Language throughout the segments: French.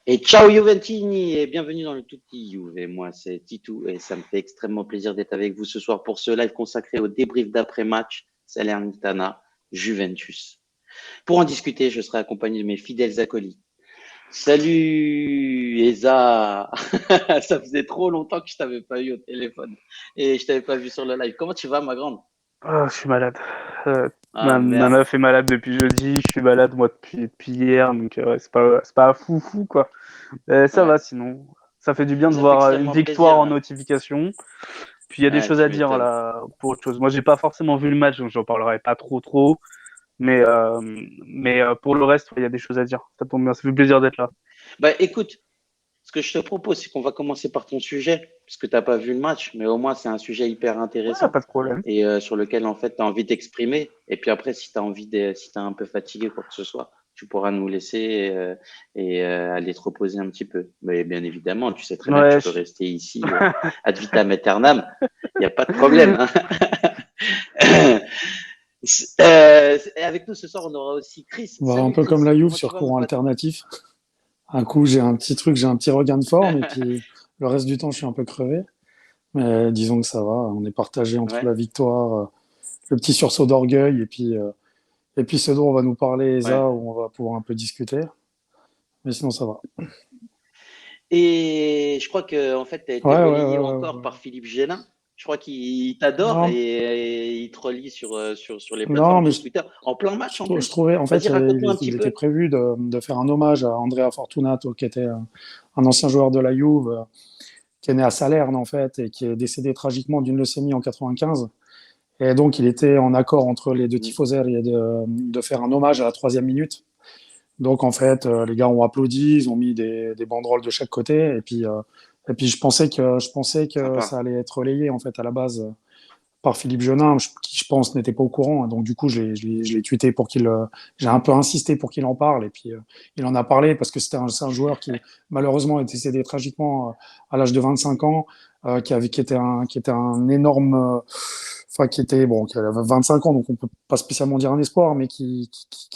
Et ciao Juventini et bienvenue dans le Tutti Juve. Moi c'est Titou et ça me fait extrêmement plaisir d'être avec vous ce soir pour ce live consacré au débrief d'après-match Salernitana Juventus. Pour en discuter, je serai accompagné de mes fidèles acolytes. Salut Eza. Ça faisait trop longtemps que je t'avais pas eu au téléphone et je t'avais pas vu sur le live. Comment tu vas ma grande? Oh, je suis malade. Euh, Ah ma merde. meuf est malade depuis jeudi, je suis malade moi depuis hier, donc ouais, c'est pas fou quoi. Ça Ouais. va sinon. Ça fait du bien de Ça fait voir une extrêmement victoire plaisir. en notification. Puis il y a des Ouais, choses à tu dire m'étonnes. là pour autre chose. Moi j'ai pas forcément vu le match, donc j'en parlerai pas trop. Mais pour le reste, il y a des choses à dire. Ça tombe bien, ça fait plaisir d'être là. Bah écoute, ce que je te propose, c'est qu'on va commencer par ton sujet, parce que tu n'as pas vu le match, mais au moins c'est un sujet hyper Ouais, intéressant pas de problème. et sur lequel en fait tu as envie d'exprimer. Et puis après, si tu as envie si tu un peu fatigué, quoi que ce soit, tu pourras nous laisser aller te reposer un petit peu. Mais bien évidemment, tu sais très bien que tu Ouais, peux rester ici ad vitam aeternam. Il n'y a pas de problème. Hein. Et avec nous ce soir, on aura aussi Chris. On va un Salut peu comme Chris, la Juve comment tu sur vas mon courant pote? alternatif. Un coup, j'ai un petit regain de forme, et puis le reste du temps, je suis un peu crevé. Mais disons que ça va. On est partagé entre Ouais, la victoire, le petit sursaut d'orgueil, et puis ce dont on va nous parler, ouais. Esa, où on va pouvoir un peu discuter. Mais sinon, ça va. Et je crois que en fait, tu as été Ouais, ouais, relayé ouais, ouais, encore ouais. par Philippe Génin. Je crois qu'il t'adore Non, et il te relie sur les non, plateformes, mais sur Twitter, en plein match en je plus. trouvais, en Vas-y, fait, raconte-moi un petit il était peu. prévu de faire un hommage à Andrea Fortunato, qui était un ancien joueur de la Juve, qui est né à Salerne, en fait, et qui est décédé tragiquement d'une leucémie en 95. Et donc, il était en accord entre les deux Mm. tifoseries de faire un hommage à la troisième minute. Donc, en fait, les gars ont applaudi, ils ont mis des banderoles de chaque côté. Et puis je pensais que Sympa. ça allait être relayé, en fait, à la base, par Philippe Jeunin, qui, je pense, n'était pas au courant. Donc, du coup, je l'ai tweeté pour qu'il, j'ai un peu insisté pour qu'il en parle. Et puis, il en a parlé parce que c'est un joueur qui, malheureusement, est décédé tragiquement à l'âge de 25 ans, qui était un énorme, enfin, qui était, bon, qui avait 25 ans, donc on peut pas spécialement dire un espoir, mais qui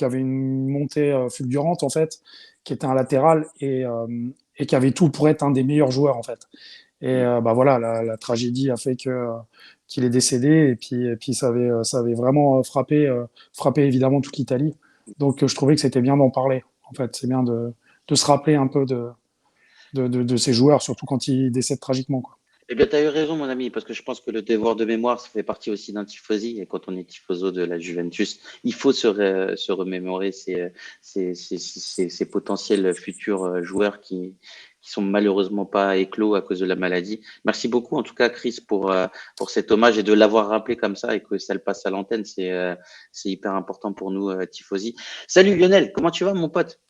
avait une montée fulgurante, en fait, qui était un latéral et qui avait tout pour être un des meilleurs joueurs, en fait. Et Mm. bah voilà, la tragédie a fait qu'il est décédé, et puis ça avait vraiment frappé évidemment toute l'Italie. Donc je trouvais que c'était bien d'en parler. En fait, c'est bien de se rappeler un peu de ces joueurs, surtout quand ils décèdent tragiquement, quoi. Eh bien, tu as eu raison, mon ami, parce que je pense que le devoir de mémoire, ça fait partie aussi d'un tifosi. Et quand on est tifoso de la Juventus, il faut se remémorer ces potentiels futurs joueurs qui sont malheureusement pas éclos à cause de la maladie. Merci beaucoup, en tout cas, Chris, pour cet hommage et de l'avoir rappelé comme ça et que ça le passe à l'antenne. C'est hyper important pour nous, tifosi. Salut Lionel, comment tu vas, mon pote?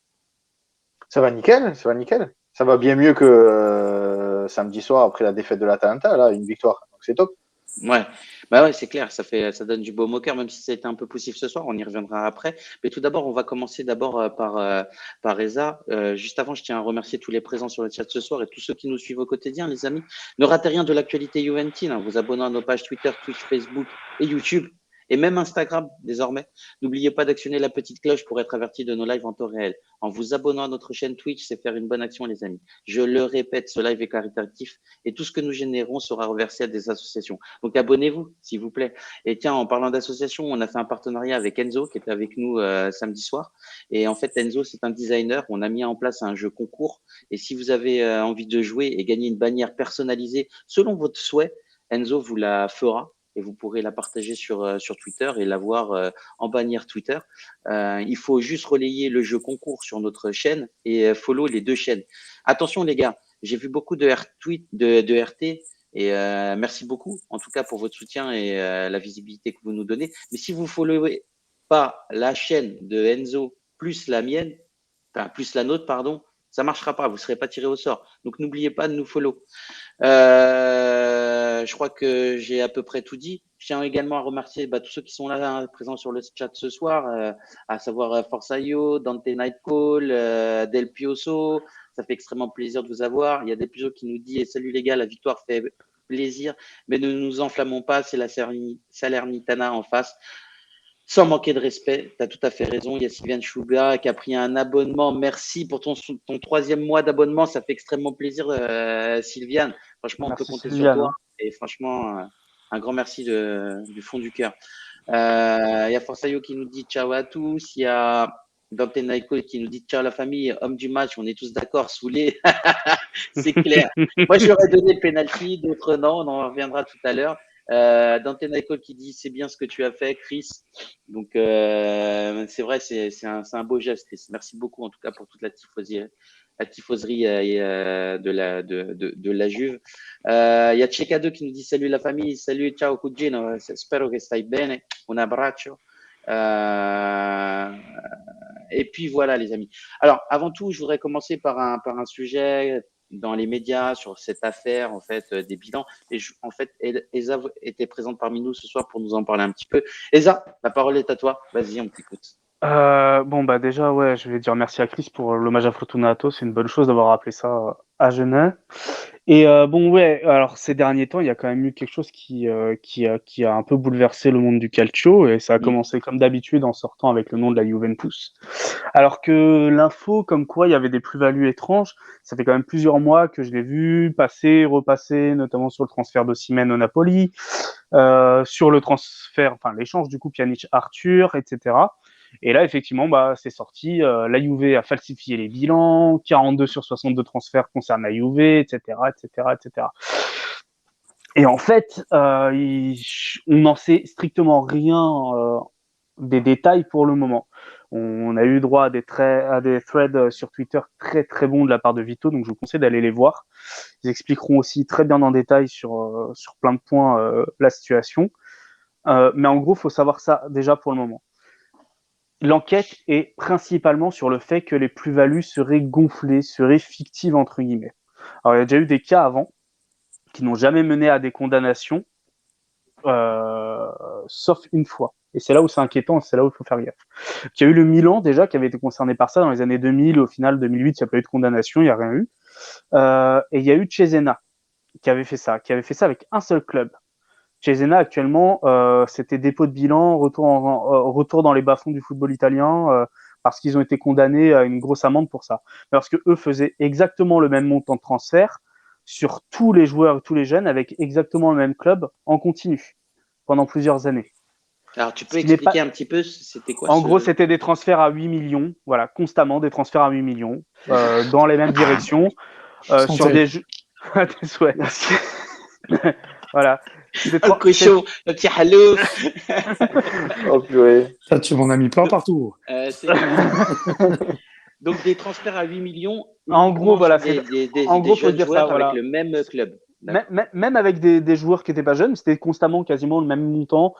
Ça va nickel, ça va nickel. Ça va bien mieux que samedi soir après la défaite de l'Atalanta, là, une victoire. Donc c'est top. Ouais, bah ouais, c'est clair, ça donne du baume au cœur, même si ça a été un peu poussif ce soir, on y reviendra après. Mais tout d'abord, on va commencer d'abord par Eza. Juste avant, je tiens à remercier tous les présents sur le chat ce soir et tous ceux qui nous suivent au quotidien, les amis. Ne ratez rien de l'actualité juventine, hein, vous abonnant à nos pages Twitter, Twitch, Facebook et YouTube, et même Instagram désormais. N'oubliez pas d'actionner la petite cloche pour être averti de nos lives en temps réel. En vous abonnant à notre chaîne Twitch, c'est faire une bonne action, les amis. Je le répète, ce live est caritatif et tout ce que nous générons sera reversé à des associations. Donc abonnez-vous, s'il vous plaît. Et tiens, en parlant d'association, on a fait un partenariat avec Enzo, qui était avec nous samedi soir. Et en fait, Enzo, c'est un designer. On a mis en place un jeu concours. Et si vous avez envie de jouer et gagner une bannière personnalisée selon votre souhait, Enzo vous la fera. Et vous pourrez la partager sur Twitter et la voir en bannière Twitter. Il faut juste relayer le jeu concours sur notre chaîne et follow les deux chaînes. Attention les gars, j'ai vu beaucoup de retweets de RT et merci beaucoup, en tout cas, pour votre soutien et la visibilité que vous nous donnez. Mais si vous ne followez pas la chaîne de Enzo plus la mienne, enfin plus la nôtre, pardon, ça ne marchera pas. Vous ne serez pas tiré au sort. Donc n'oubliez pas de nous follow. Je crois que j'ai à peu près tout dit. Je tiens également à remercier tous ceux qui sont là, hein, présents sur le chat ce soir, à savoir Forsaio, Dante Nightcall, Del Pioso. Ça fait extrêmement plaisir de vous avoir. Il y a Del Pioso qui nous dit salut les gars, la victoire fait plaisir, mais ne nous enflammons pas, c'est la Salernitana en face. Sans manquer de respect, tu as tout à fait raison. Il y a Sylviane Chouga qui a pris un abonnement. Merci pour ton 3e mois d'abonnement. Ça fait extrêmement plaisir, Sylviane. Franchement, on peut Merci compter sur Sylviane, toi. hein. Et franchement, un grand merci du fond du cœur. Il y a Forsayo qui nous dit ciao à tous. Il y a Dante Naiko qui nous dit ciao la famille. Homme du match, on est tous d'accord, saoulés. C'est clair. Moi, j'aurais donné le penalty, d'autres non. On en reviendra tout à l'heure. Dante Naiko qui dit c'est bien ce que tu as fait, Chris. Donc, c'est vrai, c'est un beau geste, Chris. Merci beaucoup, en tout cas, pour toute la tifoserie de la Juve. Il y a Cheka2 qui nous dit salut la famille, salut, ciao cugino, spero che stai bene, un abbraccio. Et puis voilà, les amis. Alors, avant tout, je voudrais commencer par un sujet dans les médias sur cette affaire, en fait, des bilans. Et en fait, Eza était présente parmi nous ce soir pour nous en parler un petit peu. Eza, la parole est à toi. Vas-y, on t'écoute. Bon, bah déjà, ouais, je vais dire merci à Chris pour l'hommage à Fortunato. C'est une bonne chose d'avoir rappelé ça à Genève. Et bon, ouais, alors ces derniers temps, il y a quand même eu quelque chose qui a un peu bouleversé le monde du calcio, et ça a commencé comme d'habitude en sortant avec le nom de la Juventus. Alors que l'info, comme quoi il y avait des plus-values étranges, ça fait quand même plusieurs mois que je l'ai vu passer, repasser, notamment sur le transfert d'Osimhen au Napoli, sur le transfert, enfin l'échange du coup Pjanic-Arthur, etc. Et là, effectivement, bah, c'est sorti. La Juve a falsifié les bilans. 42 sur 62 transferts concernent la Juve, etc., etc., etc. Et en fait, on n'en sait strictement rien des détails pour le moment. On a eu droit à des threads sur Twitter très très bons de la part de Vito, donc je vous conseille d'aller les voir. Ils expliqueront aussi très bien en détail sur plein de points la situation. Mais en gros, il faut savoir ça déjà pour le moment. L'enquête est principalement sur le fait que les plus-values seraient gonflées, seraient fictives, entre guillemets. Alors, il y a déjà eu des cas avant qui n'ont jamais mené à des condamnations, sauf une fois. Et c'est là où c'est inquiétant, et c'est là où il faut faire gaffe. Il y a eu le Milan, déjà, qui avait été concerné par ça dans les années 2000. Au final, 2008, il n'y a pas eu de condamnation, il n'y a rien eu. Et il y a eu Cesena, qui avait fait ça avec un seul club. Cesena, actuellement, c'était dépôt de bilan, retour dans les bas-fonds du football italien, parce qu'ils ont été condamnés à une grosse amende pour ça. Parce que eux faisaient exactement le même montant de transfert sur tous les joueurs et tous les jeunes, avec exactement le même club en continu, pendant plusieurs années. Alors, tu peux expliquer un petit peu, c'était quoi En gros, c'était des transferts à 8 millions, voilà, constamment des transferts à 8 millions, dans les mêmes directions, sur des jeux. Des souhaits. Voilà. Le cochon, le petit halouf. Oh purée. Ça, tu m'en as mis plein partout. Donc, des transferts à 8 millions. En gros, voilà. En gros, faut dire ça, voilà. Avec le même club. Même avec des joueurs qui n'étaient pas jeunes, c'était constamment quasiment le même montant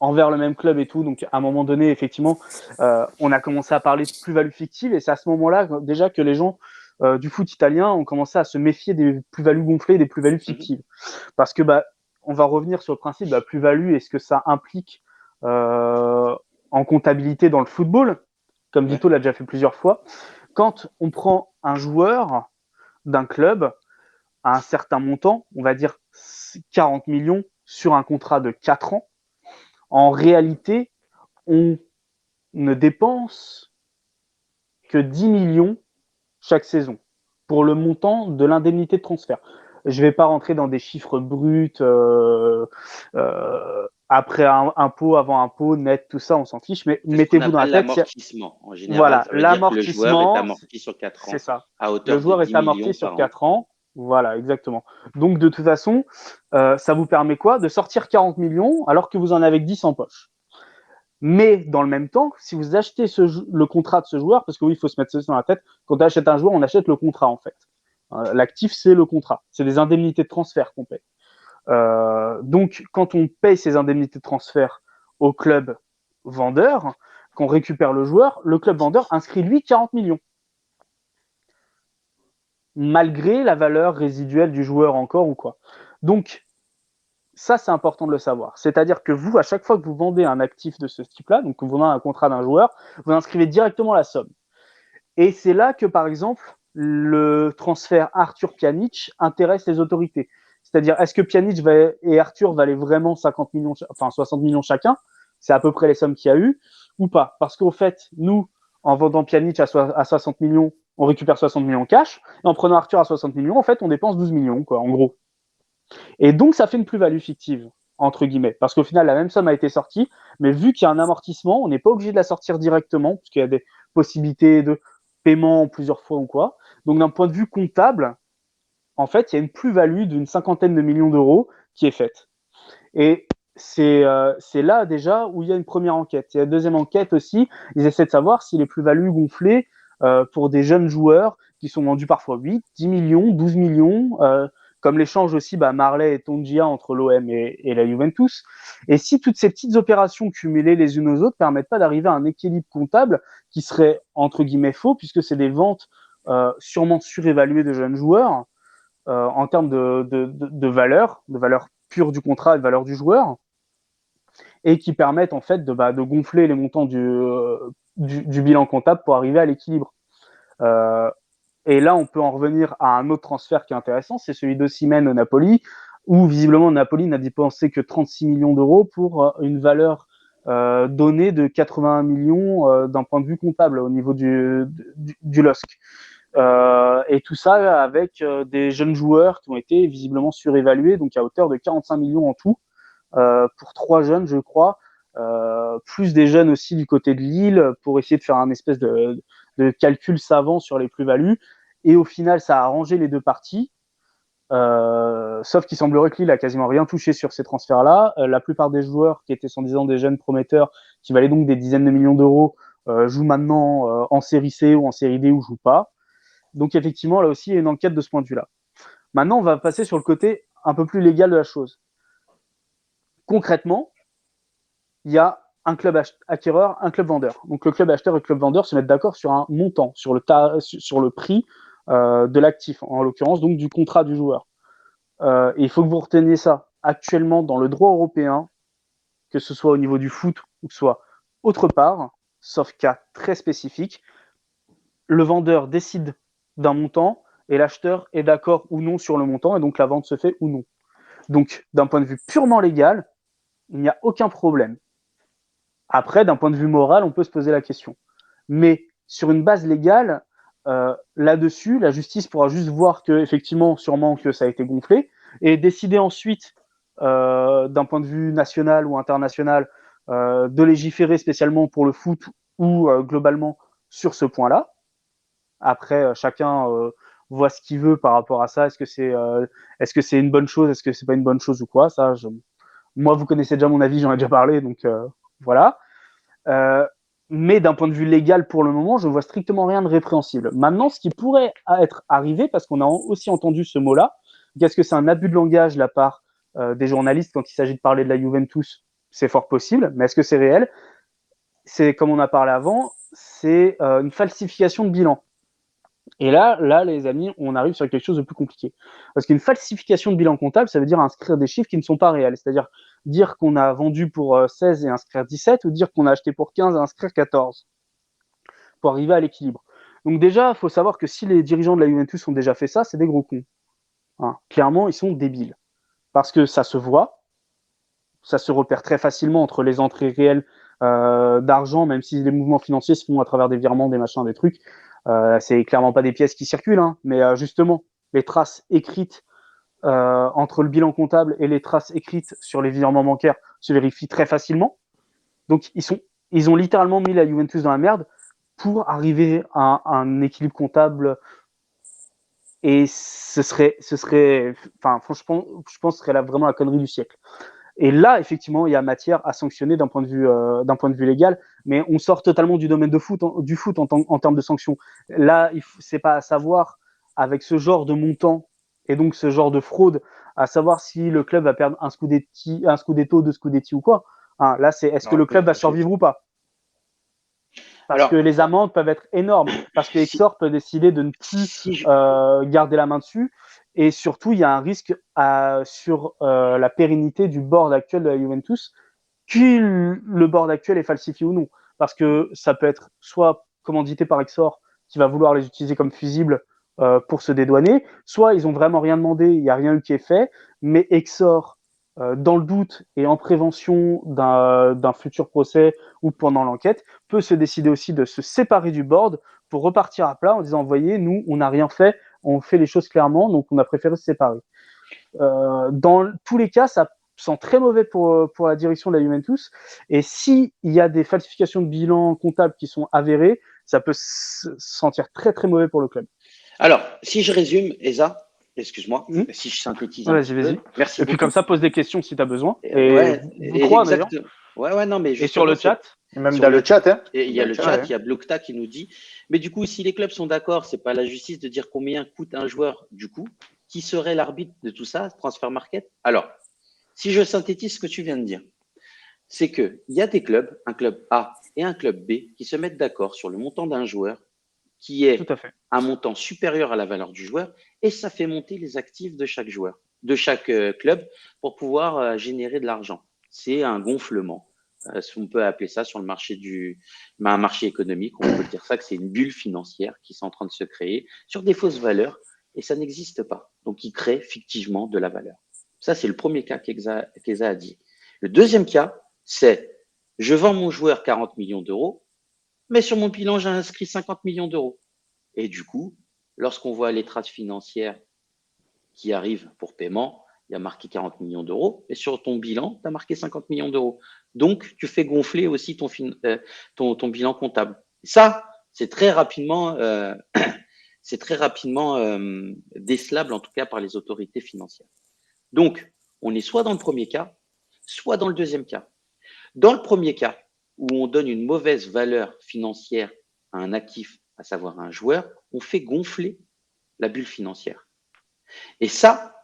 envers le même club et tout. Donc, à un moment donné, effectivement, on a commencé à parler de plus-value fictive, et c'est à ce moment-là déjà que les gens du foot italien ont commencé à se méfier des plus-values gonflées, des plus-values fictives. Parce que, on va revenir sur le principe de la plus-value et ce que ça implique en comptabilité dans le football, comme Vito l'a déjà fait plusieurs fois. Quand on prend un joueur d'un club à un certain montant, on va dire 40 millions sur un contrat de 4 ans, en réalité, on ne dépense que 10 millions chaque saison pour le montant de l'indemnité de transfert. Je ne vais pas rentrer dans des chiffres bruts, après impôt, avant impôt, net, tout ça, on s'en fiche, mais mettez-vous dans la tête. L'amortissement, en général, voilà, ça veut dire que le joueur est amorti sur 4 ans. C'est ça. À hauteur le joueur de 10 est amorti sur 4 ans. ans. Voilà, exactement. Donc, de toute façon, ça vous permet quoi? De sortir 40 millions alors que vous en avez 10 en poche. Mais dans le même temps, si vous achetez le contrat de ce joueur, parce que oui, il faut se mettre ça dans la tête, quand on achète un joueur, on achète le contrat en fait. L'actif, c'est le contrat. C'est des indemnités de transfert qu'on paye. Donc, quand on paye ces indemnités de transfert au club vendeur, qu'on récupère le joueur, le club vendeur inscrit lui 40 millions. Malgré la valeur résiduelle du joueur encore ou quoi. Donc, ça, c'est important de le savoir. C'est-à-dire que vous, à chaque fois que vous vendez un actif de ce type-là, donc que vous vendez un contrat d'un joueur, vous inscrivez directement la somme. Et c'est là que, par exemple, le transfert Arthur Pjanic intéresse les autorités. C'est-à-dire, est-ce que Pjanic et Arthur valaient vraiment 50 millions, enfin 60 millions chacun? c'est à peu près les sommes qu'il y a eu ou pas. Parce qu'au fait, nous, en vendant Pjanic à 60 millions, on récupère 60 millions cash. Et en prenant Arthur à 60 millions, en fait, on dépense 12 millions, quoi, en gros. Et donc, ça fait une plus-value fictive, entre guillemets. Parce qu'au final, la même somme a été sortie, mais vu qu'il y a un amortissement, on n'est pas obligé de la sortir directement, puisqu'il y a des possibilités de paiement plusieurs fois ou quoi. Donc, d'un point de vue comptable, en fait, il y a une plus-value d'une 50aine de millions d'euros qui est faite. Et c'est là déjà où il y a une première enquête. Il y a une deuxième enquête aussi, ils essaient de savoir si les plus-values gonflées pour des jeunes joueurs qui sont vendus parfois 8, 10 millions, 12 millions, comme l'échange aussi Marley et Tongia entre l'OM et la Juventus. Et si toutes ces petites opérations cumulées les unes aux autres permettent pas d'arriver à un équilibre comptable qui serait entre guillemets faux, puisque c'est des ventes sûrement surévaluées de jeunes joueurs en termes de valeur pure du contrat et de valeur du joueur, et qui permettent en fait de gonfler les montants du bilan comptable pour arriver à l'équilibre. Et là, on peut en revenir à un autre transfert qui est intéressant, c'est celui d'Osimhen au Napoli, où visiblement Napoli n'a dépensé que 36 millions d'euros pour une valeur donnée de 81 millions d'un point de vue comptable au niveau du LOSC. Et tout ça avec des jeunes joueurs qui ont été visiblement surévalués, donc à hauteur de 45 millions en tout, pour 3 jeunes, je crois, plus des jeunes aussi du côté de Lille, pour essayer de faire un espèce de calcul savant sur les plus-values. Et au final, ça a arrangé les deux parties. Sauf qu'il semblerait que Lille a quasiment rien touché sur ces transferts-là. La plupart des joueurs qui étaient soi-disant des jeunes prometteurs, qui valaient donc des dizaines de millions d'euros, jouent maintenant en série C ou en série D ou jouent pas. Donc effectivement, là aussi, il y a une enquête de ce point de vue-là. Maintenant, on va passer sur le côté un peu plus légal de la chose. Concrètement, il y a un club acquéreur, un club vendeur. Donc le club acheteur et le club vendeur se mettent d'accord sur un montant, sur le prix de l'actif, en l'occurrence donc du contrat du joueur. Et il faut que vous reteniez ça. Actuellement, dans le droit européen, que ce soit au niveau du foot ou que ce soit autre part, sauf cas très spécifique, le vendeur décide d'un montant et l'acheteur est d'accord ou non sur le montant, et donc la vente se fait ou non. Donc, d'un point de vue purement légal, il n'y a aucun problème. Après, d'un point de vue moral, on peut se poser la question. Mais sur une base légale, là-dessus, la justice pourra juste voir que, effectivement, sûrement que ça a été gonflé, et décider ensuite, d'un point de vue national ou international, de légiférer spécialement pour le foot ou globalement sur ce point-là. Après, chacun voit ce qu'il veut par rapport à ça. Est-ce que c'est une bonne chose, est-ce que c'est pas une bonne chose ou quoi? Ça, moi, vous connaissez déjà mon avis, j'en ai déjà parlé, donc voilà. Mais d'un point de vue légal, pour le moment, je ne vois strictement rien de répréhensible. Maintenant, ce qui pourrait être arrivé, parce qu'on a aussi entendu ce mot-là, est-ce que c'est un abus de langage de la part des journalistes quand il s'agit de parler de la Juventus? C'est fort possible, mais est-ce que c'est réel? C'est, comme on a parlé avant, c'est une falsification de bilan. Et là, les amis, on arrive sur quelque chose de plus compliqué. Parce qu'une falsification de bilan comptable, ça veut dire inscrire des chiffres qui ne sont pas réels. C'est-à-dire dire qu'on a vendu pour 16 et inscrire 17, ou dire qu'on a acheté pour 15 et inscrire 14, pour arriver à l'équilibre. Donc déjà, il faut savoir que si les dirigeants de la Juventus ont déjà fait ça, c'est des gros cons. Hein. Clairement, ils sont débiles. Parce que ça se voit, ça se repère très facilement entre les entrées réelles d'argent, même si les mouvements financiers se font à travers des virements, des machins, des trucs. C'est clairement pas des pièces qui circulent, hein, mais justement, les traces écrites entre le bilan comptable et les traces écrites sur les virements bancaires se vérifient très facilement. Donc, ils ont littéralement mis la Juventus dans la merde pour arriver à un équilibre comptable. Et ce serait, enfin, franchement, je pense que ce serait là vraiment la connerie du siècle. Et là, effectivement, il y a matière à sanctionner d'un point de vue légal, mais on sort totalement du domaine du foot en termes de sanctions. Là, c'est pas à savoir, avec ce genre de montant et donc ce genre de fraude, à savoir si le club va perdre un scudetto, deux scudetti ou quoi. Hein, là, c'est est-ce que le club va survivre ou pas? Parce que les amendes peuvent être énormes, parce que Exor peut décider de ne plus garder la main dessus. Et surtout, il y a un risque sur la pérennité du board actuel de la Juventus, le board actuel est falsifié ou non. Parce que ça peut être soit commandité par Exor, qui va vouloir les utiliser comme fusibles pour se dédouaner, soit ils n'ont vraiment rien demandé, il n'y a rien eu qui est fait, mais Exor dans le doute et en prévention d'un futur procès ou pendant l'enquête, peut se décider aussi de se séparer du board pour repartir à plat en disant, voyez, nous, on n'a rien fait, on fait les choses clairement, donc on a préféré se séparer. Dans tous les cas, ça sent très mauvais pour la direction de la Juventus. Et s'il y a des falsifications de bilan comptable qui sont avérées, ça peut se sentir très très mauvais pour le club. Alors, si je résume, Esa, excuse-moi, si je synthétise un petit peu. Merci et beaucoup. Puis comme ça, pose des questions si tu as besoin. Et vous trois, d'ailleurs. Ouais, non, mais et sur le chat. Même dans le chat. Hein. Et il y a le chat, il y a Blokta qui nous dit, mais du coup, si les clubs sont d'accord, c'est pas la justice de dire combien coûte un joueur, du coup, qui serait l'arbitre de tout ça, transfert market? Alors, si je synthétise ce que tu viens de dire, c'est qu'il y a des clubs, un club A et un club B, qui se mettent d'accord sur le montant d'un joueur qui est un montant supérieur à la valeur du joueur, et ça fait monter les actifs de chaque joueur, de chaque club, pour pouvoir générer de l'argent. C'est un gonflement. On peut appeler ça sur le marché un marché économique, on peut dire ça que c'est une bulle financière qui est en train de se créer sur des fausses valeurs, et ça n'existe pas. Donc, il crée fictivement de la valeur. Ça, c'est le premier cas qu'Eza a dit. Le deuxième cas, c'est je vends mon joueur 40 millions d'euros, mais sur mon bilan, j'ai inscrit 50 millions d'euros. Et du coup, lorsqu'on voit les traces financières qui arrivent pour paiement, il y a marqué 40 millions d'euros, et sur ton bilan, tu as marqué 50 millions d'euros. Donc, tu fais gonfler aussi ton bilan comptable. Ça, c'est très rapidement, décelable, en tout cas par les autorités financières. Donc, on est soit dans le premier cas, soit dans le deuxième cas. Dans le premier cas, où on donne une mauvaise valeur financière à un actif, à savoir un joueur, on fait gonfler la bulle financière. Et ça,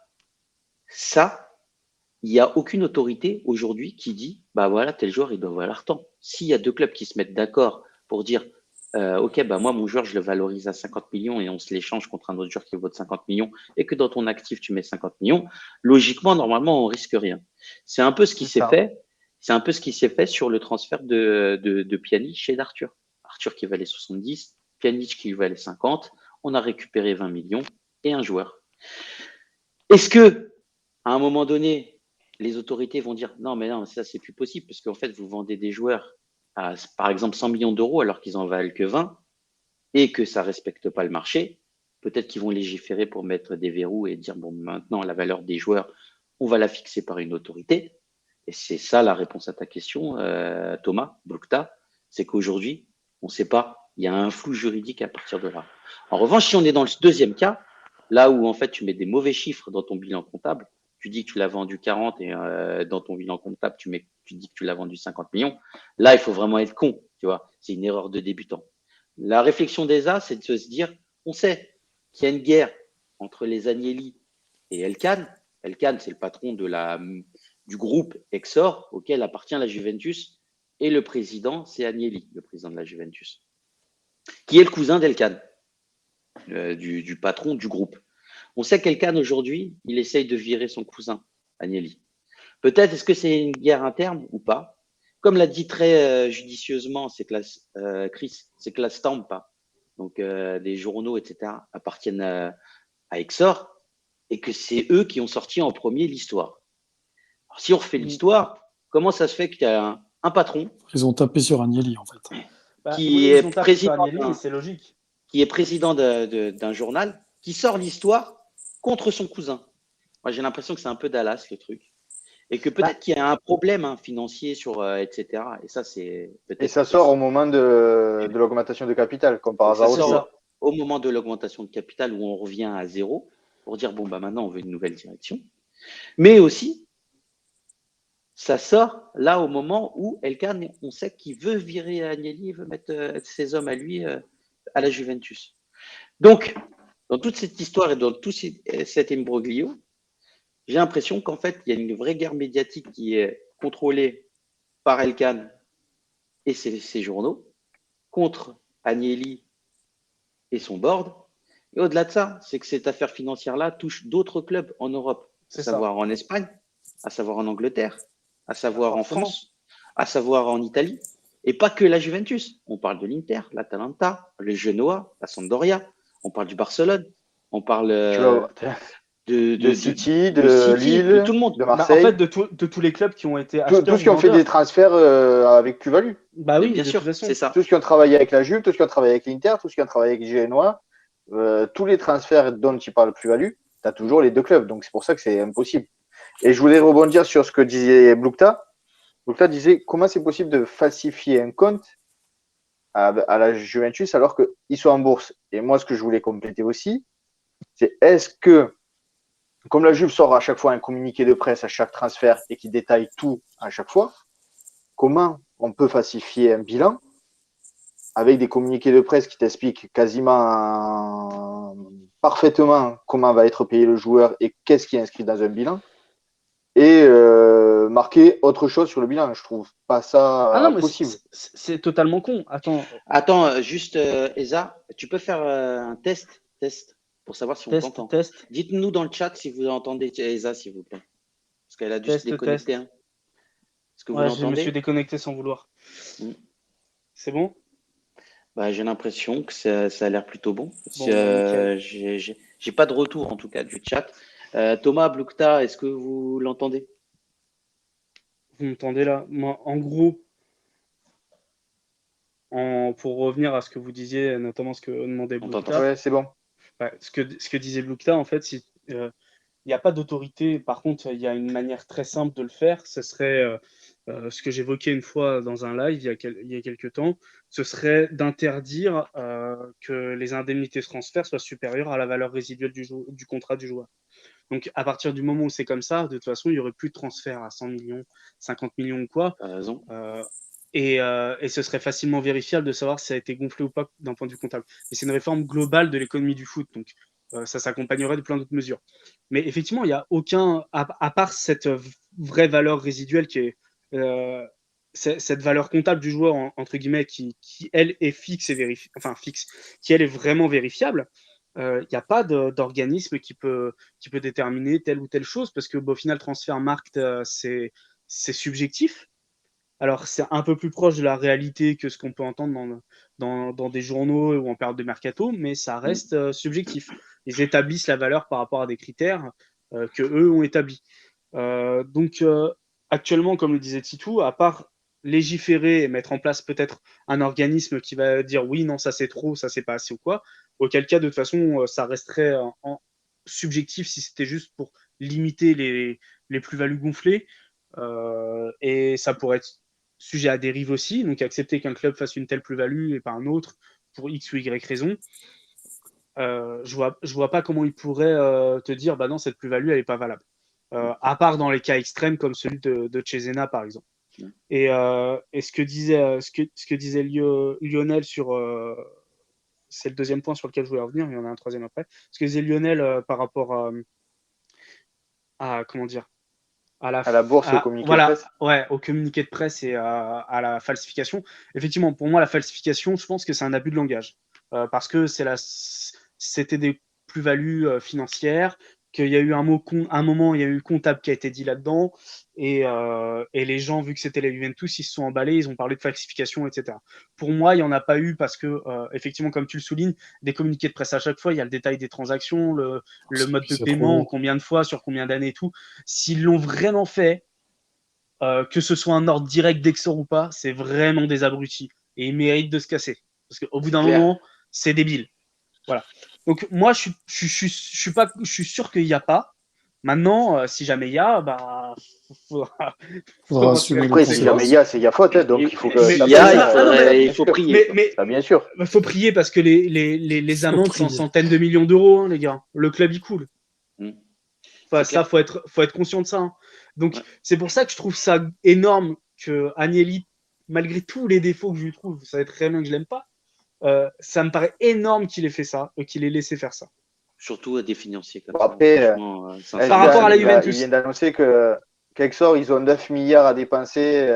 il n'y a aucune autorité aujourd'hui qui dit, bah voilà, tel joueur, il doit valoir tant. S'il y a deux clubs qui se mettent d'accord pour dire, ok, bah moi, mon joueur, je le valorise à 50 millions et on se l'échange contre un autre joueur qui vaut 50 millions et que dans ton actif, tu mets 50 millions, logiquement, normalement, on risque rien. C'est un peu ce qui s'est fait. C'est un peu ce qui s'est fait sur le transfert de Pjanic chez Arthur. Arthur qui valait 70, Pjanic qui valait 50. On a récupéré 20 millions et un joueur. Est-ce que, à un moment donné, les autorités vont dire non, mais non, ça, c'est plus possible parce qu'en fait, vous vendez des joueurs à, par exemple, 100 millions d'euros alors qu'ils en valent que 20 et que ça respecte pas le marché. Peut-être qu'ils vont légiférer pour mettre des verrous et dire bon, maintenant, la valeur des joueurs, on va la fixer par une autorité. Et c'est ça la réponse à ta question, Thomas, Blokta, c'est qu'aujourd'hui, on ne sait pas, il y a un flou juridique à partir de là. En revanche, si on est dans le deuxième cas, là où en fait tu mets des mauvais chiffres dans ton bilan comptable, tu dis que tu l'as vendu 40 et dans ton bilan comptable, tu dis que tu l'as vendu 50 millions, là, il faut vraiment être con, tu vois, c'est une erreur de débutant. La réflexion d'ESA, c'est de se dire, on sait qu'il y a une guerre entre les Agnelli et Elkann. Elkann, c'est le patron du groupe Exor, auquel appartient la Juventus, et le président, c'est Agnelli, le président de la Juventus, qui est le cousin d'Elkann, du patron du groupe. On sait qu'Elkann, aujourd'hui, il essaye de virer son cousin, Agnelli. Peut-être, est-ce que c'est une guerre interne ou pas? Comme l'a dit très judicieusement Chris, c'est que la Stampa, donc des journaux, etc., appartiennent à Exor, et que c'est eux qui ont sorti en premier l'histoire. Alors, si on refait l'histoire, comment ça se fait qu'il y a un patron Ils ont tapé sur Agnelli, en fait. qui est président d'un journal, qui sort l'histoire contre son cousin. Moi, j'ai l'impression que c'est un peu Dallas, le truc. Et que peut-être qu'il y a un problème financier etc. Et ça, c'est peut-être. Et ça sort au moment de l'augmentation de capital, comme par hasard aussi. Ça sort au moment de l'augmentation de capital où on revient à zéro pour dire bon, bah maintenant, on veut une nouvelle direction. Mais aussi, ça sort là au moment où Elkann, on sait qu'il veut virer Agnelli, il veut mettre ses hommes à lui à la Juventus. Donc, dans toute cette histoire et dans tout cet imbroglio, j'ai l'impression qu'en fait, il y a une vraie guerre médiatique qui est contrôlée par Elkann et ses journaux contre Agnelli et son board. Et au-delà de ça, c'est que cette affaire financière-là touche d'autres clubs en Europe, à savoir en Espagne, à savoir en Angleterre, à savoir en France, à savoir en Italie, et pas que la Juventus. On parle de l'Inter, l'Atalanta, le Genoa, la Sampdoria, on parle du Barcelone, on parle de City, de de City, Lille, de tout le monde. de Bah, en Marseille. fait, de tous les clubs qui ont été acheteurs Tous ceux qui ont fait vendeurs. des transferts avec plus-value. Bah oui, Bien de sûr, toute façon. c'est ça. Tous ceux qui ont travaillé avec la Juve, tous ceux qui ont travaillé avec l'Inter, tous ceux qui ont travaillé avec Genoa, tous les transferts dont tu parles plus-value, tu as toujours les deux clubs. Donc c'est pour ça que c'est impossible. Et je voulais rebondir sur ce que disait Blukta. Blukta disait comment c'est possible de falsifier un compte à la Juventus alors qu'ils sont en bourse. Et moi, ce que je voulais compléter aussi, c'est est-ce que, comme la Juve sort à chaque fois un communiqué de presse à chaque transfert et qui détaille tout à chaque fois, comment on peut falsifier un bilan avec des communiqués de presse qui t'expliquent quasiment parfaitement comment va être payé le joueur et qu'est-ce qui est inscrit dans un bilan, et marquer autre chose sur le bilan. Je trouve pas ça Ah non, mais possible. c'est totalement con. Attends, juste, Eza, tu peux faire un test, pour savoir si on t'entend. Test. Dites-nous dans le chat si vous entendez Eza, s'il vous plaît. Parce qu'elle a dû se déconnecter. Hein. Est-ce que vous l'entendez? Je me suis déconnecté sans vouloir. C'est bon? Bah, j'ai l'impression que ça a l'air plutôt bon. Bon, j'ai pas de retour, en tout cas, du chat. Thomas, Blukta, est-ce que vous l'entendez? Vous m'entendez là? Moi, en gros, pour revenir à ce que vous disiez, notamment ce que demandait Blukta. Ouais, c'est bon. Ce que disait Blukta, en fait, il n'y a pas d'autorité. Par contre, il y a une manière très simple de le faire. Ce serait ce que j'évoquais une fois dans un live il y a quelques temps. Ce serait d'interdire que les indemnités de transfert soient supérieures à la valeur résiduelle du contrat du joueur. Donc, à partir du moment où c'est comme ça, de toute façon, il n'y aurait plus de transfert à 100 millions, 50 millions ou quoi. T'as raison. Et ce serait facilement vérifiable de savoir si ça a été gonflé ou pas d'un point de vue comptable. Et c'est une réforme globale de l'économie du foot. Donc, ça s'accompagnerait de plein d'autres mesures. Mais effectivement, il n'y a aucun, à part cette vraie valeur résiduelle qui est cette valeur comptable du joueur, entre guillemets, qui elle, est fixe et fixe, qui, elle, est vraiment vérifiable. Il n'y a pas d'organisme qui peut déterminer telle ou telle chose, parce que au final, Transfermarkt, c'est subjectif. Alors, c'est un peu plus proche de la réalité que ce qu'on peut entendre dans des journaux ou en période de mercato, mais ça reste subjectif. Ils établissent la valeur par rapport à des critères que eux ont établis. Donc, actuellement, comme le disait Titou, à part légiférer et mettre en place peut-être un organisme qui va dire oui, non, ça c'est trop, ça c'est pas assez ou quoi, auquel cas, de toute façon, ça resterait subjectif si c'était juste pour limiter les plus-values gonflées. Et ça pourrait être sujet à dérive aussi, donc accepter qu'un club fasse une telle plus-value et pas un autre pour X ou Y raison. Je vois pas comment il pourrait te dire bah non, cette plus-value elle est pas valable, à part dans les cas extrêmes comme celui de Cesena par exemple. Et ce que disait Lionel sur c'est le deuxième point sur lequel je voulais revenir, il y en a un troisième après. Ce que disait Lionel par rapport à comment dire, à la bourse et au communiqué de presse. Ouais, au communiqué de presse et à la falsification. Effectivement, pour moi, la falsification, je pense que c'est un abus de langage. Parce que c'était des plus-values financières, qu'il y a eu un moment, il y a eu comptable qui a été dit là-dedans, et les gens, vu que c'était la Juventus, ils se sont emballés, ils ont parlé de falsification, etc. Pour moi, il n'y en a pas eu parce que, effectivement, comme tu le soulignes, des communiqués de presse à chaque fois, il y a le détail des transactions, le mode de paiement, combien de fois, sur combien d'années et tout. S'ils l'ont vraiment fait, que ce soit un ordre direct d'Exor ou pas, c'est vraiment des abrutis. Et ils méritent de se casser. Parce qu'au bout d'un moment, c'est débile. Voilà. Donc moi, je suis sûr qu'il n'y a pas. Maintenant, si jamais il y a, bah, faudra assumer. Après, si jamais il y a faute, donc il faut que il faut prier. Mais bien sûr. Il faut prier parce que les amendes sont en centaines de millions d'euros, hein, les gars. Le club il coule. Enfin, ça, faut être conscient de ça. Hein. Donc, c'est pour ça que je trouve ça énorme que Agnelli, malgré tous les défauts que je lui trouve, ça va être très bien que je l'aime pas. Ça me paraît énorme qu'il ait fait ça, qu'il ait laissé faire ça. Surtout à des financiers comme ça. Après, par rapport à la Juventus. Il vient d'annoncer qu'Exor, ils ont 9 milliards à dépenser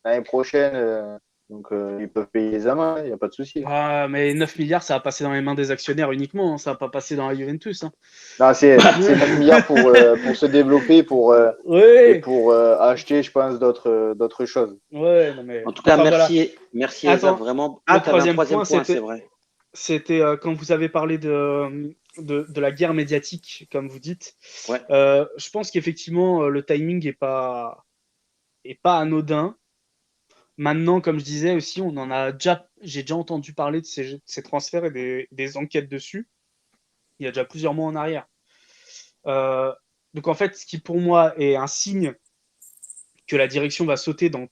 l'année prochaine. Donc, ils peuvent payer les amendes, il n'y a pas de souci. Ah, mais 9 milliards, ça va passer dans les mains des actionnaires uniquement, hein, ça va pas passer dans la Juventus. Hein. Non, c'est 9 milliards pour se développer, et pour acheter, je pense, d'autres choses. Ouais, non, mais... En tout cas, merci Eza, vraiment. Le troisième point, c'est vrai. c'était quand vous avez parlé de la guerre médiatique, comme vous dites. Ouais. Je pense qu'effectivement, le timing est pas anodin. Maintenant, comme je disais aussi, j'ai déjà entendu parler de ces transferts et des enquêtes dessus. Il y a déjà plusieurs mois en arrière. Donc en fait, ce qui pour moi est un signe que la direction va sauter dans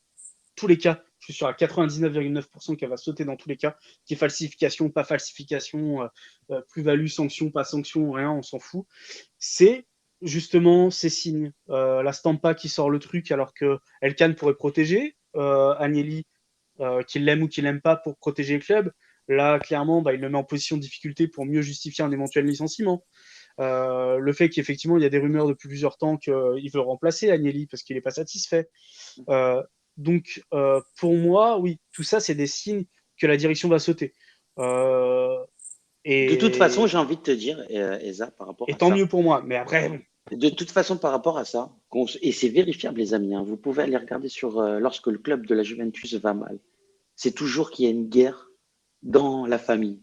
tous les cas, je suis sûr à 99,9% qu'elle va sauter dans tous les cas, qui est falsification, pas falsification, plus-value, sanction, pas sanction, rien, on s'en fout. C'est justement ces signes. La Stampa qui sort le truc alors que Elkan pourrait protéger, Agnelli, qu'il l'aime ou qu'il l'aime pas, pour protéger le club. Là, clairement, il le met en position de difficulté pour mieux justifier un éventuel licenciement. Le fait qu'effectivement, il y a des rumeurs depuis plusieurs temps qu'il veut remplacer Agnelli parce qu'il n'est pas satisfait. Donc, pour moi, oui, tout ça, c'est des signes que la direction va sauter. De toute façon, j'ai envie de te dire, Eza, par rapport Et à tant ça. mieux pour moi. Mais après, De toute façon, par rapport à ça, et c'est vérifiable, les amis, hein, vous pouvez aller regarder lorsque le club de la Juventus va mal. C'est toujours qu'il y a une guerre dans la famille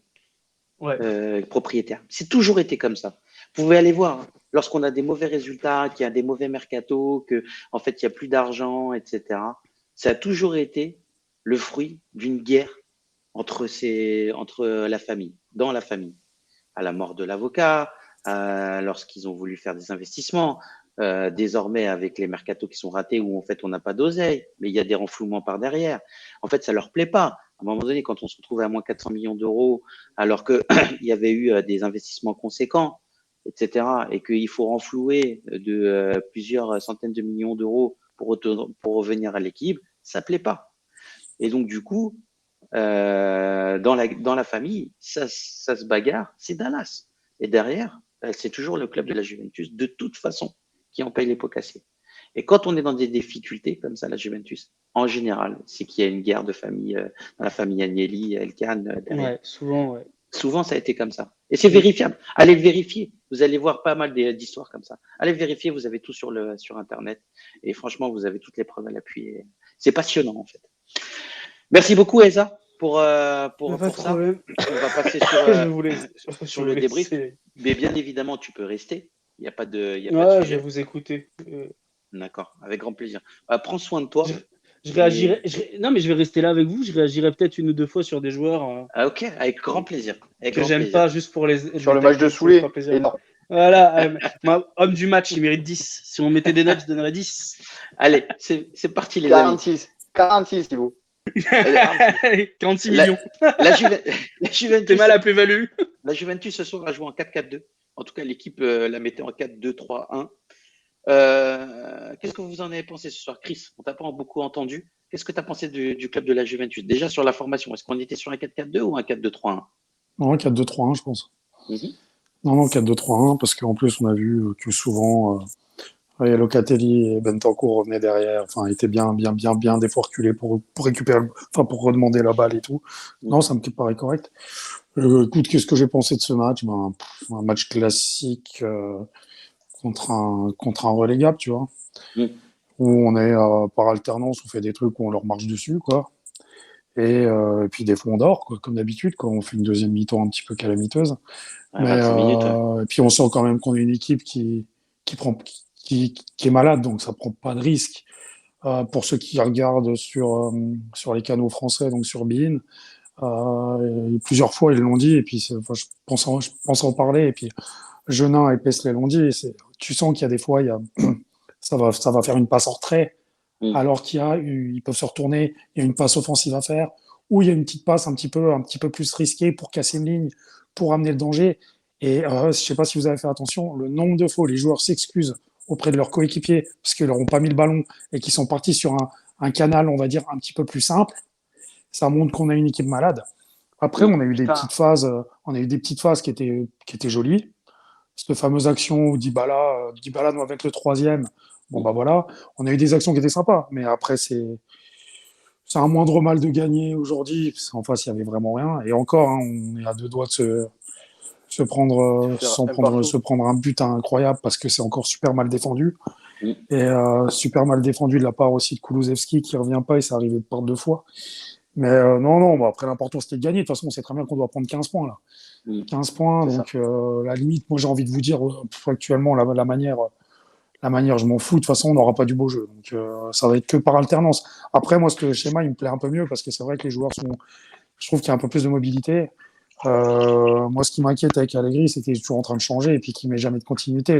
ouais. propriétaire. C'est toujours été comme ça. Vous pouvez aller voir, hein, lorsqu'on a des mauvais résultats, qu'il y a des mauvais mercatos, que en fait il n'y a plus d'argent, etc. Ça a toujours été le fruit d'une guerre entre la famille, dans la famille, à la mort de l'avocat, lorsqu'ils ont voulu faire des investissements. Désormais, avec les mercatos qui sont ratés, où en fait on n'a pas d'oseille, mais il y a des renflouements par derrière. En fait, ça leur plaît pas. À un moment donné, quand on se retrouve à moins 400 millions d'euros, alors qu'il y avait eu des investissements conséquents, etc., et qu'il faut renflouer de plusieurs centaines de millions d'euros pour revenir à l'équilibre, ça plaît pas. Et donc, du coup, dans la famille, ça se bagarre, c'est Dallas. Et derrière, c'est toujours le club de la Juventus, de toute façon, qui en paye les pots cassés. Et quand on est dans des difficultés comme ça, la Juventus, en général, c'est qu'il y a une guerre de famille, dans la famille Agnelli, Elkan, derrière. Ouais, souvent, ouais. Souvent, ça a été comme ça. Et c'est vérifiable. Allez le vérifier. Vous allez voir pas mal d'histoires comme ça. Allez le vérifier. Vous avez tout sur Internet. Et franchement, vous avez toutes les preuves à l'appui. C'est passionnant, en fait. Merci beaucoup, Eza, pour ça. On va passer sur le débrief. Mais bien évidemment, tu peux rester. Il n'y a pas de sujet. Je vais vous écouter. D'accord, avec grand plaisir. Prends soin de toi. Je réagirai. Non, mais je vais rester là avec vous. Je réagirai peut-être une ou deux fois sur des joueurs. Ok, avec grand plaisir. Que j'aime pas, juste pour les. Sur le match de Soulé, énorme. Voilà, homme du match, il mérite 10. Si on mettait des notes, je donnerais 10. Allez, c'est parti, les 46. 46, Thibaut. 46 millions. La Juventus. T'es mal à plus-value. La Juventus ce soir a joué en 4-4-2. En tout cas, l'équipe la mettait en 4-2-3-1. Qu'est-ce que vous en avez pensé ce soir, Chris? On t'a pas beaucoup entendu. Qu'est-ce que tu as pensé du club de la Juventus? Déjà sur la formation, est-ce qu'on était sur un 4-4-2 ou un 4-2-3-1? Non, 4-2-3-1, je pense. Non, 4-2-3-1, parce qu'en plus, on a vu que souvent, Locatelli et Bentancur revenaient derrière, enfin, étaient bien des fois reculés pour récupérer, pour redemander la balle et tout. Non, ça me paraît correct. Écoute, qu'est-ce que j'ai pensé de ce match? Un match classique contre un relégable, tu vois, où on est par alternance, on fait des trucs où on leur marche dessus, quoi. Et puis des fois on dort, quoi, comme d'habitude, quand on fait une deuxième mi-temps un petit peu calamiteuse. Mais et puis on sent quand même qu'on est une équipe qui est malade, donc ça prend pas de risque. Pour ceux qui regardent sur les canaux français, donc sur beIN, plusieurs fois ils l'ont dit, et puis je pense en parler, et puis Jeunin et Pessler l'ont dit. Tu sens qu'il y a des fois, ça va faire une passe en retrait, alors ils peuvent se retourner, il y a une passe offensive à faire, ou il y a une petite passe un petit peu plus risquée pour casser une ligne, pour amener le danger. Et je sais pas si vous avez fait attention, le nombre de fois où les joueurs s'excusent auprès de leurs coéquipiers parce qu'ils leur ont pas mis le ballon et qu'ils sont partis sur un canal, on va dire, un petit peu plus simple, ça montre qu'on a une équipe malade. Après, on a eu des petites phases qui étaient jolies. Cette fameuse action où Dybala doit être le troisième. Bon, voilà. On a eu des actions qui étaient sympas. Mais après, c'est un moindre mal de gagner aujourd'hui. En face, il n'y avait vraiment rien. Et encore, on est à deux doigts de se prendre un but incroyable parce que c'est encore super mal défendu. Et super mal défendu de la part aussi de Kulusevski qui ne revient pas et c'est arrivé par deux fois. Mais non, bah, après l'important c'était de gagner. De toute façon, on sait très bien qu'on doit prendre 15 points là. Mm. 15 points, C'est donc la limite, moi j'ai envie de vous dire, actuellement, la manière, je m'en fous. De toute façon, on n'aura pas du beau jeu. Donc ça va être que par alternance. Après, moi, ce schéma, il me plaît un peu mieux parce que c'est vrai que les joueurs sont. Je trouve qu'il y a un peu plus de mobilité. Moi, ce qui m'inquiète avec Allegri, c'est qu'il est toujours en train de changer et puis qu'il met jamais de continuité.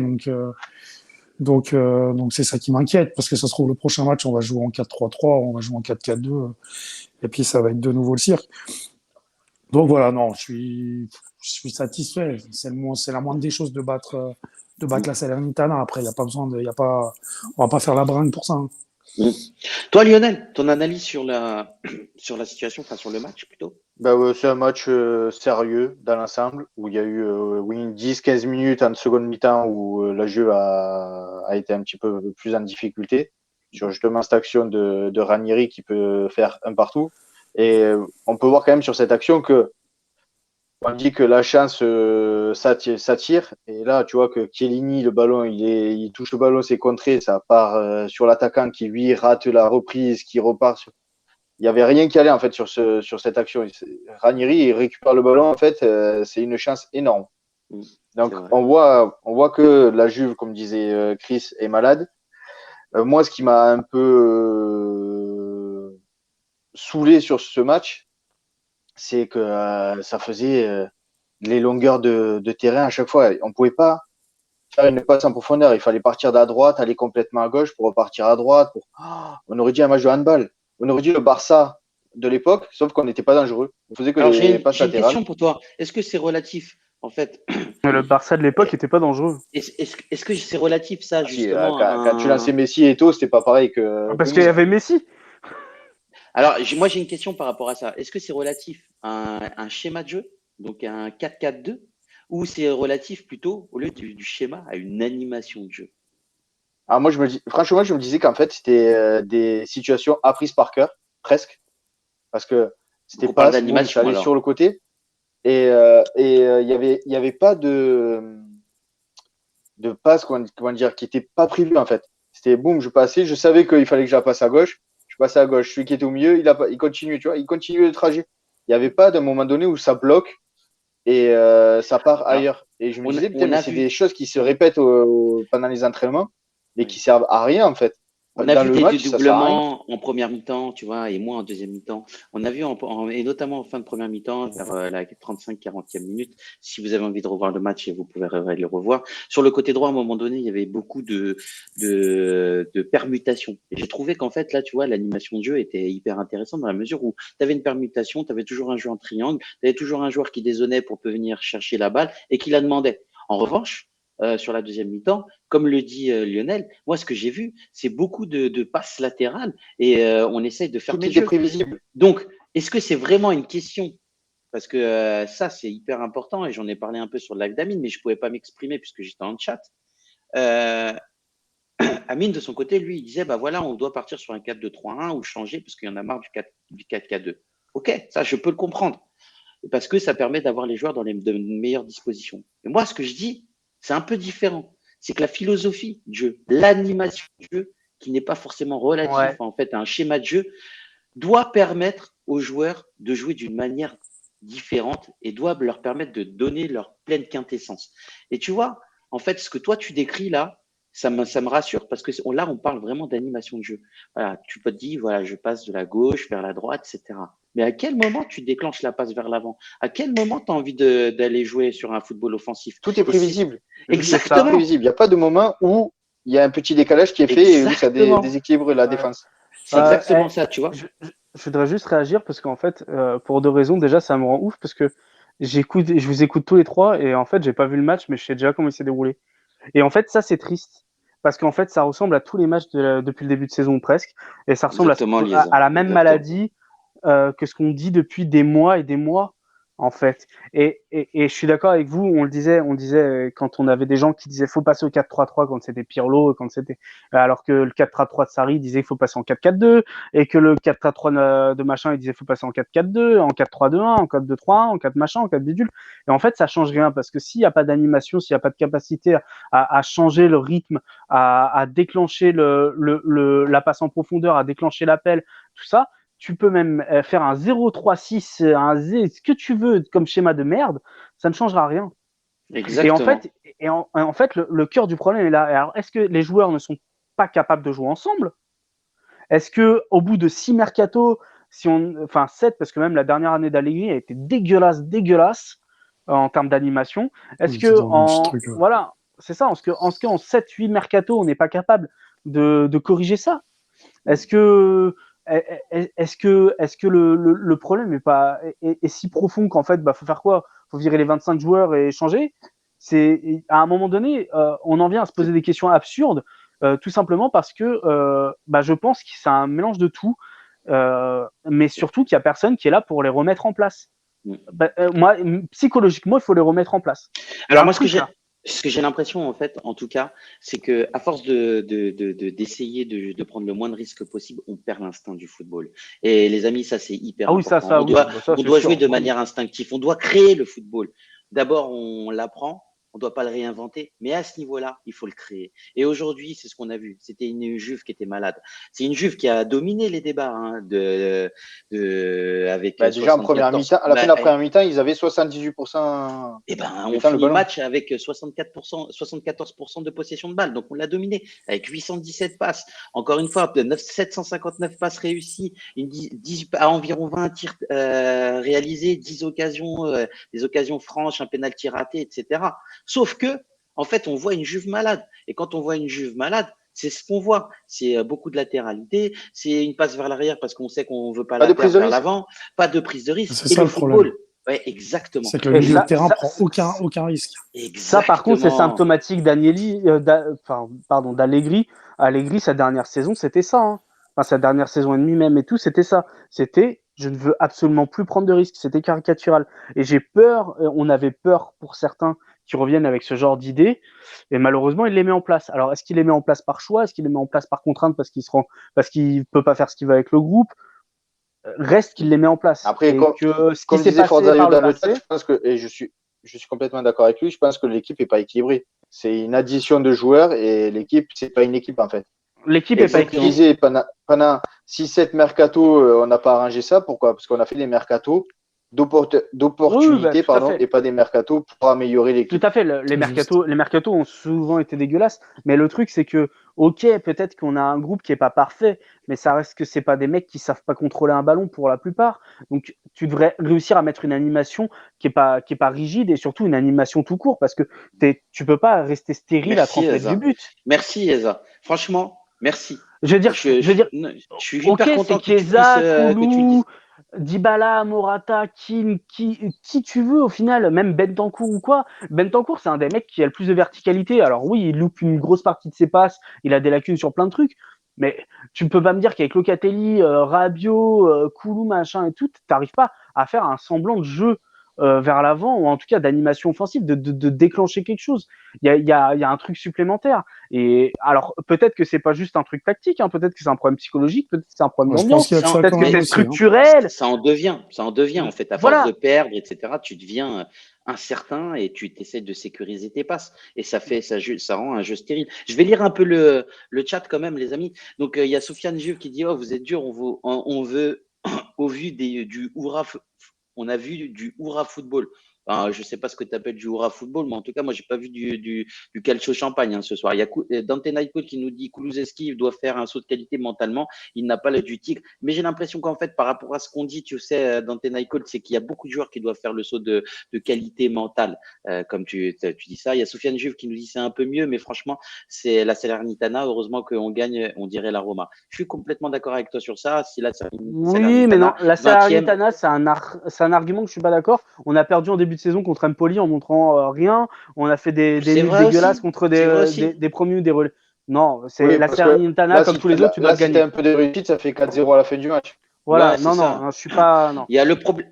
Donc c'est ça qui m'inquiète parce que ça se trouve le prochain match, on va jouer en 4-3-3, on va jouer en 4-4-2 et puis ça va être de nouveau le cirque. Donc voilà, non, je suis satisfait. C'est la moindre des choses de battre la Salernitana. Après, il y a pas besoin de, il y a pas, on va pas faire la bringue pour ça, hein. Mm. Toi, Lionel, ton analyse sur sur la situation, enfin sur le match plutôt? Bah ouais, c'est un match sérieux dans l'ensemble où il y a eu oui, 10-15 minutes en seconde mi-temps où le jeu a été un petit peu plus en difficulté sur justement cette action de Ranieri qui peut faire un partout. Et on peut voir quand même sur cette action que on dit que la chance s'attire. Et là, tu vois que Chiellini, le ballon, il touche le ballon, c'est contré, ça part sur l'attaquant qui lui rate la reprise, qui repart sur il n'y avait rien qui allait en fait sur cette action. Ranieri il récupère le ballon, en fait, c'est une chance énorme. Mm. Donc C'est vrai. on voit que la Juve, comme disait Chris, est malade. Moi, ce qui m'a un peu saoulé sur ce match, c'est que ça faisait les longueurs de terrain à chaque fois. On ne pouvait pas faire une passe en profondeur. Il fallait partir de la droite, aller complètement à gauche pour repartir à droite. On aurait dit un match de handball. On aurait dit le Barça de l'époque, sauf qu'on n'était pas dangereux. On faisait que Alors des passes j'ai une latérales. question pour toi. Est-ce que c'est relatif en fait? Le Barça de l'époque était pas dangereux. Est-ce que c'est relatif ça Si, justement à quand tu lançais un... Messi et tout, c'était pas pareil que Parce qu'il y nous. avait Messi. Alors moi j'ai une question par rapport à ça. Est-ce que c'est relatif à un schéma de jeu, donc à un 4-4-2, ou c'est relatif plutôt au lieu du schéma à une animation de jeu? Alors moi, franchement, je me disais qu'en fait, c'était des situations apprises par cœur, presque, parce que c'était Donc on parle pas, boum, ça d'animation allait alors. sur le côté, et il y avait pas de passe, comment dire, qui était pas prévu en fait. C'était boum, je passais, je savais qu'il fallait que je la passe à gauche, je passais à gauche. Celui qui était au milieu, il continue, tu vois, il continue le trajet. Il n'y avait pas d'un moment donné où ça bloque et ça part Alors ailleurs. Et je me disais, putain, on mais a c'est des vu choses qui se répètent pendant les entraînements, mais oui. qui servent à rien en fait. On a Dans vu le des match, ça sert à rien. dédoublements en première mi-temps, tu vois, et moins en deuxième mi-temps. On a vu, et notamment en fin de première mi-temps, vers la 35-40e minute. Si vous avez envie de revoir le match, vous pouvez le revoir. Sur le côté droit, à un moment donné, il y avait beaucoup de permutations. Et j'ai trouvé qu'en fait, là, tu vois, l'animation de jeu était hyper intéressante dans la mesure où tu avais une permutation, tu avais toujours un jeu en triangle, tu avais toujours un joueur qui dézonnait pour venir chercher la balle et qui la demandait. En revanche, sur la deuxième mi-temps, comme le dit Lionel, moi ce que j'ai vu, c'est beaucoup de passes latérales et on essaye de faire Tout des était jeux. prévisible. Donc, est-ce que c'est vraiment une question? Parce que ça, c'est hyper important et j'en ai parlé un peu sur le live d'Amine, mais je ne pouvais pas m'exprimer puisque j'étais en chat. Euh, Amine, de son côté, lui, il disait, bah voilà, on doit partir sur un 4-2-3-1 ou changer parce qu'il y en a marre du 4-4-2. Ok, ça, je peux le comprendre. Parce que ça permet d'avoir les joueurs dans de meilleures dispositions. Et moi, ce que je dis, c'est un peu différent. C'est que la philosophie du jeu, l'animation du jeu, qui n'est pas forcément relatif Ouais. en fait à un schéma de jeu, doit permettre aux joueurs de jouer d'une manière différente et doit leur permettre de donner leur pleine quintessence. Et tu vois, en fait, ce que toi tu décris là, ça me rassure parce que là, on parle vraiment d'animation de jeu. Voilà, tu peux te dire, voilà, je passe de la gauche vers la droite, etc. Mais à quel moment tu déclenches la passe vers l'avant? À quel moment tu as envie d'aller jouer sur un football offensif? Tout est prévisible. Exactement. Tout est prévisible. Il n'y a pas de moment où il y a un petit décalage qui est fait et où ça Exactement. déséquilibre la Ouais. défense. C'est exactement ça, tu vois. Je voudrais juste réagir parce qu'en fait, pour deux raisons. Déjà, ça me rend ouf parce que je vous écoute tous les trois et en fait, j'ai pas vu le match, mais je sais déjà comment il s'est déroulé. Et en fait, ça, c'est triste parce qu'en fait, ça ressemble à tous les matchs depuis le début de saison presque et ça ressemble Exactement, à Liaison. la même Exactement. maladie que ce qu'on dit depuis des mois et des mois, en fait. Et je suis d'accord avec vous, on le disait quand on avait des gens qui disaient faut passer au 4-3-3 quand c'était Pirlo, quand c'était, alors que le 4-3-3 de Sarri disait faut passer en 4-4-2, et que le 4-3-3 de machin, il disait faut passer en 4-4-2, en 4-3-2-1, en 4-2-3-1, en 4 machin, en 4 bidule. Et en fait, ça change rien parce que s'il n'y a pas d'animation, s'il n'y a pas de capacité à changer le rythme, à déclencher la passe en profondeur, à déclencher l'appel, tout ça, tu peux même faire un 0-3-6, ce que tu veux comme schéma de merde, ça ne changera rien. Exactement. En fait, le cœur du problème est là. Alors, est-ce que les joueurs ne sont pas capables de jouer ensemble? Est-ce que au bout de 6 mercato, enfin 7, parce que même la dernière année d'Allegri a été dégueulasse en termes d'animation. Est-ce Oui, c'est que dans ce truc. voilà, c'est ça, en 7-8 mercato, on n'est pas capable de corriger ça? Est-ce que le problème est si profond qu'en fait, faut faire quoi? Faut virer les 25 joueurs et changer? C'est à un moment donné, on en vient à se poser des questions absurdes, tout simplement parce que je pense que c'est un mélange de tout, mais surtout qu'il y a personne qui est là pour les remettre en place. Moi, psychologiquement, il faut les remettre en place. Alors moi, ce que j'ai l'impression, en fait, en tout cas, c'est que à force d'essayer de prendre le moins de risques possible, on perd l'instinct du football. Et les amis, ça c'est hyper Ah oui, important. ça, On oui, on doit jouer sûr. de manière instinctive. On doit créer le football. D'abord, on l'apprend. On ne doit pas le réinventer, mais à ce niveau-là, il faut le créer. Et aujourd'hui, c'est ce qu'on a vu. C'était une Juve qui était malade. C'est une Juve qui a dominé les débats avec Déjà en première 74. mi-temps, à la fin de la première mi-temps, ils avaient 78%. Eh ben, on finit le match avec 64%, 74% de possession de balle. Donc, on l'a dominé avec 817 passes. Encore une fois, 759 passes réussies, à environ 20 tirs réalisés, 10 occasions, des occasions franches, un pénalty raté, etc. Sauf que, en fait, on voit une Juve malade. Et quand on voit une Juve malade, c'est ce qu'on voit. C'est beaucoup de latéralité, c'est une passe vers l'arrière parce qu'on sait qu'on veut pas la perdre vers l'avant, pas de prise de risque. C'est ça le problème. Ouais, exactement. C'est que le milieu de terrain prend aucun risque. Ça, par contre, c'est symptomatique d'Allegri. Allegri, sa dernière saison, c'était ça. Hein. Enfin, sa dernière saison et demie même et tout, c'était ça. C'était, je ne veux absolument plus prendre de risques. C'était caricatural. Et j'ai peur, on avait peur pour certains qui reviennent avec ce genre d'idées. Et malheureusement, il les met en place. Alors, est-ce qu'il les met en place par choix? Est-ce qu'il les met en place par contrainte parce qu'il peut pas faire ce qu'il veut avec le groupe? Reste qu'il les met en place. Après, comme disait Forzario dans le chat, je pense que, et je suis complètement d'accord avec lui, je pense que l'équipe n'est pas équilibrée. C'est une addition de joueurs et l'équipe, c'est pas une équipe en fait. L'équipe n'est pas équilibrée. Pendant 6-7 mercato, on n'a pas arrangé ça. Pourquoi? Parce qu'on a fait des mercatos d'opportunités, et pas des mercatos pour améliorer l'équipe. Tout à fait. Les mercatos ont souvent été dégueulasses. Mais le truc, c'est que, ok, peut-être qu'on a un groupe qui est pas parfait, mais ça reste que c'est pas des mecs qui savent pas contrôler un ballon pour la plupart. Donc, tu devrais réussir à mettre une animation qui est pas rigide et surtout une animation tout court parce que tu peux pas rester stérile à 30 mètres du but. Merci, Eza. Franchement, merci. Je veux dire, je suis hyper content que tu le dises. Dybala, Morata, qui tu veux au final, même Bentancur ou quoi. Bentancur, c'est un des mecs qui a le plus de verticalité. Alors oui, il loupe une grosse partie de ses passes, il a des lacunes sur plein de trucs, mais tu ne peux pas me dire qu'avec Locatelli, Rabiot, Koulou, machin et tout, t'arrives pas à faire un semblant de jeu vers l'avant, ou en tout cas d'animation offensive, de déclencher quelque chose. Il y a un truc supplémentaire. Et alors, peut-être que c'est pas juste un truc tactique, hein, peut-être que c'est un problème psychologique, peut-être que c'est un problème d'ambiance, peut-être que c'est structurel. Ça en devient en fait. À force de perdre, etc., tu deviens incertain et tu essaies de sécuriser tes passes. Et ça rend un jeu stérile. Je vais lire un peu le chat quand même, les amis. Donc, il y a Sofiane Juve qui dit « Oh, vous êtes dur, on veut, au vu du Oura, on a vu du Oura football. » Enfin, je ne sais pas ce que tu appelles du Oura football, mais en tout cas, moi, je n'ai pas vu du calcio champagne hein, ce soir. Il y a Dante Naiko qui nous dit Kulusevski doit faire un saut de qualité mentalement. Il n'a pas le du tigre. Mais j'ai l'impression qu'en fait, par rapport à ce qu'on dit, tu sais, Dante Naiko, c'est qu'il y a beaucoup de joueurs qui doivent faire le saut de qualité mentale, comme tu dis ça. Il y a Sofiane Juve qui nous dit c'est un peu mieux, mais franchement, c'est la Salernitana. Heureusement qu'on gagne, on dirait la Roma. Je suis complètement d'accord avec toi sur ça. Si la Salernitana, oui, mais non, la Salernitana, c'est un argument que je suis pas d'accord. On a perdu en début de saison contre Empoli en montrant rien. On a fait des dégueulasses contre des promus, des relais. Non, c'est la Salernitana, comme tous les autres, tu dois gagner. C'était un peu de réussite, ça fait 4-0 à la fin du match. Voilà, ouais, non, je suis pas. Non. Il y a le problème.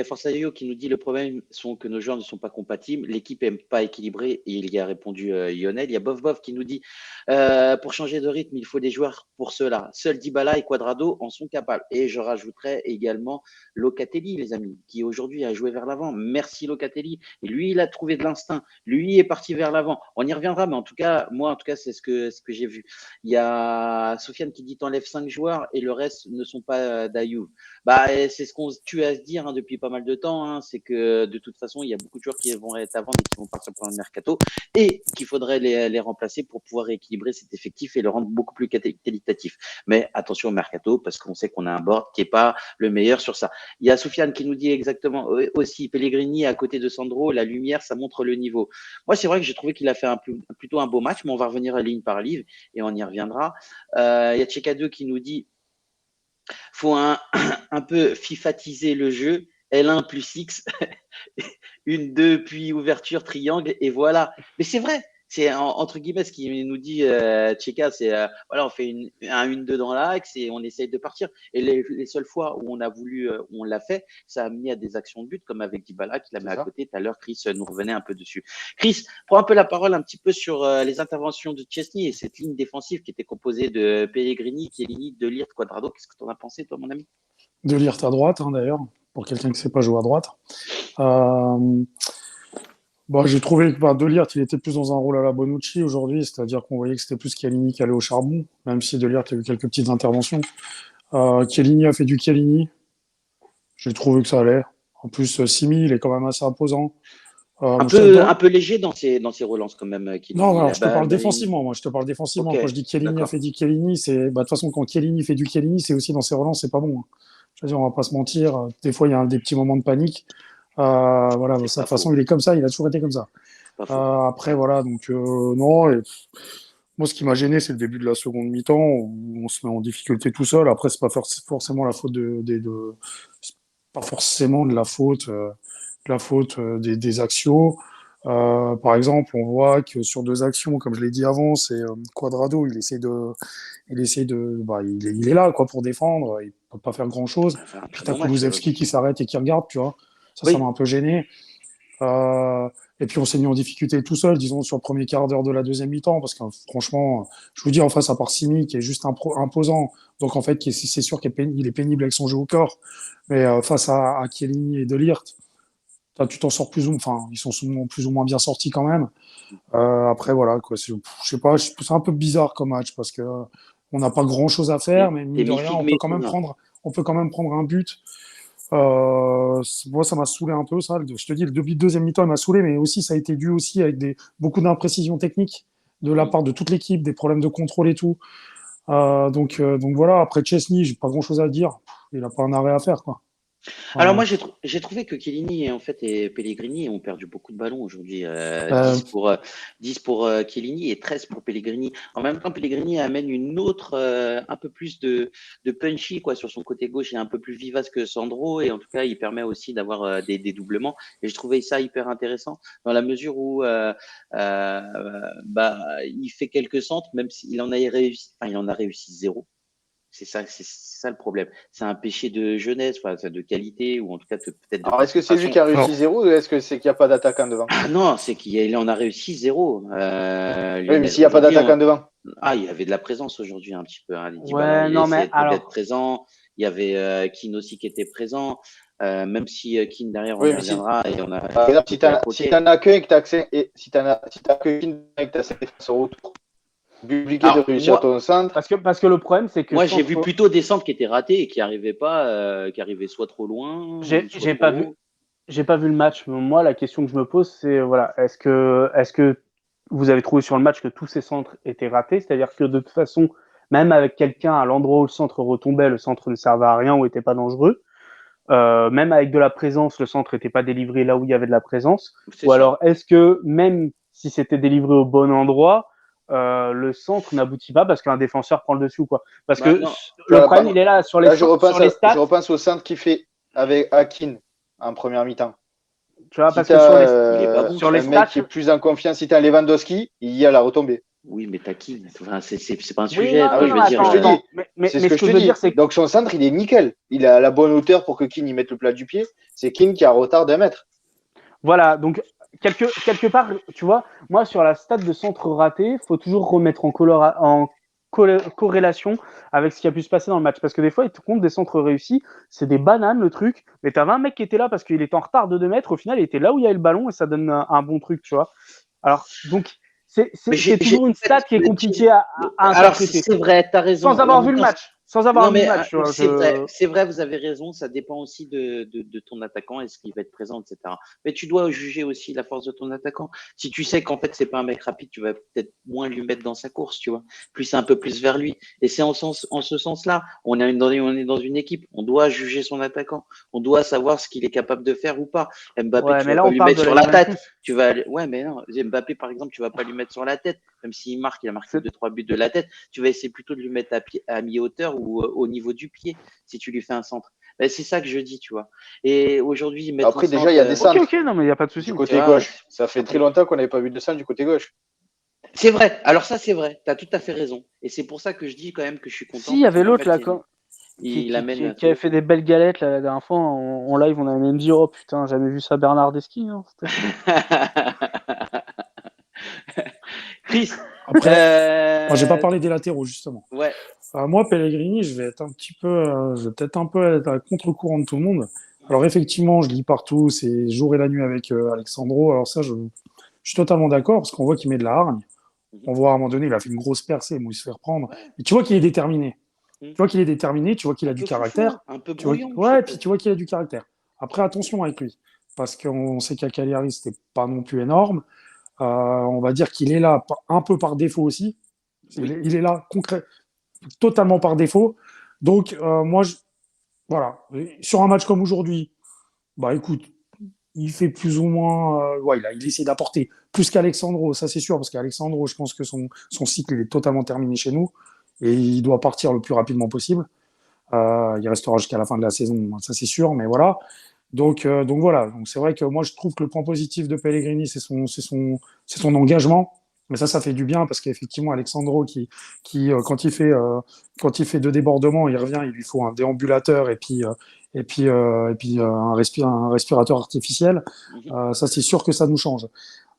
Forzaio qui nous dit le problème sont que nos joueurs ne sont pas compatibles, l'équipe n'est pas équilibrée et il y a répondu Lionel. Il y a Bof qui nous dit pour changer de rythme, il faut des joueurs pour cela. Seuls Dybala et Cuadrado en sont capables. Et je rajouterais également Locatelli, les amis, qui aujourd'hui a joué vers l'avant. Merci Locatelli. Et lui, il a trouvé de l'instinct. Lui est parti vers l'avant. On y reviendra, mais en tout cas, c'est ce que j'ai vu. Il y a Sofiane qui dit t'enlèves 5 joueurs et le reste ne sont pas d'Ayoub. Bah, c'est ce qu'on tue à se dire depuis pas mal de temps. C'est que de toute façon, il y a beaucoup de joueurs qui vont être à vendre et qui vont partir pour le mercato et qu'il faudrait les remplacer pour pouvoir équilibrer cet effectif et le rendre beaucoup plus qualitatif. Mais attention au mercato parce qu'on sait qu'on a un board qui est pas le meilleur sur ça. Il y a Soufiane qui nous dit exactement aussi Pellegrini à côté de Sandro, la lumière, ça montre le niveau. Moi, c'est vrai que j'ai trouvé qu'il a fait plutôt un beau match, mais on va revenir à ligne par ligne et on y reviendra. Il y a Tcheka2 qui nous dit faut un peu fifatiser le jeu. L1 plus X, une, deux, puis ouverture, triangle, et voilà. Mais c'est vrai, c'est entre guillemets ce qui nous dit Tcheka, c'est voilà, on fait un 1-2 dans l'axe et on essaye de partir. Et les seules fois où on a voulu, où on l'a fait, ça a mené à des actions de but, comme avec Dybala qui l'a mis à côté. Tout à l'heure, Chris nous revenait un peu dessus. Chris, prends un peu la parole un petit peu sur les interventions de Szczesny et cette ligne défensive qui était composée de Pellegrini, Chiellini, De Ligt, Cuadrado. Qu'est-ce que tu en as pensé, toi, mon ami? De Ligt à droite, d'ailleurs, pour quelqu'un qui ne sait pas jouer à droite. J'ai trouvé que De Ligt, il était plus dans un rôle à la Bonucci aujourd'hui, c'est-à-dire qu'on voyait que c'était plus Chiellini qui allait au charbon, même si De Ligt a eu quelques petites interventions. Chiellini a fait du Chiellini. J'ai trouvé que ça allait. En plus, Simi, il est quand même assez imposant. Un peu léger dans ses relances quand même. Non, alors, je te parle défensivement. Moi, je te parle défensivement. Okay, quand je dis Chiellini a fait du Chiellini, c'est de toute façon quand Chiellini fait du Chiellini, c'est aussi dans ses relances, c'est pas bon. Je veux dire, on va pas se mentir. Des fois, il y a des petits moments de panique. Voilà, de toute façon, il est comme ça. Il a toujours été comme ça. Après, voilà, donc non. Et, moi, ce qui m'a gêné, c'est le début de la seconde mi-temps où on se met en difficulté tout seul. Après, c'est pas forcément la faute c'est pas forcément de la faute. Des axios. Par exemple, on voit que sur 2 actions, comme je l'ai dit avant, c'est Cuadrado, il est là quoi pour défendre, il peut pas faire grand chose. Puis t'as Kulusevski qui s'arrête et qui regarde, tu vois. Ça m'a un peu gêné. Et puis on s'est mis en difficulté tout seul, disons, sur le premier quart d'heure de la deuxième mi-temps, parce que franchement, je vous dis, en face, à part Simi, qui est juste imposant, donc en fait, c'est sûr qu'il est pénible avec son jeu au corps, mais face à Chiellini et De Ligt, tu t'en sors ils sont plus ou moins bien sortis quand même. Après, voilà, quoi. Je sais pas, c'est un peu bizarre comme match parce que on n'a pas grand chose à faire, mais mine de rien, on peut quand même prendre un but. Moi, ça m'a saoulé un peu, ça. Je te dis, le deuxième mi-temps, il m'a saoulé, mais aussi, ça a été dû aussi avec beaucoup d'imprécisions techniques de la part de toute l'équipe, des problèmes de contrôle et tout. Donc voilà, après Szczesny, j'ai pas grand chose à dire. Il a pas un arrêt à faire, quoi. Alors moi j'ai trouvé que Chiellini en fait et Pellegrini ont perdu beaucoup de ballons aujourd'hui. 10 pour Chiellini et 13 pour Pellegrini. En même temps, Pellegrini amène une autre un peu plus de punchy quoi sur son côté gauche et un peu plus vivace que Sandro et en tout cas il permet aussi d'avoir des doublements et je trouvais ça hyper intéressant dans la mesure où il fait quelques centres même s'il en a réussi, il en a réussi 0. C'est ça le problème. C'est un péché de jeunesse, de qualité, ou en tout cas peut-être. Alors, est-ce que c'est lui qui a réussi 0 ou est-ce que c'est qu'il n'y a pas d'attaquant devant? Ah non, c'est qu'il en a réussi 0. Oui, mais s'il n'y a pas d'attaquant devant. Ah, il y avait de la présence aujourd'hui un petit peu. Ouais, non, mais alors. D'être présent. Il y avait Keane aussi qui était présent. Même si Keane derrière, on reviendra. Et on a, par exemple, si tu en as qu'un et que tu as accès, et si tu as que Keane et que tu as cette défense au retour. Compliqué de réussir ton centre. Parce que le problème, c'est que. Moi, j'ai vu plutôt des centres qui étaient ratés et qui n'arrivaient pas, qui arrivaient soit trop loin. J'ai pas vu le match. Moi, la question que je me pose, c'est voilà, est-ce que vous avez trouvé sur le match que tous ces centres étaient ratés? C'est-à-dire que de toute façon, même avec quelqu'un à l'endroit où le centre retombait, le centre ne servait à rien ou n'était pas dangereux. Même avec de la présence, le centre n'était pas délivré là où il y avait de la présence. Alors, est-ce que même si c'était délivré au bon endroit, le centre n'aboutit pas parce qu'un défenseur prend le dessus ou quoi? Parce que le problème, il est là sur les stats. Je repense au centre qu'il fait avec Akin en première mi-temps. Tu vois, parce que sur les stats, mec qui est plus en confiance, si tu as Lewandowski, il y a la retombée. Oui, mais t'as qui? Enfin, c'est pas un sujet. C'est ce que je te dis. Donc son centre, il est nickel. Il est à la bonne hauteur pour que Keane y mette le plat du pied. C'est Keane qui a un retard d'1 mètre. Voilà, donc quelque part, tu vois, moi sur la stat de centre raté, faut toujours remettre en corrélation avec ce qui a pu se passer dans le match. Parce que des fois, ils te comptent des centres réussis, c'est des bananes le truc, mais t'avais un mec qui était là parce qu'il était en retard de 2 mètres, au final, il était là où il y avait le ballon et ça donne un bon truc, tu vois. Alors, donc, c'est toujours une stat qui est compliquée à interpréter. Alors, c'est vrai, t'as raison. Sans avoir vu le match. sans avoir Non, vu le mais match, tu vois. c'est vrai, vous avez raison. Ça dépend aussi de ton attaquant, est-ce qu'il va être présent, etc. Mais tu dois juger aussi la force de ton attaquant. Si tu sais qu'en fait, c'est pas un mec rapide, tu vas peut-être moins lui mettre dans sa course, tu vois. Plus un peu plus vers lui. Et c'est en ce sens-là. On est dans une équipe. On doit juger son attaquant. On doit savoir ce qu'il est capable de faire ou pas. Mbappé, Ouais, tu mais vas là, pas on lui parle mettre de sur la la tête. Juventus. Ouais, mais non. Mbappé, par exemple, tu vas pas lui mettre sur la tête. Même s'il marque, il a marqué C'est- 2, 3 buts de la tête. Tu vas essayer plutôt de lui mettre à mi-hauteur ou au niveau du pied si tu lui fais un centre. Ben, c'est ça que je dis, tu vois. Et aujourd'hui, mettre un Après, déjà, il centre, y a des Ok, centres ok, non, mais il n'y a pas de souci. du tu côté vois, gauche. Ça fait très longtemps qu'on n'avait pas vu de centre du côté gauche. c'est vrai. Alors ça, c'est vrai. Tu as tout à fait raison. Et c'est pour ça que je dis quand même que je suis Si, content il y parce avait qu'en l'autre, fait, là, il amène un qui avait truc. fait des belles galettes là, la dernière fois en live. On avait même dit, oh putain, j'avais vu ça Bernardeschi. Hein, c'était chaud. Chris, Après, moi, j'ai pas euh, parlé des latéraux, justement. ouais. Moi, Pellegrini, je vais peut-être un peu être à contre-courant de tout le monde. Alors, effectivement, je lis partout, c'est jour et la nuit avec Alexandro. Alors, ça, je suis totalement d'accord parce qu'on voit qu'il met de la hargne. Mhm. On voit à un moment donné, il a fait une grosse percée, où il se fait reprendre. Ouais. Et tu vois qu'il est déterminé. Mhm. Tu vois qu'il est déterminé, tu vois qu'il Un a du peu foufou, hein, caractère. un peu Tu vois brouillon, je ouais, puis trouve. tu vois qu'il a du caractère. Après, attention avec lui. Parce qu'on sait qu'à Cagliari, c'était pas non plus énorme. On va dire qu'il est là un peu par défaut aussi. Oui. Il est là totalement par défaut. Donc, voilà. Sur un match comme aujourd'hui, bah écoute, il fait plus ou moins. Ouais, il essaie d'apporter plus qu'Alexandro, ça c'est sûr, parce qu'Alexandro, je pense que son cycle il est totalement terminé chez nous et il doit partir le plus rapidement possible. Il restera jusqu'à la fin de la saison, ça c'est sûr, mais voilà. Donc voilà. Donc c'est vrai que moi je trouve que le point positif de Pellegrini, c'est son engagement. Mais ça fait du bien parce qu'effectivement Alexandro qui quand il fait deux débordements, il revient, il lui faut un déambulateur et puis un respirateur artificiel. Mhm. Ça c'est sûr que ça nous change.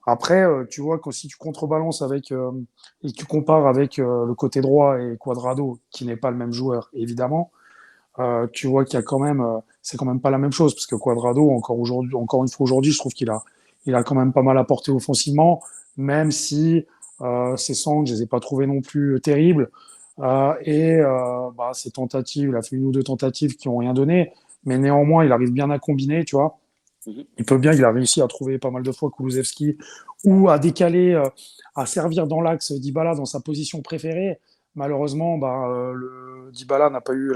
Après, tu vois que si tu contrebalances et que tu compares avec le côté droit et Quadrado, qui n'est pas le même joueur, évidemment, tu vois qu'il y a quand même, c'est quand même pas la même chose parce que Quadrado, encore une fois aujourd'hui, je trouve il a quand même pas mal apporté offensivement, même si ses centres, je les ai pas trouvés non plus terribles. Bah, ses tentatives, il a fait une ou deux tentatives qui ont rien donné, mais néanmoins, il arrive bien à combiner, tu vois. Mhm. Il a réussi à trouver pas mal de fois Kulusevski ou à décaler, à servir dans l'axe Dybala dans sa position préférée. Malheureusement, bah, le Dybala n'a pas eu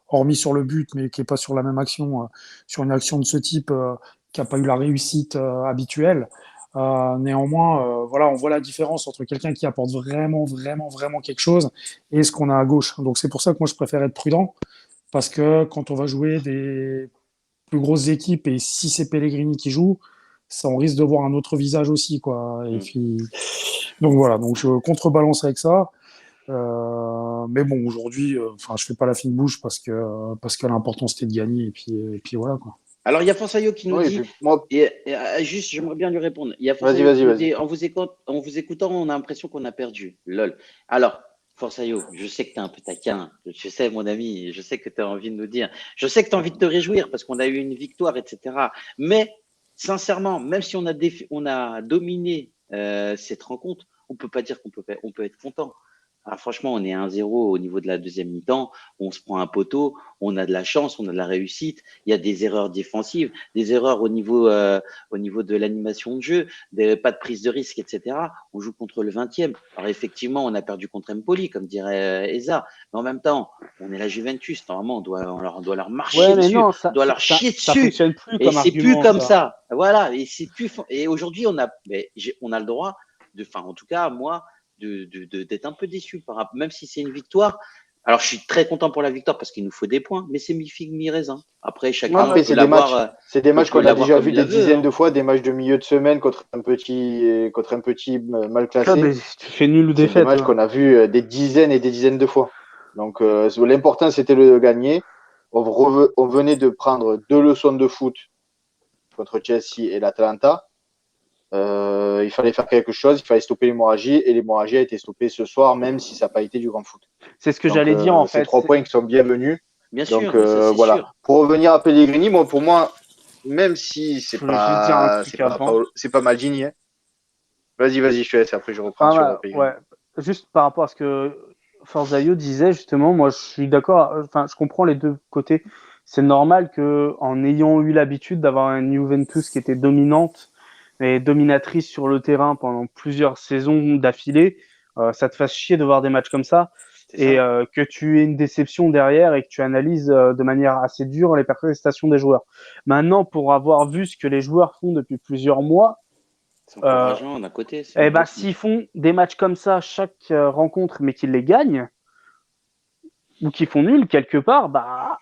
hormis sur le but, mais qui n'est pas sur la même action, sur une action de ce type, qui n'a pas eu la réussite habituelle. Néanmoins, voilà, on voit la différence entre quelqu'un qui apporte vraiment, vraiment, vraiment quelque chose et ce qu'on a à gauche. Donc c'est pour ça que moi je préfère être prudent, parce que quand on va jouer des plus grosses équipes et si c'est Pellegrini qui joue, ça on risque de voir un autre visage aussi, quoi. Et Mhm. puis donc voilà, donc je contrebalance avec ça. Mais bon, aujourd'hui, enfin, je fais pas la fine bouche parce que l'important c'était de gagner et puis voilà quoi. Alors, il y a Fonsayo qui nous Oui, et dit, puis moi, juste, j'aimerais bien lui répondre. Il y a vas-y, Fonsayo qui vas-y, nous vas-y. dit, en vous écoutant, on a l'impression qu'on a perdu. Lol. Alors, Fonsayo, je sais que tu es un peu taquin. Je sais, mon ami, je sais que tu as envie de nous dire. Je sais que tu as envie de te réjouir parce qu'on a eu une victoire, etc. Mais, sincèrement, même si on a dominé cette rencontre, on peut pas dire on peut être content. Ah, franchement, on est 1-0 au niveau de la deuxième mi-temps. On se prend un poteau, on a de la chance, on a de la réussite. Il y a des erreurs défensives, des erreurs au niveau de l'animation de jeu, pas de prise de risque, etc. On joue contre le 20e. Alors effectivement, on a perdu contre Empoli, comme dirait Eza. Mais en même temps, on est la Juventus. Normalement, on doit leur marcher Ouais, mais dessus, non, on doit leur chier ça dessus. fonctionne plus Et comme c'est plus argument, comme ça. ça. Voilà. Et aujourd'hui, on a le droit enfin, en tout cas, moi, d'être un peu déçu même si c'est une victoire. Alors, je suis très content pour la victoire parce qu'il nous faut des points, mais c'est mi-figue, mi-raisin. Après, chacun Après, peut l'avoir, c'est des matchs peut qu'on a l'avoir déjà comme vu il la des veut. dizaines Hein. de fois, des matchs de milieu de semaine contre un petit mal Ah, mais classé. tu fais nul ou C'est des défaite. matchs qu'on a vu des dizaines et des dizaines de fois. Donc, l'important, c'était de gagner. On venait de prendre 2 leçons de foot contre Chelsea et l'Atalanta. Il fallait faire quelque chose, il fallait stopper l'hémorragie, et l'hémorragie a été stoppée ce soir, même si ça n'a pas été du grand foot. C'est ce que Donc, j'allais dire, en c'est fait. 3 points qui sont bienvenus. Bien Donc, sûr, mais ça, c'est voilà. sûr. Pour revenir à Pellegrini, pour moi, même si Je voulais juste dire un truc avant. c'est pas Maldini, hein. Vas-y, je te laisse, après je reprends sur Ouais. Pellegrini. Juste par rapport à ce que Forzaio disait justement, moi je suis d'accord, enfin je comprends les deux côtés. C'est normal que en ayant eu l'habitude d'avoir une Juventus qui était dominante et dominatrice sur le terrain pendant plusieurs saisons d'affilée, ça te fasse chier de voir des matchs comme ça et que tu aies une déception derrière et que tu analyses de manière assez dure les prestations des joueurs. Maintenant, pour avoir vu ce que les joueurs font depuis plusieurs mois, C'est encourageant d'un côté. eh ben, s'ils font des matchs comme ça chaque rencontre, mais qu'ils les gagnent, ou qu'ils font nul quelque part, bah,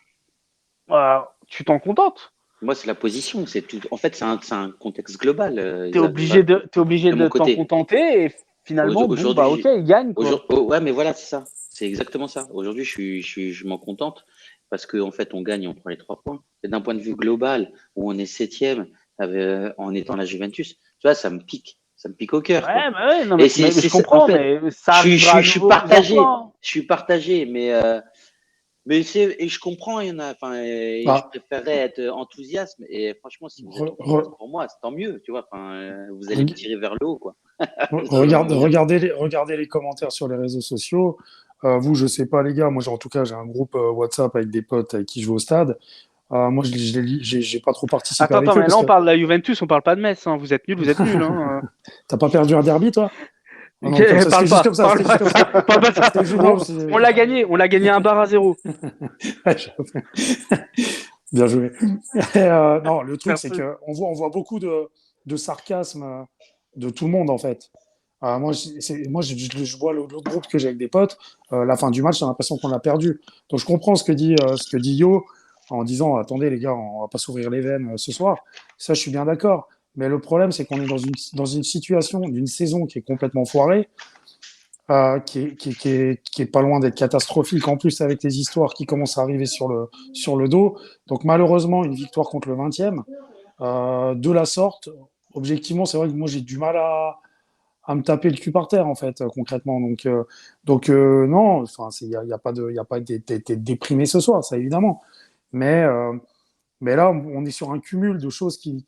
tu t'en contentes. Moi, c'est la position. C'est tout. En fait, c'est un contexte global. T'es obligé de t'en côté. contenter et finalement, bon, bah, ok, ils gagnent. Quoi. Ouais, mais voilà, c'est ça. C'est exactement ça. Aujourd'hui, je m'en contente parce qu'en fait, on gagne, on prend les 3 points. Et d'un point de vue global, où on est 7e en étant la Juventus, tu vois, ça me pique. Ça me pique au cœur. Ouais, bah ouais, non, mais je comprends, en fait, mais ça arrivera je suis partagé. Je suis partagé, mais et je comprends, il y en a. Enfin, je préférerais être enthousiaste. Et franchement, si vous êtes pour moi, c'est tant mieux. Tu vois, vous allez me tirer vers le haut, quoi. Regardez les commentaires sur les réseaux sociaux. Vous, je sais pas, les gars. Moi, en tout cas, j'ai un groupe WhatsApp avec des potes avec qui je vais au stade. Moi, j'ai pas trop participé avec eux. Attends, mais là, on parle de la Juventus, on parle pas de Metz. Hein. Vous êtes nuls. Hein. T'as pas perdu un derby, toi? On l'a gagné 1-0. Bien joué. Non, le truc, c'est qu'on voit beaucoup de sarcasme de tout le monde, en fait. Moi, je vois le groupe que j'ai avec des potes. La fin du match, j'ai l'impression qu'on l'a perdu. Donc, je comprends ce que dit Yo en disant, attendez, les gars, on va pas s'ouvrir les veines ce soir. Ça, je suis bien d'accord. Mais le problème, c'est qu'on est dans une situation d'une saison qui est complètement foirée. Qui est pas loin d'être catastrophique en plus avec les histoires qui commencent à arriver sur le dos. Donc malheureusement, une victoire contre le 20e de la sorte, objectivement, c'est vrai que moi j'ai du mal à me taper le cul par terre en fait concrètement. Donc non, enfin il y a pas d'être déprimé ce soir, ça évidemment. Mais là, on est sur un cumul de choses qui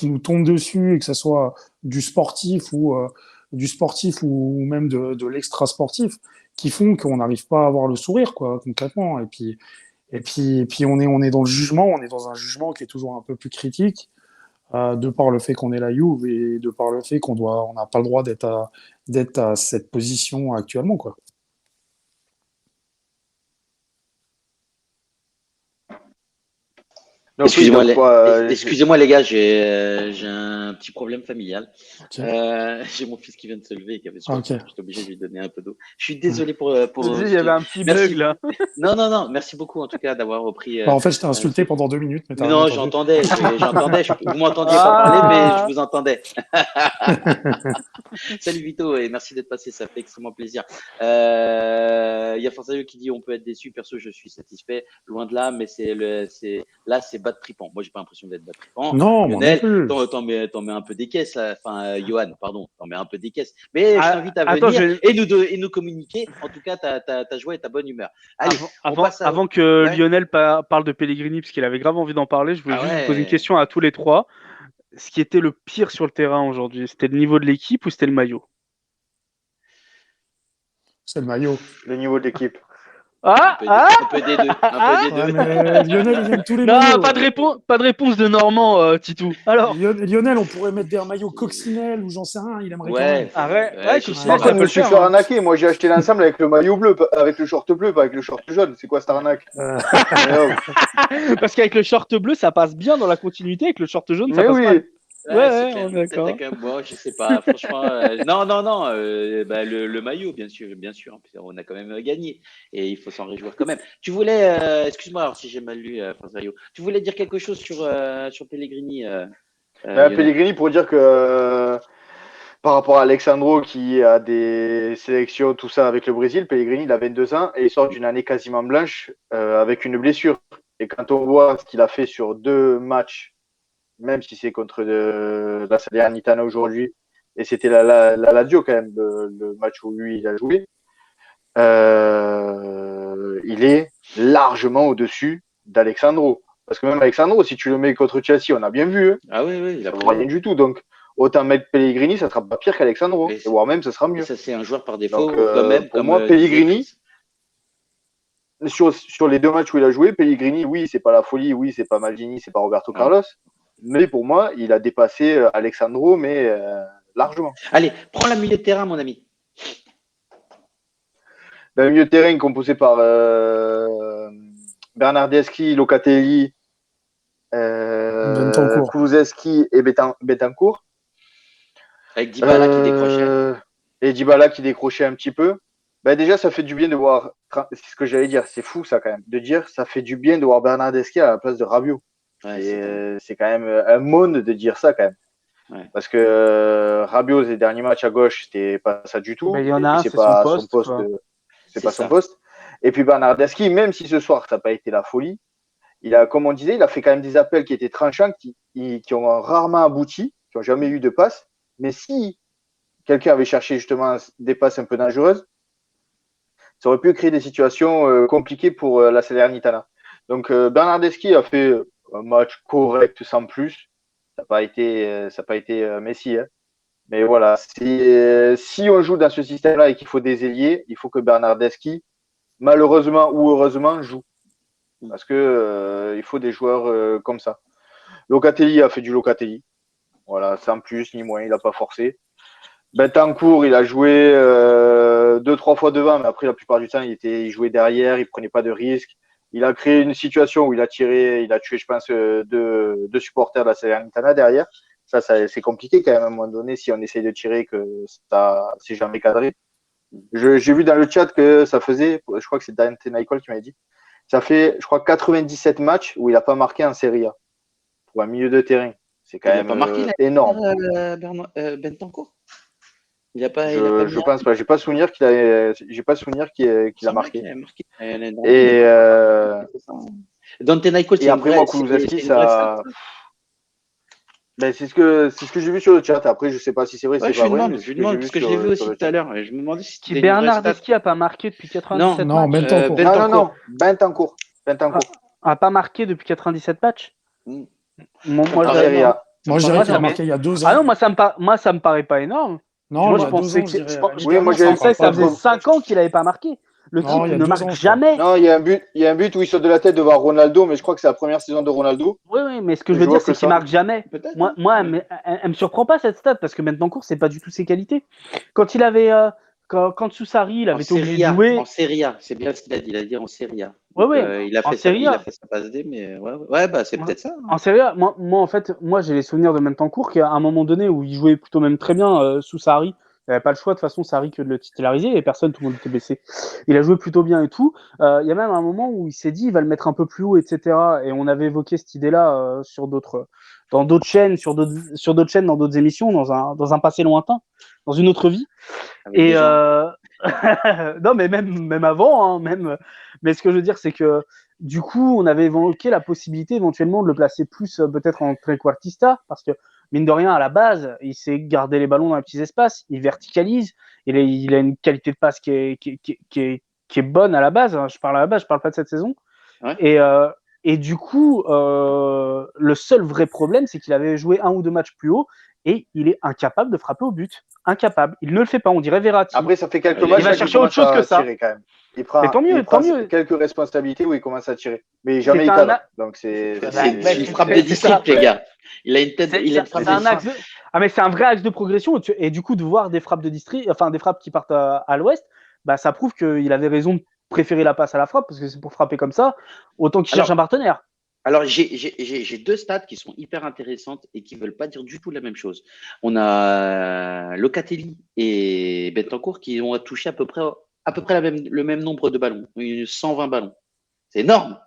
nous tombent dessus, et que ce soit du sportif ou même de l'extra-sportif, qui font qu'on n'arrive pas à avoir le sourire, quoi, concrètement. Et puis on est dans le jugement, on est dans un jugement qui est toujours un peu plus critique, de par le fait qu'on est la Juve et de par le fait on n'a pas le droit d'être à cette position actuellement, quoi. Excusez-moi les gars, j'ai un petit problème familial. Okay. J'ai mon fils qui vient de se lever et qui avait soif. Okay. J'étais obligé de lui donner un peu d'eau. Je suis désolé pour. Il y avait un petit bug là. Non. Merci beaucoup en tout cas d'avoir repris. En fait, je t'ai insulté pendant 2 minutes. Mais non, j'entendais. Vous m'entendiez pas parler, mais je vous entendais. Salut Vito et merci d'être passé, ça fait extrêmement plaisir. Il y a Forzaio qui dit on peut être déçu. Perso, je suis satisfait. Loin de là, mais là c'est bas de tripant. Moi, j'ai pas l'impression d'être bas de tripant. Non, Lionel, t'en mets un peu des caisses. Enfin, Johan, pardon, t'en mets un peu des caisses. Mais je t'invite à venir et nous communiquer. En tout cas, ta joie et ta bonne humeur. Allez, avant que Lionel parle de Pellegrini, parce qu'il avait grave envie d'en parler, je voulais juste vous poser une question à tous les trois. Ce qui était le pire sur le terrain aujourd'hui, c'était le niveau de l'équipe ou c'était le maillot? C'est le maillot. Le niveau de l'équipe. Un peu des deux. Lionel, il aime tous les non, maillots. Pas de réponse de Normand, Titou. Alors Lionel, on pourrait mettre des maillots coccinelle ou j'en sais rien, il aimerait quand même. Coccinelle, je me suis fait arnaquer. Moi, j'ai acheté l'ensemble avec le maillot bleu, avec le short bleu, pas avec le short jaune. C'est quoi cette arnaque? Parce qu'avec le short bleu, ça passe bien dans la continuité, avec le short jaune, ça passe mal. Ouais, d'accord. Moi, je sais pas, franchement. Non. Le maillot, bien sûr. On a quand même gagné et il faut s'en réjouir quand même. Tu voulais, excuse-moi alors si j'ai mal lu, Forzaio. Tu voulais dire quelque chose sur Pellegrini Pellegrini, pour dire que par rapport à Alexandro qui a des sélections, tout ça avec le Brésil, Pellegrini, il a 22 ans et il sort d'une année quasiment blanche avec une blessure. Et quand on voit ce qu'il a fait sur 2 matchs, même si c'est contre la Salernitana aujourd'hui, et c'était la Lazio quand même, le match où lui il a joué, il est largement au-dessus d'Alexandro. Parce que même Alexandro, si tu le mets contre Chelsea, on a bien vu. Ah oui, il a rien du tout. Donc autant mettre Pellegrini, ça sera pas pire qu'Alexandro, Et voire même ça sera Et mieux. ça, c'est un joueur par défaut, Donc, quand même, pour comme moi, disait Pellegrini, Chris. sur les 2 matchs où il a joué, Pellegrini, oui, c'est pas la folie, oui, c'est pas Maldini, c'est pas Roberto Non. Carlos, mais pour moi, il a dépassé Alexandro, mais largement. Allez, prends la milieu de terrain, mon ami. Le milieu de terrain composé par Bernardeschi, Locatelli, Bentancur. Kulusevski et Betancourt. Avec Dybala qui décrochait. Et Dybala qui décrochait un petit peu. Ben déjà, ça fait du bien de voir. C'est ce que j'allais dire. C'est fou, ça, quand même. De dire, ça fait du bien de voir Bernardeschi à la place de Rabiot. Ouais, c'est quand même un monde de dire ça, quand même. Ouais. Parce que Rabiot, les derniers matchs à gauche, c'était pas ça du tout. Mais il y en Et a puis, un, c'est c'est pas son poste, quoi. C'est pas son ça. poste. Et puis Bernardeschi, même si ce soir, ça n'a pas été la folie, il a, comme on disait, il a fait quand même des appels qui étaient tranchants, qui ont rarement abouti, qui n'ont jamais eu de passe. Mais si quelqu'un avait cherché justement des passes un peu dangereuses, ça aurait pu créer des situations compliquées pour la Salernitana. Donc Bernardeschi a fait un match correct sans plus. Ça n'a pas été Messi. Hein. Mais voilà, si on joue dans ce système-là et qu'il faut des ailiers, il faut que Bernardeschi, malheureusement ou heureusement, joue. Parce que il faut des joueurs comme ça. Locatelli a fait du Locatelli. Voilà, sans plus ni moins, il n'a pas forcé. Bentancur, il a joué 2-3 fois devant, mais après la plupart du temps, il jouait derrière, il prenait pas de risques. Il a créé une situation où il a tué, je pense, deux supporters de la Salernitana derrière. Ça, c'est compliqué quand même à un moment donné si on essaye de tirer que ça c'est jamais cadré. J'ai vu dans le chat que ça faisait, je crois que c'est Dante Nicole qui m'avait dit, ça fait, je crois, 97 matchs où il n'a pas marqué en Serie A pour un milieu de terrain. C'est quand Il n'a même pas marqué énorme. Bentancur. Il a pas mis Je pense pas. J'ai pas souvenir qu'il a marqué. Et Dante Nicole, et après moi Kulusevski, ça. Ben, c'est ce que j'ai vu sur le chat. Après, je sais pas si c'est vrai, Ouais, c'est pas vrai. je lui demande parce que je l'ai vu aussi tout à l'heure. Je me demandais si Qui Bernardeschi a pas marqué depuis 97 Non, matchs. Bentancur. Non. Bentancur. A pas marqué depuis 97 matchs. Mm. Moi, En Serie A. Moi, je dirais qu'il a marqué il y a 2 ans. Ah non, moi, ça me paraît pas énorme. Non, moi, il y je a pensais 2 ans, je dirais. Oui, moi, je pensais que ça faisait pas 5 ans qu'il avait pas marqué. Le Non, type il y a ne 2 marque ans, je crois. jamais. Non, il y a un but où il saute de la tête devant Ronaldo, mais je crois que c'est la première saison de Ronaldo. Oui, mais ce que je Je veux vois dire, c'est que qu'il ça. marque jamais. Peut-être. Moi, elle me surprend pas cette stat parce que maintenant court, c'est pas du tout ses qualités. Quand il avait, quand Soussari, il avait été obligé de jouer. En Serie A, c'est bien ce qu'il a dit. Il a dit en Serie A. Ouais, il a en fait Serie A. il a fait sa passe D, mais ouais, bah c'est peut-être ça. En Serie A, moi en fait, j'ai les souvenirs de Bentancur qui à un moment donné où il jouait plutôt même très bien sous Sarri. Il n'avait pas le choix de toute façon Sarri que de le titulariser et personne, tout le monde était blessé. Il a joué plutôt bien et tout. Il y a même un moment où il s'est dit il va le mettre un peu plus haut, etc. Et on avait évoqué cette idée-là dans d'autres chaînes, sur d'autres chaînes, dans d'autres émissions, dans un passé lointain, dans une autre vie. Avec Non, mais même avant, hein, mais ce que je veux dire, c'est que du coup, on avait évoqué la possibilité éventuellement de le placer plus peut-être en trequartista, parce que mine de rien, à la base, il sait garder les ballons dans les petits espaces, il verticalise, il a une qualité de passe qui est bonne à la base. Hein, je parle à la base, je parle pas de cette saison. Ouais. Et du coup, le seul vrai problème, c'est qu'il avait joué 1 ou 2 matchs plus haut et il est incapable de frapper au but. Incapable. Il ne le fait pas. On dirait Verratti. Après, ça fait quelques matchs. Il va chercher autre chose que ça. Tirer, quand même. Il prend quelques responsabilités où il commence à tirer. Mais jamais il cadre. Donc c'est une frappe de district, les gars. Il a une tête. Il a une frappe de district. Ah, mais c'est un vrai axe de progression. Et du coup, de voir des frappes de district, enfin des frappes qui partent à l'ouest, bah, ça prouve qu'il avait raison de préférer la passe à la frappe parce que c'est pour frapper comme ça, autant qu'il cherche un partenaire. Alors, j'ai 2 stats qui sont hyper intéressantes et qui ne veulent pas dire du tout la même chose. On a Locatelli et Bentancur qui ont touché à peu près le même nombre de ballons, 120 ballons. C'est énorme.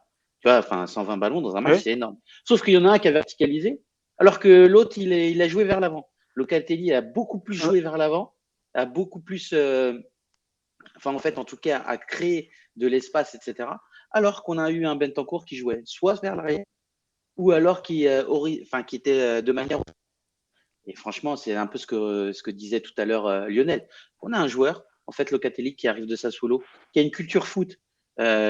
Tu vois, enfin, 120 ballons dans un match, c'est énorme. Sauf qu'il y en a un qui a verticalisé, alors que l'autre, il a joué vers l'avant. Locatelli a beaucoup plus joué vers l'avant, a beaucoup plus, en fait, en tout cas, a créé de l'espace, etc. Alors qu'on a eu un Bentancur qui jouait soit vers l'arrière, ou alors qui était de manière. Et franchement, c'est un peu ce que disait tout à l'heure Lionel. On a un joueur, en fait, Locatelli, qui arrive de Sassuolo, qui a une culture foot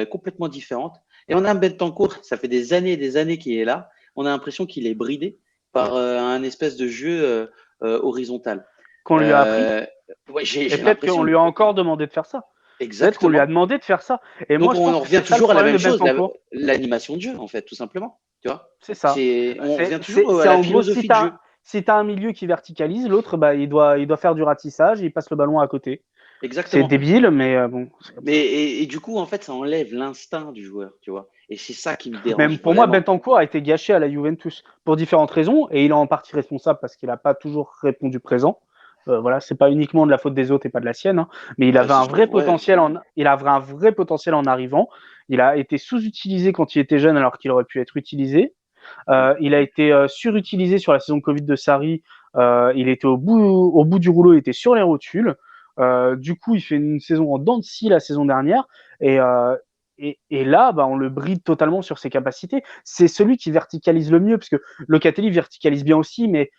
complètement différente. Et on a un Bentancur, ça fait des années et des années qu'il est là. On a l'impression qu'il est bridé par un espèce de jeu horizontale. Qu'on lui a appris. Ouais, Et j'ai peut-être l'impression. qu'on lui a encore demandé de faire ça. Peut-être qu'on Exactement. lui a demandé de faire ça. Et Donc moi, je on pense en que revient c'est ça le toujours à la problème même de chose, Bentancur. l'animation de jeu, en fait, tout simplement. Tu vois? C'est ça. On revient C'est toujours à la en gros, philosophie de jeu. si t'as un milieu qui verticalise, l'autre, bah, il doit faire du ratissage et il passe le ballon à côté. C'est Exactement. débile, mais bon. c'est comme ça. Et du coup, en fait, ça enlève l'instinct du joueur, tu vois. Et c'est ça qui me dérange Même pour moi, vraiment. Bentancur a été gâché à la Juventus pour différentes raisons et il est en partie responsable parce qu'il n'a pas toujours répondu présent. Voilà, c'est pas uniquement de la faute des autres et pas de la sienne, hein, mais il avait un vrai potentiel un vrai potentiel en arrivant. Il a été sous-utilisé quand il était jeune alors qu'il aurait pu être utilisé. Il a été surutilisé sur la saison de Covid de Sarri. Il était au bout du rouleau, il était sur les rotules. Du coup, il fait une saison en dents de scie la saison dernière. Et là, bah, on le bride totalement sur ses capacités. C'est celui qui verticalise le mieux, parce que Locatelli verticalise bien aussi, mais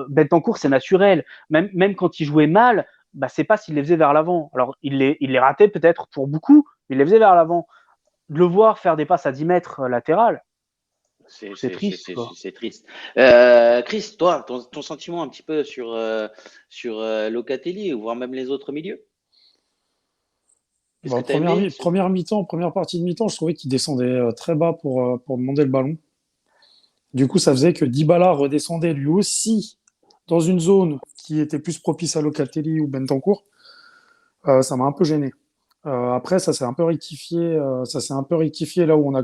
Bentancur, c'est naturel. Même quand il jouait mal, bah, c'est pas s'il les faisait vers l'avant. Alors, il les ratait peut-être pour beaucoup, mais il les faisait vers l'avant. De le voir faire des passes à 10 mètres latérales, c'est triste. C'est triste. Chris, toi, ton sentiment un petit peu sur Locatelli, voire même les autres milieux? Qu'est-ce que tu as aimé? Première mi-temps, première partie de mi-temps, je trouvais qu'il descendait très bas pour demander le ballon. Du coup, ça faisait que Dybala redescendait lui aussi dans une zone qui était plus propice à Locatelli ou Bentancur. Ça m'a un peu gêné. Après, ça s'est un peu rectifié. Ça s'est un peu rectifié là où on a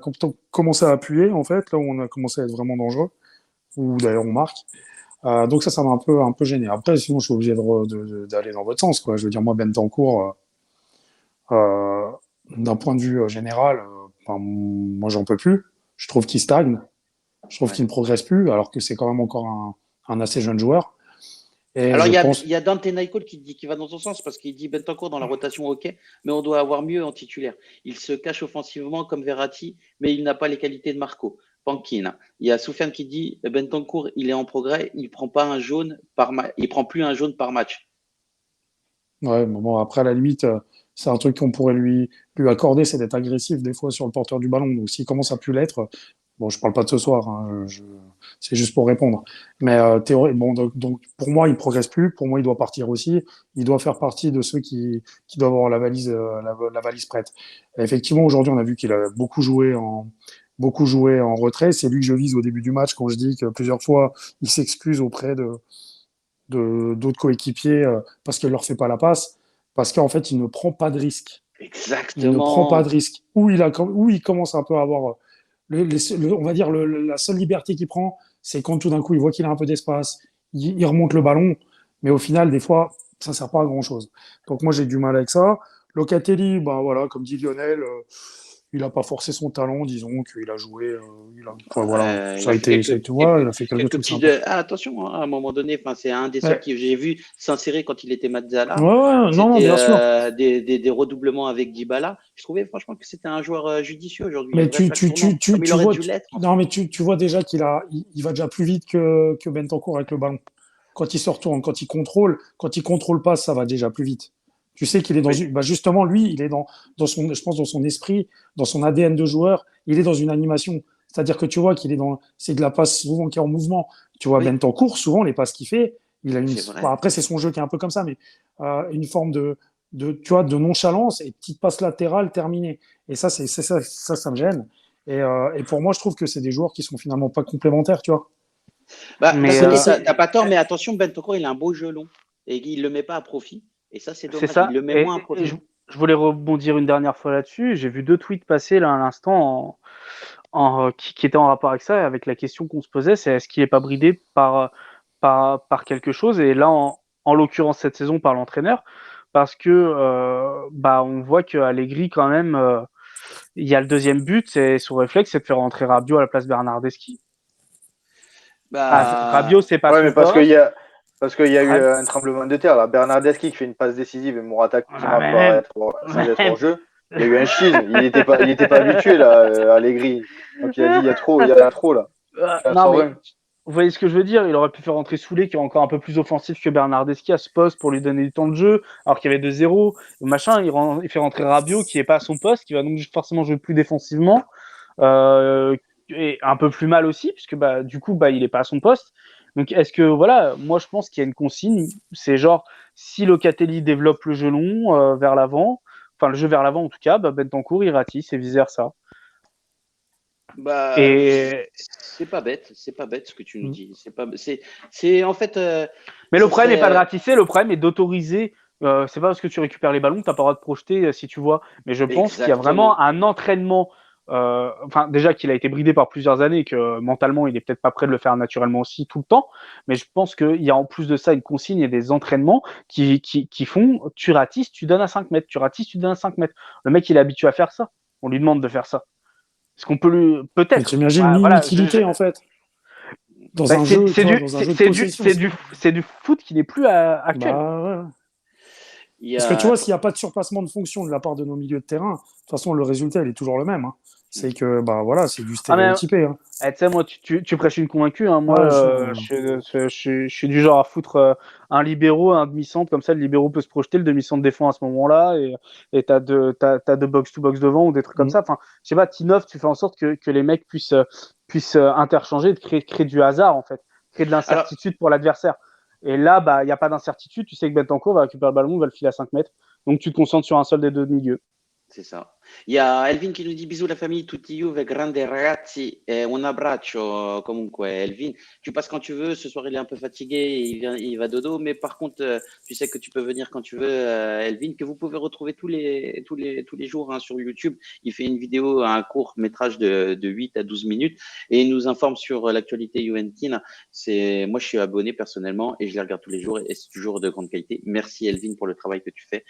commencé à appuyer, en fait, là où on a commencé à être vraiment dangereux, où d'ailleurs on marque. Donc ça m'a un peu gêné. Après, sinon, je suis obligé d'aller dans votre sens, quoi. Je veux dire, moi, Bentancur, d'un point de vue général, enfin, moi, j'en peux plus. Je trouve qu'il stagne. Je trouve qu'il ne progresse plus, alors que c'est quand même encore un assez jeune joueur. Et Alors, je il pense, y a Dante Naikol qui va dans son sens parce qu'il dit Bentancur dans la rotation, ok, mais on doit avoir mieux en titulaire. Il se cache offensivement comme Verratti, mais il n'a pas les qualités de Marco. Pankin. Il y a Soufiane qui dit Bentancur, il est en progrès, il prend pas un jaune il prend plus un jaune par match. ouais, bon, après, à la limite, c'est un truc qu'on pourrait lui accorder, c'est d'être agressif des fois sur le porteur du ballon. Donc, s'il commence à plus l'être, bon, je parle pas de ce soir, hein, c'est juste pour répondre. Mais bon, donc, pour moi, il progresse plus. Pour moi, il doit partir aussi. Il doit faire partie de ceux qui doivent avoir la valise, la valise prête. Et effectivement, aujourd'hui, on a vu qu'il a beaucoup joué en retrait. C'est lui que je vise au début du match quand je dis que plusieurs fois, il s'excuse auprès de d'autres coéquipiers parce qu'il leur fait pas la passe, parce qu'en fait, il ne prend pas de risque. Il ne prend pas de Exactement. risque. Où il commence un peu à avoir on va dire la seule liberté qu'il prend, c'est quand tout d'un coup il voit qu'il a un peu d'espace, il remonte le ballon, mais au final, des fois, ça sert pas à grand chose. Donc moi, j'ai du mal avec ça. Locatelli, ben voilà, comme dit Lionel, il a pas forcé son talent, disons qu'il a joué, enfin, voilà, Il a fait tu vois, il a fait quelques quelques trucs petits. sympas. Ah, attention, hein, à un moment donné, c'est un des seuls Ouais, que j'ai vu s'insérer quand il était ouais, Mazzala. ouais, non, C'était bien sûr. des redoublements avec Dybala. Je trouvais franchement que c'était un joueur judicieux aujourd'hui, un Mais vrai flash tournant, comme il tu aurait vois, dû l'être en non, fait. mais tu vois déjà il va déjà plus vite que Bentancur avec le ballon. Quand il se retourne, quand il contrôle pas, ça va déjà plus vite. Tu sais qu'il est dans Oui, une, bah justement, lui, il est je pense, dans son esprit, dans son ADN de joueur, il est dans une animation. C'est-à-dire que tu vois qu'il est c'est de la passe souvent qui est en mouvement. Tu vois, oui, Bentancur, souvent, les passes qu'il fait, il a c'est bon, vrai. après, c'est son jeu qui est un peu comme ça, mais, une forme tu vois, de nonchalance et petite passe latérale terminée. Et ça, ça me gêne. Et pour moi, je trouve que c'est des joueurs qui sont finalement pas complémentaires, tu vois. Bah, Mais t'as pas tort, mais attention, Bentancur, il a un beau jeu long et il le met pas à profit. Et ça, c'est c'est dommage. Il ça. le met moins à Et profit. je voulais rebondir une dernière fois là-dessus. J'ai vu 2 tweets passer là à l'instant qui étaient en rapport avec ça, avec la question qu'on se posait, c'est est-ce qu'il n'est pas bridé par quelque chose. Et là, en l'occurrence cette saison, par l'entraîneur, parce que bah on voit qu'Allegri quand même, il y a le deuxième but, et son réflexe, c'est de faire rentrer Rabiot à la place Bernardeschi. Bah, Rabiot, c'est pas Ouais, mais son poste. parce qu'il y a eu Rab- un tremblement de terre là. Bernardeschi qui fait une passe décisive et Morata qui Ah, marque mais même, sans être même. hors jeu. Il y a eu un schisme. Il était pas habitué là, Allegri. Donc il a dit il y a trop là. Il en Non, sort mais un. vous voyez ce que je veux dire? Il aurait pu faire rentrer Soulé, qui est encore un peu plus offensif que Bernardeschi à ce poste pour lui donner du temps de jeu, alors qu'il y avait 2-0. Machin, il fait rentrer Rabiot, qui est pas à son poste, qui va donc forcément jouer plus défensivement, et un peu plus mal aussi, puisque bah, du coup, bah, il est pas à son poste. Donc, est-ce que, voilà, moi, je pense qu'il y a une consigne, c'est genre, si Locatelli développe le jeu long vers l'avant, enfin, le jeu vers l'avant, en tout cas, bah, Bentancur, il ratisse et vice-versa. Bah, Et... c'est pas bête ce que tu nous dis. C'est en fait. Mais le ça problème n'est pas de serait. ratisser, le problème est d'autoriser. C'est pas parce que tu récupères les ballons que tu n'as pas le droit de projeter si tu vois. Mais je pense qu'il y a vraiment Exactement. un entraînement. Enfin, déjà qu'il a été bridé par plusieurs années et que mentalement, il est peut-être pas prêt de le faire naturellement aussi tout le temps. Mais je pense qu'il y a en plus de ça une consigne et des entraînements qui font tu ratisses, tu donnes à 5 mètres. Tu ratisses, tu donnes à 5 mètres. Le mec, il est habitué à faire ça. On lui demande de faire ça. Est-ce qu'on peut lui. Mais Peut-être. tu imagines Voilà, l'inutilité, en fait. Dans un jeu, tu vois, dans un jeu de possession. c'est du foot qui n'est plus actuel. Bah, ouais. Il y Parce que tu a. vois, s'il n'y a pas de surpassement de fonction de la part de nos milieux de terrain, de toute façon, le résultat, il est toujours le même. Hein. C'est que, bah voilà, c'est du stéréotypé. Hein. Tu sais, moi, tu prêches une convaincue. Hein. Moi, Ouais, je suis du genre à foutre un libéro, un demi-centre. Comme ça, le libéro peut se projeter, le demi-centre défend à ce moment-là. Et t'as deux box-to-box devant ou des trucs comme ça. Enfin, je sais pas, T9, tu fais en sorte que les mecs puissent interchanger, de créer du hasard, en fait. Créer de l'incertitude pour l'adversaire. Et là, bah, il n'y a pas d'incertitude. Tu sais que Bentancur va récupérer le ballon, va le filer à 5 mètres. Donc, tu te concentres sur un seul des deux milieux. C'est ça. Il y a Elvin qui nous dit bisous la famille, tutti Juve, grande ragazzi, un abbraccio comunque Elvin. Tu passes quand tu veux, ce soir il est un peu fatigué, il va dodo, mais par contre tu sais que tu peux venir quand tu veux Elvin, que vous pouvez retrouver tous les jours hein, sur YouTube. Il fait une vidéo, un court métrage de 8 à 12 minutes et il nous informe sur l'actualité juventine. Moi je suis abonné personnellement et je les regarde tous les jours et c'est toujours de grande qualité. Merci Elvin pour le travail que tu fais.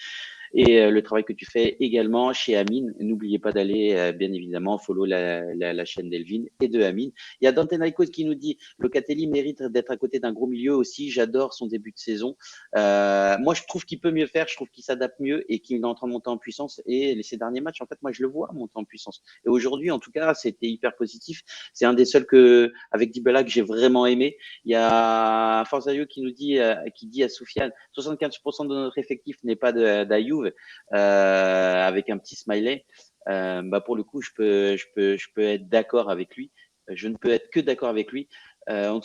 Et le travail que tu fais également chez Amine. N'oubliez pas d'aller, bien évidemment, follow la chaîne d'Elvin et de Amine. Il y a Dante Naiko qui nous dit Locatelli mérite d'être à côté d'un gros milieu aussi. J'adore son début de saison. Moi, je trouve qu'il peut mieux faire. Je trouve qu'il s'adapte mieux et qu'il est en train de monter en puissance. Et ces derniers matchs, en fait, moi, je le vois monter en puissance. Et aujourd'hui, en tout cas, c'était hyper positif. C'est un des seuls avec Dybala que j'ai vraiment aimé. Il y a Forzaio qui nous dit, qui dit à Soufiane, 75% de notre effectif n'est pas d'Ayoub. Avec un petit smiley, bah pour le coup, je peux être d'accord avec lui. Je ne peux être que d'accord avec lui. On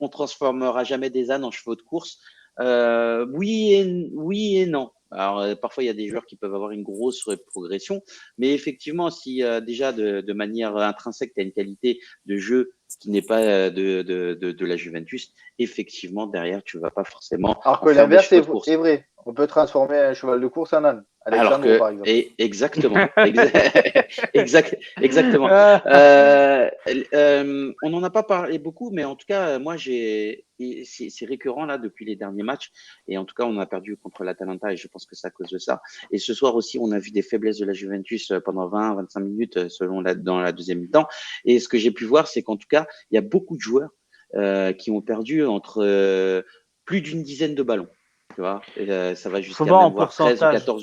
transformera jamais des ânes en chevaux de course. Oui et non. Alors parfois il y a des joueurs qui peuvent avoir une grosse progression, mais effectivement, si déjà de manière intrinsèque tu as une qualité de jeu qui n'est pas de la Juventus, effectivement derrière tu vas pas forcément. Alors que l'inverse est vrai. On peut transformer un cheval de course en âne. Alexandre, par exemple. Exactement. Exactement. On n'en a pas parlé beaucoup, mais en tout cas, moi, c'est récurrent là depuis les derniers matchs. Et en tout cas, on a perdu contre l'Atalanta et je pense que c'est à cause de ça. Et ce soir aussi, on a vu des faiblesses de la Juventus pendant 20-25 minutes dans la deuxième mi-temps. Et ce que j'ai pu voir, c'est qu'en tout cas, il y a beaucoup de joueurs qui ont perdu entre plus d'une dizaine de ballons. Tu vois, ça va jusqu'à même voir 13 ou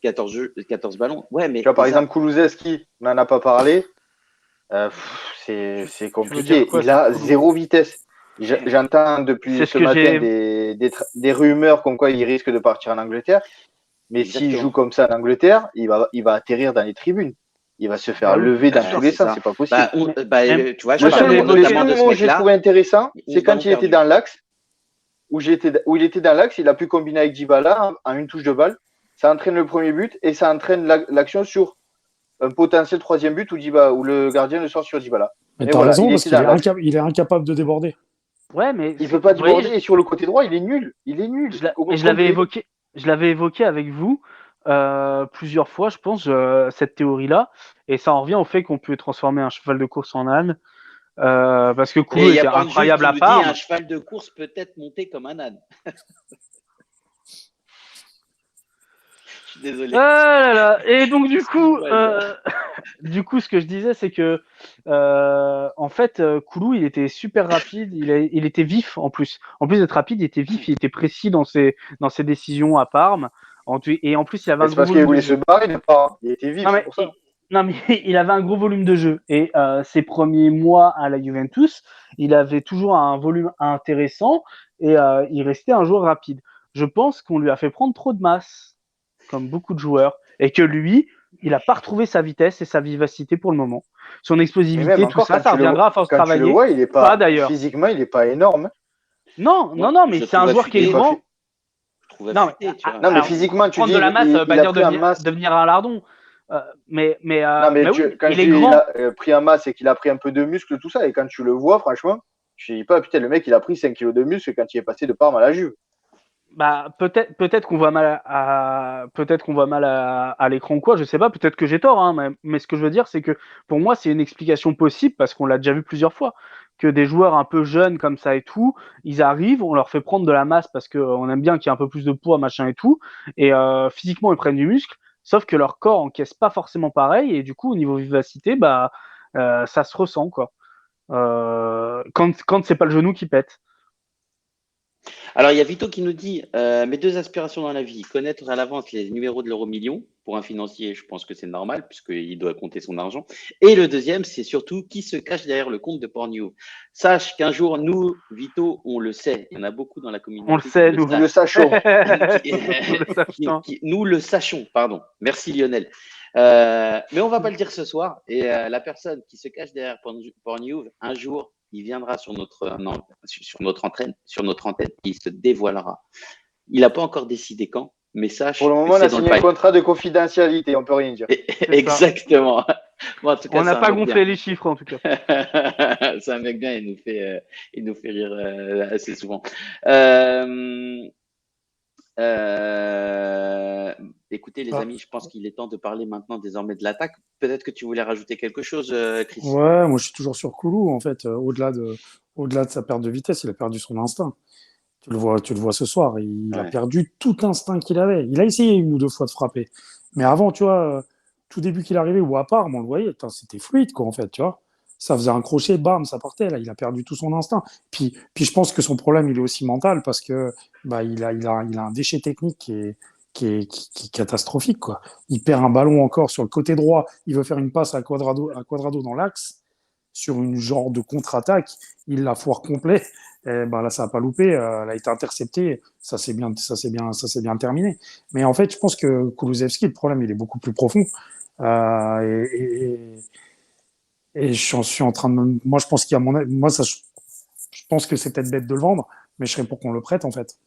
14 ballons. Ouais, mais tu vois, par exemple, Kulusevski, on n'en a pas parlé. C'est compliqué. Il a zéro vitesse. J'entends depuis ce matin des rumeurs comme quoi il risque de partir en Angleterre. Mais s'il joue comme ça en Angleterre, il va atterrir dans les tribunes. Il va se faire lever dans tous les sens. C'est pas possible. Tu vois, j'ai trouvé intéressant, c'est quand il était dans l'axe. Où il était dans l'axe, il a pu combiner avec Dybala en une touche de balle. Ça entraîne le premier but et ça entraîne l'action sur un potentiel troisième but où le gardien le sort sur Dybala. Mais t'as raison, parce qu'il est incapable de déborder. Ouais, mais il peut pas déborder et sur le côté droit, il est nul. Il est nul. Je l'avais évoqué avec vous plusieurs fois, je pense, cette théorie-là. Et ça en revient au fait qu'on peut transformer un cheval de course en âne. Parce que Koulou était incroyable à part. Un cheval de course peut être monté comme un âne. Je suis désolé. Ah là là. Et donc du coup, ce que je disais, c'est que en fait, Koulou, il était super rapide, il était vif en plus. En plus d'être rapide, il était vif, il était précis dans ses décisions à Parme. Et en plus, il avait un gros parce qu'il voulait se barrer, il était vif, c'est pour ça. Non, mais il avait un gros volume de jeu. Et ses premiers mois à la Juventus, il avait toujours un volume intéressant et il restait un joueur rapide. Je pense qu'on lui a fait prendre trop de masse, comme beaucoup de joueurs, et que lui, il n'a pas retrouvé sa vitesse et sa vivacité pour le moment. Son explosivité, tout ça, ça reviendra à force de travailler. Tu le vois, d'ailleurs. Physiquement, il n'est pas énorme. Non, Moi, non, mais je c'est un trouve joueur qui est affûté. grand. Je trouve Non, affûté, tu vois. Non, mais alors, physiquement, tu prendre dis, de la masse, ça veut pas il a dire pris en masse. devenir un lardon. Non, mais Mais oui, quand il je est dis il grand. a pris en masse, c'est qu'il a pris un peu de muscle, tout ça. Et quand tu le vois, franchement, je dis pas, putain, le mec, il a pris 5 kilos de muscle quand il est passé de Parme à la Juve. Bah, peut-être qu'on voit mal peut-être qu'on voit mal à l'écran ou quoi, je sais pas, peut-être que j'ai tort, hein, mais ce que je veux dire, c'est que pour moi, c'est une explication possible parce qu'on l'a déjà vu plusieurs fois, que des joueurs un peu jeunes comme ça et tout, ils arrivent, on leur fait prendre de la masse parce qu'on aime bien qu'il y ait un peu plus de poids, machin et tout, et physiquement, ils prennent du muscle, sauf que leur corps encaisse pas forcément pareil, et du coup, au niveau vivacité, bah, ça se ressent, quoi. Quand c'est pas le genou qui pète. Alors, il y a Vito qui nous dit mes deux aspirations dans la vie, connaître à l'avance les numéros de l'euro-million. Pour un financier, je pense que c'est normal, puisqu'il doit compter son argent. Et le deuxième, c'est surtout qui se cache derrière le compte de Pornhub. Sache qu'un jour, nous, Vito, on le sait. Il y en a beaucoup dans la On le communauté qui sait, le nous. Nous le savent. sachons. Nous le sachons. Nous le sachons, pardon. Merci Lionel. Mais on va pas le dire ce soir. Et la personne qui se cache derrière Pornhub, un jour, il viendra sur notre antenne, il se dévoilera. Il n'a pas encore décidé quand, mais sache Pour le que moment, on c'est a dans le signé un pipe. contrat de confidentialité, on peut rien dire. Exactement. Bon, en tout cas, On c'est n'a un pas mec gonflé bien. les chiffres en tout cas. C'est un mec bien, il nous fait rire assez souvent. Euh, Écoutez, les Ah, amis, je pense qu'il est temps de parler maintenant désormais de l'attaque. Peut-être que tu voulais rajouter quelque chose, Chris. ouais, moi je suis toujours sur Koulou, en fait. Au-delà de sa perte de vitesse, il a perdu son instinct. Tu le vois ce soir, il a Ouais. perdu tout instinct qu'il avait. Il a essayé une ou deux fois de frapper. Mais avant, tu vois, tout début qu'il arrivait, ou à part, on le voyait, putain, c'était fluide, quoi, en fait, tu vois. Ça faisait un crochet, bam, ça partait, là. Il a perdu tout son instinct. Puis je pense que son problème, il est aussi mental parce que bah, il a un déchet technique qui est catastrophique, quoi. Il perd un ballon encore sur le côté droit. Il veut faire une passe à Quadrado dans l'axe sur une genre de contre-attaque. Il la foire complet. Et ben là, ça n'a pas loupé. Elle a été interceptée. Ça s'est bien terminé. Mais en fait, je pense que Kulusevski, le problème, il est beaucoup plus profond. Euh, et, et j'en suis en train de moi, je pense qu'il y a moi, ça, je pense que c'est peut-être bête de le vendre, mais je serais pour qu'on le prête, en fait.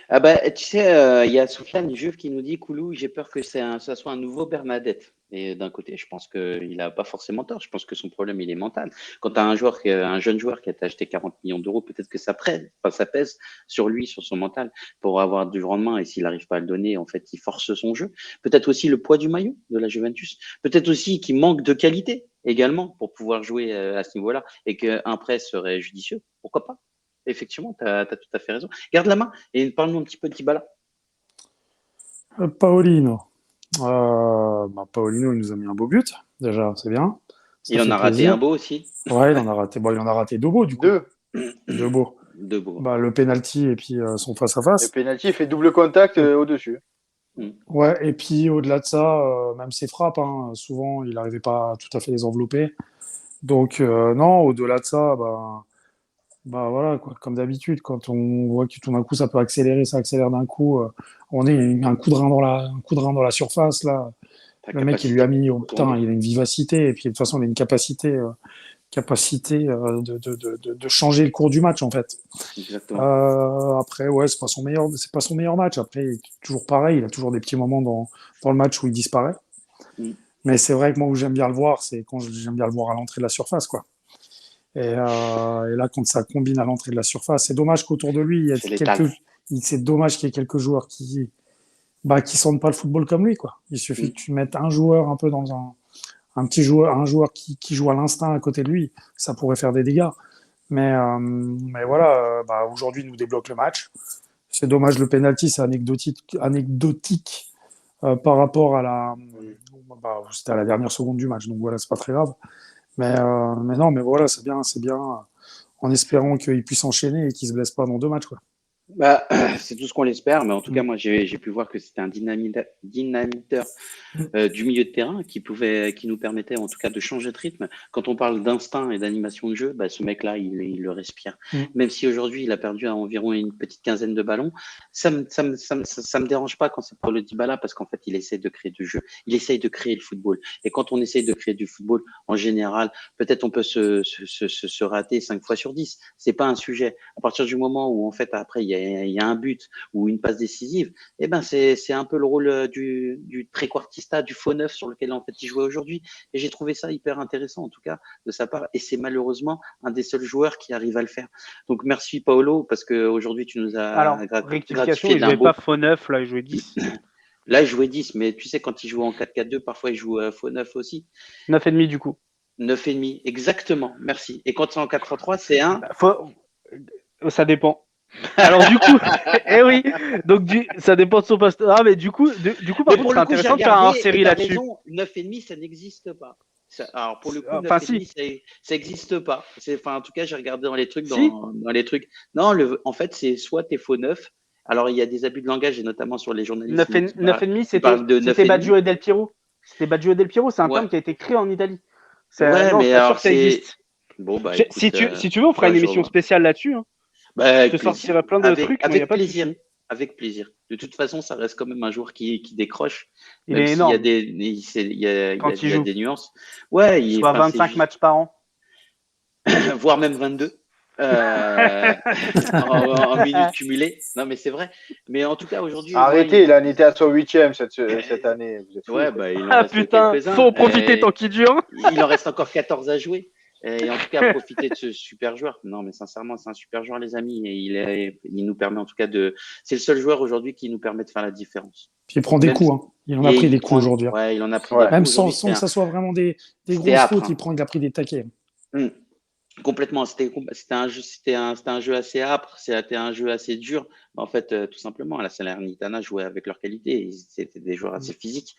Ah bah, tu sais, il y a Soufiane Juve qui nous dit Koulou, j'ai peur que ça soit un nouveau Bernadette. Et d'un côté, je pense qu'il n'a pas forcément tort. Je pense que son problème, il est mental. Quand tu as un jeune joueur qui a acheté 40 millions d'euros, peut-être que ça pèse sur lui, sur son mental, pour avoir du rendement. Et s'il n'arrive pas à le donner, en fait, il force son jeu. Peut-être aussi le poids du maillot de la Juventus. Peut-être aussi qu'il manque de qualité également pour pouvoir jouer à ce niveau-là et qu'un prêt serait judicieux. Pourquoi pas? Effectivement, tu as tout à fait raison. Garde la main et parle-nous un petit peu de Dybala. Paolino. Paolino, il nous a mis un beau but. Déjà, c'est bien. Ça Il en fait a raté un plaisir. beau aussi. Ouais, il en a raté. Bon, il en a raté deux beaux, du coup. Deux. Deux beaux. De beau. Bah, le penalty et puis son Le face-à-face. penalty, il fait double contact au-dessus. Ouais, et puis au-delà de ça, même ses frappes, hein, souvent, il n'arrivait pas à tout à fait les envelopper. Donc, non, au-delà de ça, bah voilà, quoi, comme d'habitude, quand on voit que tout d'un coup ça peut accélérer, ça accélère d'un coup, on est un coup de rein un coup de rein dans la surface, là. Ta Le mec, il lui a capacité mis, de oh, putain, retourner. il a une vivacité, et puis de toute façon, il a une capacité de changer le cours du match, en fait. Exactement. Après, ouais, c'est pas son meilleur match. Après, il est toujours pareil, il a toujours des petits moments dans le match où il disparaît. Mm. Mais c'est vrai que moi, où j'aime bien le voir, c'est quand j'aime bien le voir à l'entrée de la surface, quoi. Et là, quand ça combine à l'entrée de la surface, c'est dommage qu'autour de lui, C'est létal. c'est dommage qu'il y ait quelques joueurs qui sentent pas le football comme lui, quoi. Il suffit Mm. que tu mettes un joueur un peu un petit joueur, un joueur qui joue à l'instinct à côté de lui, ça pourrait faire des dégâts. Mais voilà, aujourd'hui, il nous débloque le match. C'est dommage, le penalty, c'est anecdotique par rapport c'était à la dernière seconde du match, donc voilà, c'est pas très grave. Mais non, mais voilà, c'est bien, en espérant qu'il puisse enchaîner et qu'il se blesse pas dans deux matchs, quoi. Bah, c'est tout ce qu'on l'espère, mais en tout cas, moi, j'ai pu voir que c'était un dynamiteur du milieu de terrain qui nous permettait en tout cas de changer de rythme. Quand on parle d'instinct et d'animation de jeu, bah, ce mec-là, il le respire. Même si aujourd'hui, il a perdu à environ une petite quinzaine de ballons, ça me dérange pas quand c'est Paulo Dybala parce qu'en fait, il essaie de créer du jeu. Il essaye de créer le football. Et quand on essaye de créer du football, en général, peut-être on peut se rater 5 fois sur 10. C'est pas un sujet. À partir du moment où, en fait, après, il y a un but ou une passe décisive, eh ben, c'est un peu le rôle du trequartista, du faux neuf sur lequel, en fait, il jouait aujourd'hui. Et j'ai trouvé ça hyper intéressant, en tout cas, de sa part. Et c'est malheureusement un des seuls joueurs qui arrive à le faire. Donc, merci, Paolo, parce qu'aujourd'hui, tu nous Alors, as rectification, gratifié il d'un jouait beau. pas faux neuf, là, il jouait 10. Là, il jouait 10, mais tu sais, quand il joue en 4-4-2, parfois, il joue faux neuf aussi. 9,5 du coup. 9,5, exactement, merci. Et quand c'est en 4-3-3, c'est un. Ça dépend. Alors du coup, eh oui, donc ça dépend de son poste. Ah mais du coup, par contre, c'est intéressant de faire un série là-dessus. 9,5, ça n'existe pas. Alors pour le coup, Enfin, 9,5, ça n'existe pas. Enfin, en tout cas, j'ai regardé dans les trucs, Si. dans les trucs. Non, en fait, c'est soit t'es faux neuf. Alors il y a des abus de langage et notamment sur les journalistes. 9,5, c'était Baggio et Del Piero. C'était Baggio et Del Piero, c'est un Ouais. terme qui a été créé en Italie. Ouais, non, mais je suis pas sûr alors que ça existe. Bon, bah, Si écoute, tu veux, on fera une je émission revois. spéciale là-dessus. Hein. Bah, Je te sortirai plein de trucs, mais il n'y a avec pas de plaisir. souci. Avec plaisir. De toute façon, ça reste quand même un joueur qui décroche, Il même est s'il y a énorme quand il joue. des nuances. Ouais, Soit 25 matchs par an. voire même 22 en minutes cumulées. Non, mais c'est vrai. Mais en tout cas, aujourd'hui. Arrêtez, il en était à son 8e cette année. Vous êtes fous, Ouais, quoi. bah, il en Ah reste putain, quelques-uns. faut profiter tant qu'il dure. Il en reste encore 14 à jouer. Et en tout cas, profiter de ce super joueur. Non, mais sincèrement, c'est un super joueur, les amis. Et il nous permet en tout cas de. C'est le seul joueur aujourd'hui qui nous permet de faire la différence. Puis il prend des coups. Hein. Il en a pris des coups aujourd'hui. Ouais, il en a pris Ouais. des Même coups sans aujourd'hui. que ça soit vraiment des grosses âpre, fautes, il a pris des taquets. Complètement. C'était un jeu assez âpre. C'était un jeu assez dur. En fait, tout simplement, la Salernitana jouait avec leur qualité. C'était des joueurs assez physiques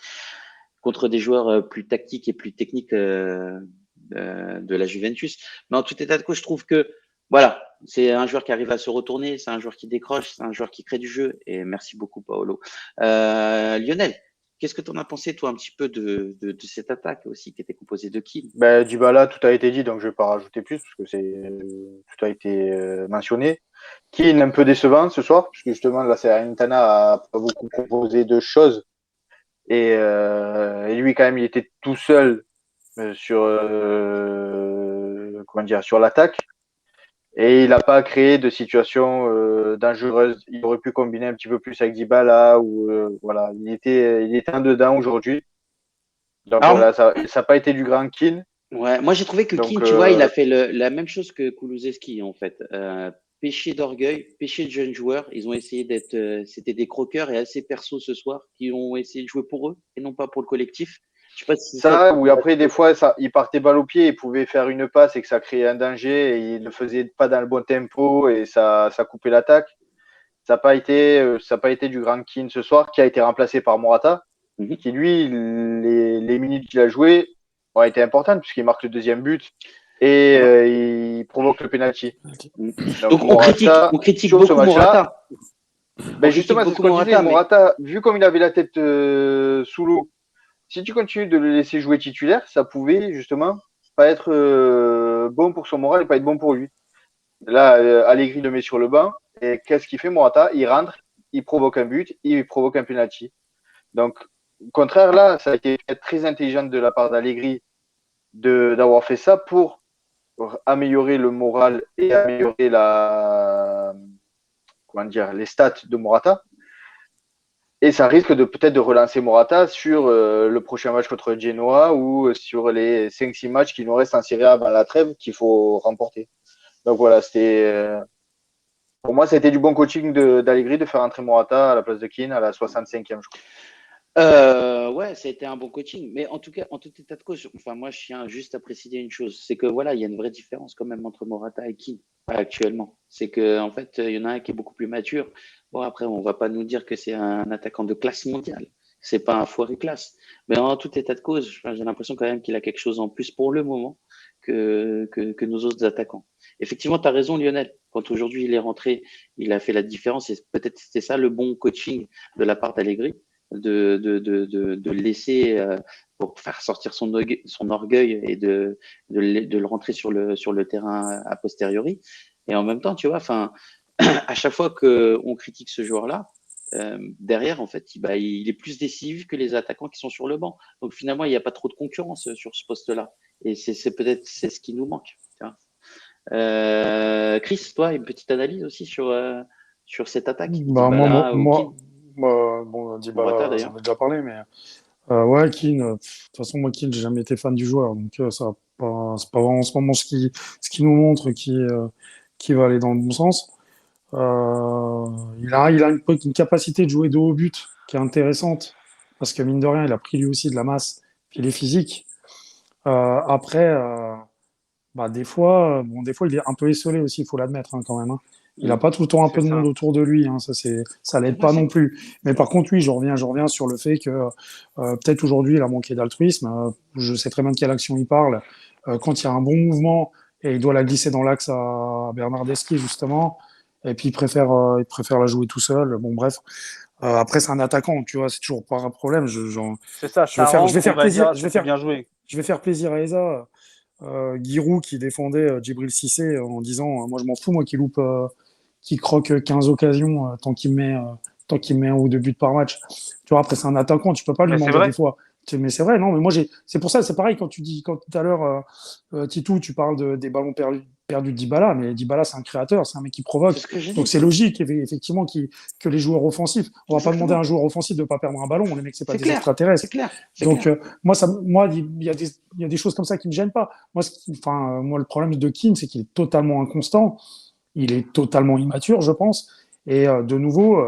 contre des joueurs plus tactiques et plus techniques de la Juventus. Mais en tout état de cause, je trouve que voilà, c'est un joueur qui arrive à se retourner, c'est un joueur qui décroche, c'est un joueur qui crée du jeu. Et merci beaucoup, Paolo. Lionel, qu'est-ce que tu en as pensé, toi, un petit peu de cette attaque aussi, qui était composée de qui? Ben, Dybala, tout a été dit, donc je ne vais pas rajouter plus, parce que tout a été mentionné. Keane, un peu décevant ce soir, parce que justement, la Salernitana a pas beaucoup proposé de choses. Et lui, quand même, il était tout seul sur l'attaque. Et il n'a pas créé de situation dangereuse. Il aurait pu combiner un petit peu plus avec Dybala ou voilà. Il était un dedans aujourd'hui. Donc voilà, ça n'a pas été du grand Keane. Ouais, moi j'ai trouvé que Keane, tu vois, il a fait la même chose que Kulusevski en fait. Péché d'orgueil, péché de jeunes joueurs. Ils ont essayé c'était des croqueurs et assez perso ce soir qui ont essayé de jouer pour eux et non pas pour le collectif. Je sais pas si ça, ou après des fois, il partait balle au pied, il pouvait faire une passe et que ça créait un danger et il ne le faisait pas dans le bon tempo et ça coupait l'attaque. Ça n'a pas été du grand Keane ce soir, qui a été remplacé par Morata, qui lui, les minutes qu'il a jouées ont été importantes puisqu'il marque le deuxième but et il provoque le penalty. Donc on critique beaucoup Morata. Ben justement, c'est ce qu'on disait. Morata, vu comme il avait la tête sous l'eau, si tu continues de le laisser jouer titulaire, ça pouvait justement pas être bon pour son moral et pas être bon pour lui. Là, Allegri le met sur le banc et qu'est-ce qu'il fait Morata? Il rentre, il provoque un but, il provoque un penalty. Donc, au contraire, là, ça a été très intelligent de la part d'Allegri d'avoir fait ça pour améliorer le moral et améliorer les stats de Morata. Et ça risque peut-être de relancer Morata sur le prochain match contre Genoa ou sur les 5-6 matchs qui nous restent en Serie A avant la trêve qu'il faut remporter. Donc voilà, pour moi, ça a été du bon coaching d'Allegri de faire entrer Morata à la place de Keane à la 65e, je crois. Ouais, ça a été un bon coaching. Mais en tout cas, en tout état de cause, enfin, moi, je tiens juste à préciser une chose. C'est que voilà, il y a une vraie différence quand même entre Morata et Keane actuellement. C'est que en fait, il y en a un qui est beaucoup plus mature. Bon, après, on va pas nous dire que c'est un attaquant de classe mondiale. C'est pas un foiré classe. Mais en tout état de cause, j'ai l'impression quand même qu'il a quelque chose en plus pour le moment que nos autres attaquants. effectivement, tu as raison, Lionel. Quand aujourd'hui il est rentré, il a fait la différence. Et peut-être c'était ça le bon coaching de la part d'Allegri, de le laisser pour faire sortir son orgueil et de le rentrer sur le terrain a posteriori. Et en même temps, tu vois, enfin, à chaque fois qu'on critique ce joueur-là, derrière, en fait, il est plus décisif que les attaquants qui sont sur le banc. Donc finalement, il n'y a pas trop de concurrence sur ce poste-là. Et c'est peut-être c'est ce qui nous manque. Tu vois. Chris, toi, une petite analyse aussi sur cette attaque, Bah, Dybala ou Keane, bon, Morata Dybala, j'en d'ailleurs. ai déjà parlé, mais ouais, Keane, de toute façon, moi, Keane, j'ai jamais été fan du joueur, donc ça va pas, c'est pas vraiment en ce moment ce qui nous montre qui va aller dans le bon sens. Il a une capacité de jouer de haut but qui est intéressante, parce que mine de rien, il a pris lui aussi de la masse, puis il est physique. Après, bah, des fois, il est un peu esselé aussi, il faut l'admettre, hein, quand même, hein. Il n'a pas tout le temps un C'est peu de monde ça. autour de lui, hein, ça l'aide Ouais, pas non plus. Mais par contre, oui, je reviens sur le fait que peut-être aujourd'hui, il a manqué d'altruisme. Je sais très bien de quelle action il parle. Quand il y a un bon mouvement et il doit la glisser dans l'axe à Bernardeschi, justement, et puis il préfère la jouer tout seul. Bon, bref. Après, c'est un attaquant, tu vois, c'est toujours pas un problème. C'est ça, ça Je vais rentre, on faire va plaisir, dire, c'était bien joué. je vais faire plaisir à Eza. Giroud qui défendait Djibril Cissé en disant moi je m'en fous, moi qui croque 15 occasions tant qu'il met un ou deux buts par match. Tu vois, après c'est un attaquant, tu peux pas lui Mais c'est demander des vrai. fois. Mais c'est vrai, non, mais moi c'est pour ça, c'est pareil quand tu dis, quand tout à l'heure, Titou, tu parles des ballons perdus de Dybala, mais Dybala c'est un créateur, c'est un mec qui C'est provoque. ce que j'ai Donc dit. c'est logique, effectivement, que les joueurs offensifs, on va pas demander à un Exactement. joueur offensif de pas perdre un ballon, les mecs, c'est pas C'est des clair. C'est extraterrestres. clair. C'est Donc, clair. il y a des choses comme ça qui me gênent pas. Moi, le problème de Keane, c'est qu'il est totalement inconstant. Il est totalement immature, je pense. Et de nouveau,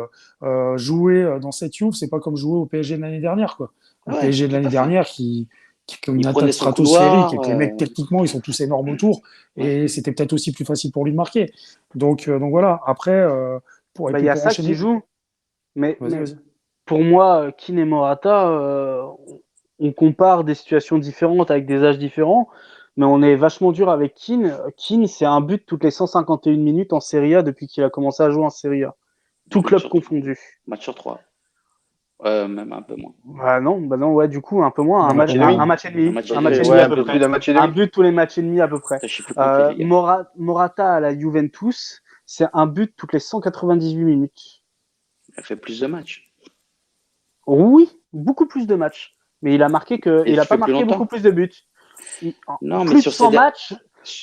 jouer dans cette Juve, c'est pas comme jouer au PSG de l'année dernière, quoi. Le Ouais, PSG de tout l'année à fait. dernière qui a une Il attaque prenait son stratosphérique et couloir. que les mecs, techniquement, ils sont tous énormes autour. Ouais. Et c'était peut-être aussi plus facile pour lui de marquer. Donc voilà. Après, et Bah, il puis y a pour ça qui enchaîner, joue. vas-y, Mais vas-y. pour moi, Keane et Morata, on compare des situations différentes avec des âges différents, mais on est vachement dur avec Keane. Keane, c'est un but toutes les 151 minutes en Serie A depuis qu'il a commencé à jouer en Serie A. Tout Match club sur, confondu. match sur 3. Même un peu moins. Bah non, ouais, du coup, un peu moins, Un Un match et peu demi. un match et Un demi, match un et match demi. et Ouais, demi à un peu peu plus près. d'un match et Un demi. but tous les matchs et demi à peu près. Ça, je sais plus compter, les gars. Morata à la Juventus, c'est un but toutes les 198 minutes. Il a fait plus de matchs. Oui, beaucoup plus de matchs. Mais Et il tu a pas fais plus marqué beaucoup longtemps. plus de buts. Non, mais Plus de sur ces 100 matchs,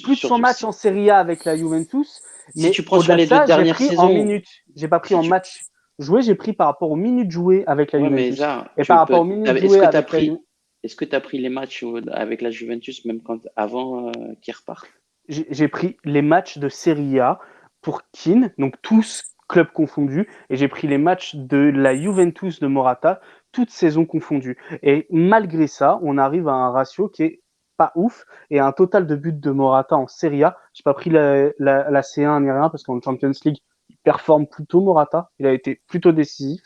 plus de 100 surtout matchs en Serie A avec la Juventus. si Mais tu prends sur au-delà de les deux ça, j'ai dernières pris en saisons, minutes. J'ai pas pris si en tu matchs joués, j'ai pris par rapport aux minutes jouées avec la ouais, mais Juventus. ça, Et par rapport aux minutes jouées avec la Juventus, est-ce que tu as pris les matchs avec la Juventus même avant qu'ils repartent? j'ai pris les matchs de Serie A pour Keane, donc tous clubs confondus, et j'ai pris les matchs de la Juventus de Morata, toutes saisons confondues. Et malgré ça, on arrive à un ratio qui est pas ouf, et un total de buts de Morata en Serie A. J'ai pas pris la C1 ni rien, parce qu'en Champions League, il performe plutôt Morata, il a été plutôt décisif.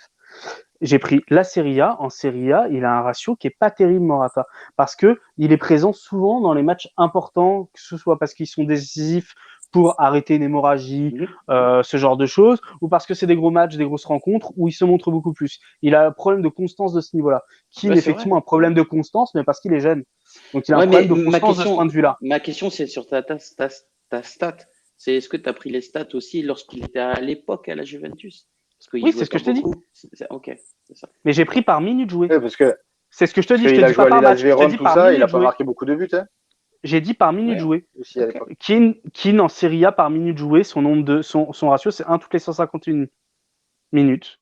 J'ai pris la Serie A. En Serie A, il a un ratio qui est pas terrible, Morata, parce que il est présent souvent dans les matchs importants, que ce soit parce qu'ils sont décisifs pour arrêter une hémorragie, ce genre de choses, ou parce que c'est des gros matchs, des grosses rencontres où il se montre beaucoup plus. Il a un problème de constance de ce niveau-là. Keane, Ouais, c'est vrai. effectivement, un problème de constance, mais parce qu'il est jeune. Donc il a un Ouais, problème mais de constance de ce point de vue-là. ma question, c'est sur ta stat. C'est est-ce que tu as pris les stats aussi lorsqu'il était à l'époque à la Juventus? Parce qu'il Oui, c'est jouait ce que pas je t'ai dit. beaucoup. Ok, c'est ça. Mais j'ai pris par minute jouée. Ouais, C'est ce que je te parce dis. Je te qu'il a dis joué pas à par l'Hellas match. Je te Vérone, dis tout par ça, il a minute pas jouée. marqué beaucoup de buts, hein, J'ai dit par minute Ouais, jouée. aussi à ok. l'époque. Keane en Serie A par minute jouée, son ratio, c'est 1 toutes les 151 minutes.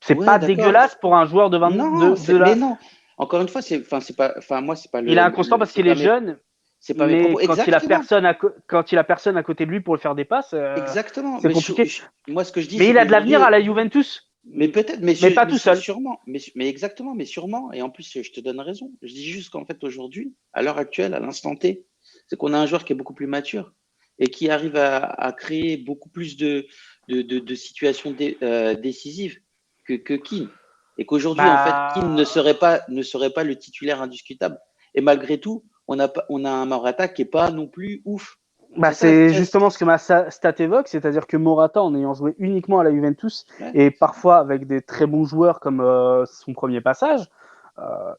C'est Ouais, pas d'accord. dégueulasse pour un joueur de 22 Non, de mais la. non. Encore une fois, c'est pas, enfin, moi, c'est pas Il est inconstant parce c'est qu'il est pas jeune, c'est pas mes mais propos. Exactement. quand il a personne à côté de lui pour le faire des passes, Exactement. c'est Mais compliqué. moi, ce que je dis, Mais c'est il a de l'avenir à qu'aujourd'hui, la Juventus, mais peut-être, mais, mais pas tout seul. sûrement, mais exactement, mais sûrement. Et en plus, je te donne raison. Je dis juste qu'en fait, aujourd'hui, à l'heure actuelle, à l'instant T, c'est qu'on a un joueur qui est beaucoup plus mature et qui arrive à créer beaucoup plus de situations décisives que Keane. Et qu'aujourd'hui, en fait, Keane Bah, ne serait pas le titulaire indiscutable. Et malgré tout, on a un Morata qui est pas non plus ouf. Bah, c'est justement ce que ma stat évoque, c'est-à-dire que Morata, en ayant joué uniquement à la Juventus et parfois avec des très bons joueurs comme son premier passage,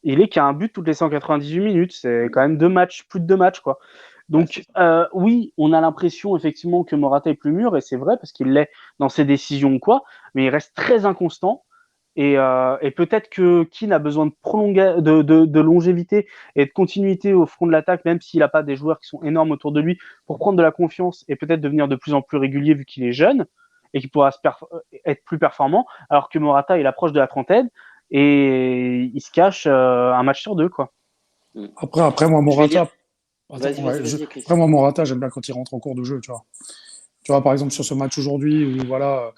il est qu'à un but toutes les 198 minutes. C'est quand même plus de 2 matchs, quoi. Donc, oui, on a l'impression effectivement que Morata est plus mûr, et c'est vrai parce qu'il l'est dans ses décisions ou quoi, mais il reste très inconstant. Et peut-être que Keane a besoin de longévité et de continuité au front de l'attaque, même s'il n'a pas des joueurs qui sont énormes autour de lui, pour prendre de la confiance et peut-être devenir de plus en plus régulier vu qu'il est jeune et qu'il pourra être plus performant, alors que Morata, il approche de la trentaine et il se cache un match sur 2, quoi. Après moi, Morata, Vas-y, moi, Morata, j'aime bien quand il rentre en cours de jeu, tu vois. Tu vois, par exemple, sur ce match aujourd'hui où, voilà,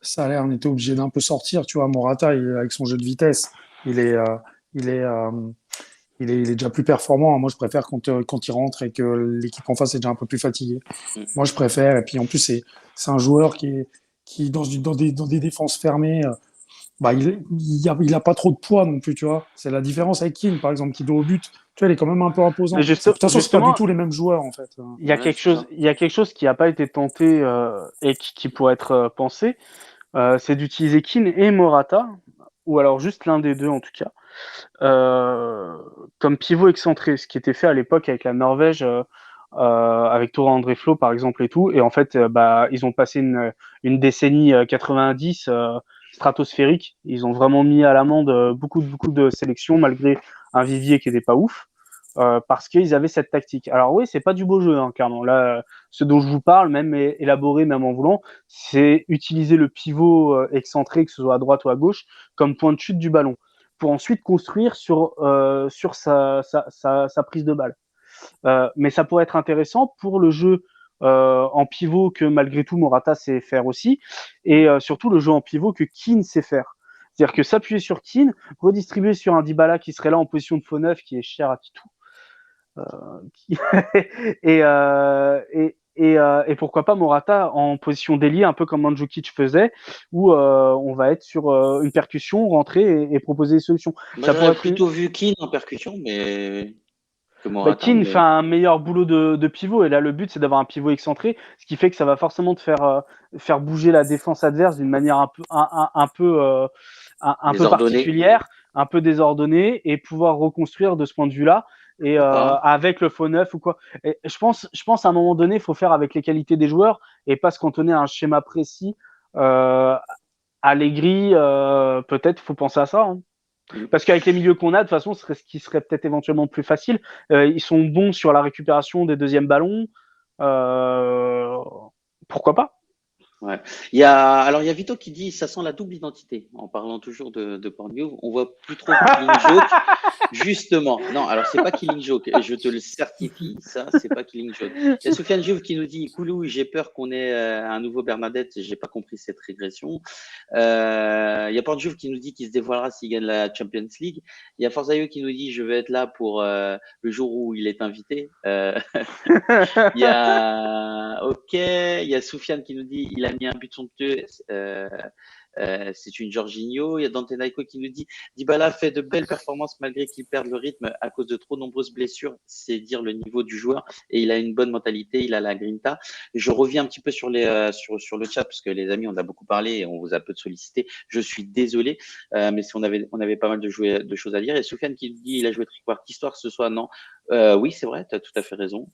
Salah, on était obligé d'un peu sortir, tu vois. Morata, avec son jeu de vitesse, il est, euh, il est, euh, il est déjà plus performant. Moi, je préfère quand il rentre et que l'équipe en face est déjà un peu plus fatiguée. Moi, je préfère. Et puis, en plus, c'est un joueur qui dans des défenses fermées, bah, il a pas trop de poids non plus, tu vois. C'est la différence avec Keane, par exemple, qui doit au but. Tu vois, il est quand même un peu imposant. Mais De toute façon, c'est pas du justement, tout les mêmes joueurs, en fait. il y a quelque chose qui n'a pas été tenté et qui pourrait être pensé, c'est d'utiliser Keane et Morata, ou alors juste l'un des deux en tout cas, comme pivot excentré, ce qui était fait à l'époque avec la Norvège, avec Tore André Flo par exemple et tout. Et en fait, bah, ils ont passé une décennie 90 stratosphérique. Ils ont vraiment mis à l'amende beaucoup de sélections malgré un vivier qui n'était pas ouf. Parce qu'ils avaient cette tactique. Alors oui, c'est pas du beau jeu, hein, clairement. Là, ce dont je vous parle, même élaboré, même en voulant, c'est utiliser le pivot excentré, que ce soit à droite ou à gauche, comme point de chute du ballon, pour ensuite construire sur sa prise de balle. Mais ça pourrait être intéressant pour le jeu en pivot que malgré tout Morata sait faire aussi, et surtout le jeu en pivot que Keane sait faire. C'est-à-dire que s'appuyer sur Keane, redistribuer sur un Dybala qui serait là en position de faux neuf, qui est cher à Titou, et, et pourquoi pas Morata en position d'ailier, un peu comme Mandzukic faisait, où on va être sur une percussion, rentrer et proposer des solutions. Moi, j'aurais plutôt vu Keane en percussion, mais que Morata. Keane fait un meilleur boulot de pivot, et là le but c'est d'avoir un pivot excentré, ce qui fait que ça va forcément te faire bouger la défense adverse d'une manière un peu particulière, un peu désordonnée, et pouvoir reconstruire de ce point de vue-là, et avec le faux neuf ou quoi. Et je pense à un moment donné, il faut faire avec les qualités des joueurs et pas se cantonner à un schéma précis. Allegri, peut-être, faut penser à ça. Hein. Parce qu'avec les milieux qu'on a, de toute façon, ce qui serait peut-être éventuellement plus facile, ils sont bons sur la récupération des deuxièmes ballons. Pourquoi pas? Ouais. Il y a Vito qui dit ça sent la double identité en parlant toujours de Pornhub. On voit plus trop Killing Joke. Justement, non, alors c'est pas Killing Joke, je te le certifie, ça c'est pas Killing Joke. Il y a Sofiane Jouve qui nous dit Koulou, j'ai peur qu'on ait un nouveau Bernadette, j'ai pas compris cette régression. Il y a Pornhub qui nous dit qu'il se dévoilera s'il gagne la Champions League. Il y a Forzaio qui nous dit je vais être là pour le jour où il est invité. Il y a Soufiane qui nous dit il a mis un but somptueux. C'est une Jorginho. Il y a Dante Naiko qui nous dit Dybala fait de belles performances malgré qu'il perde le rythme à cause de trop nombreuses blessures. C'est dire le niveau du joueur, et il a une bonne mentalité, il a la grinta. Je reviens un petit peu sur le chat parce que les amis, on a beaucoup parlé et on vous a peu sollicité. Je suis désolé, mais si on avait pas mal de choses à dire. Et Soufiane qui nous dit il a joué triquart ce soir, non. Oui, c'est vrai, tu as tout à fait raison.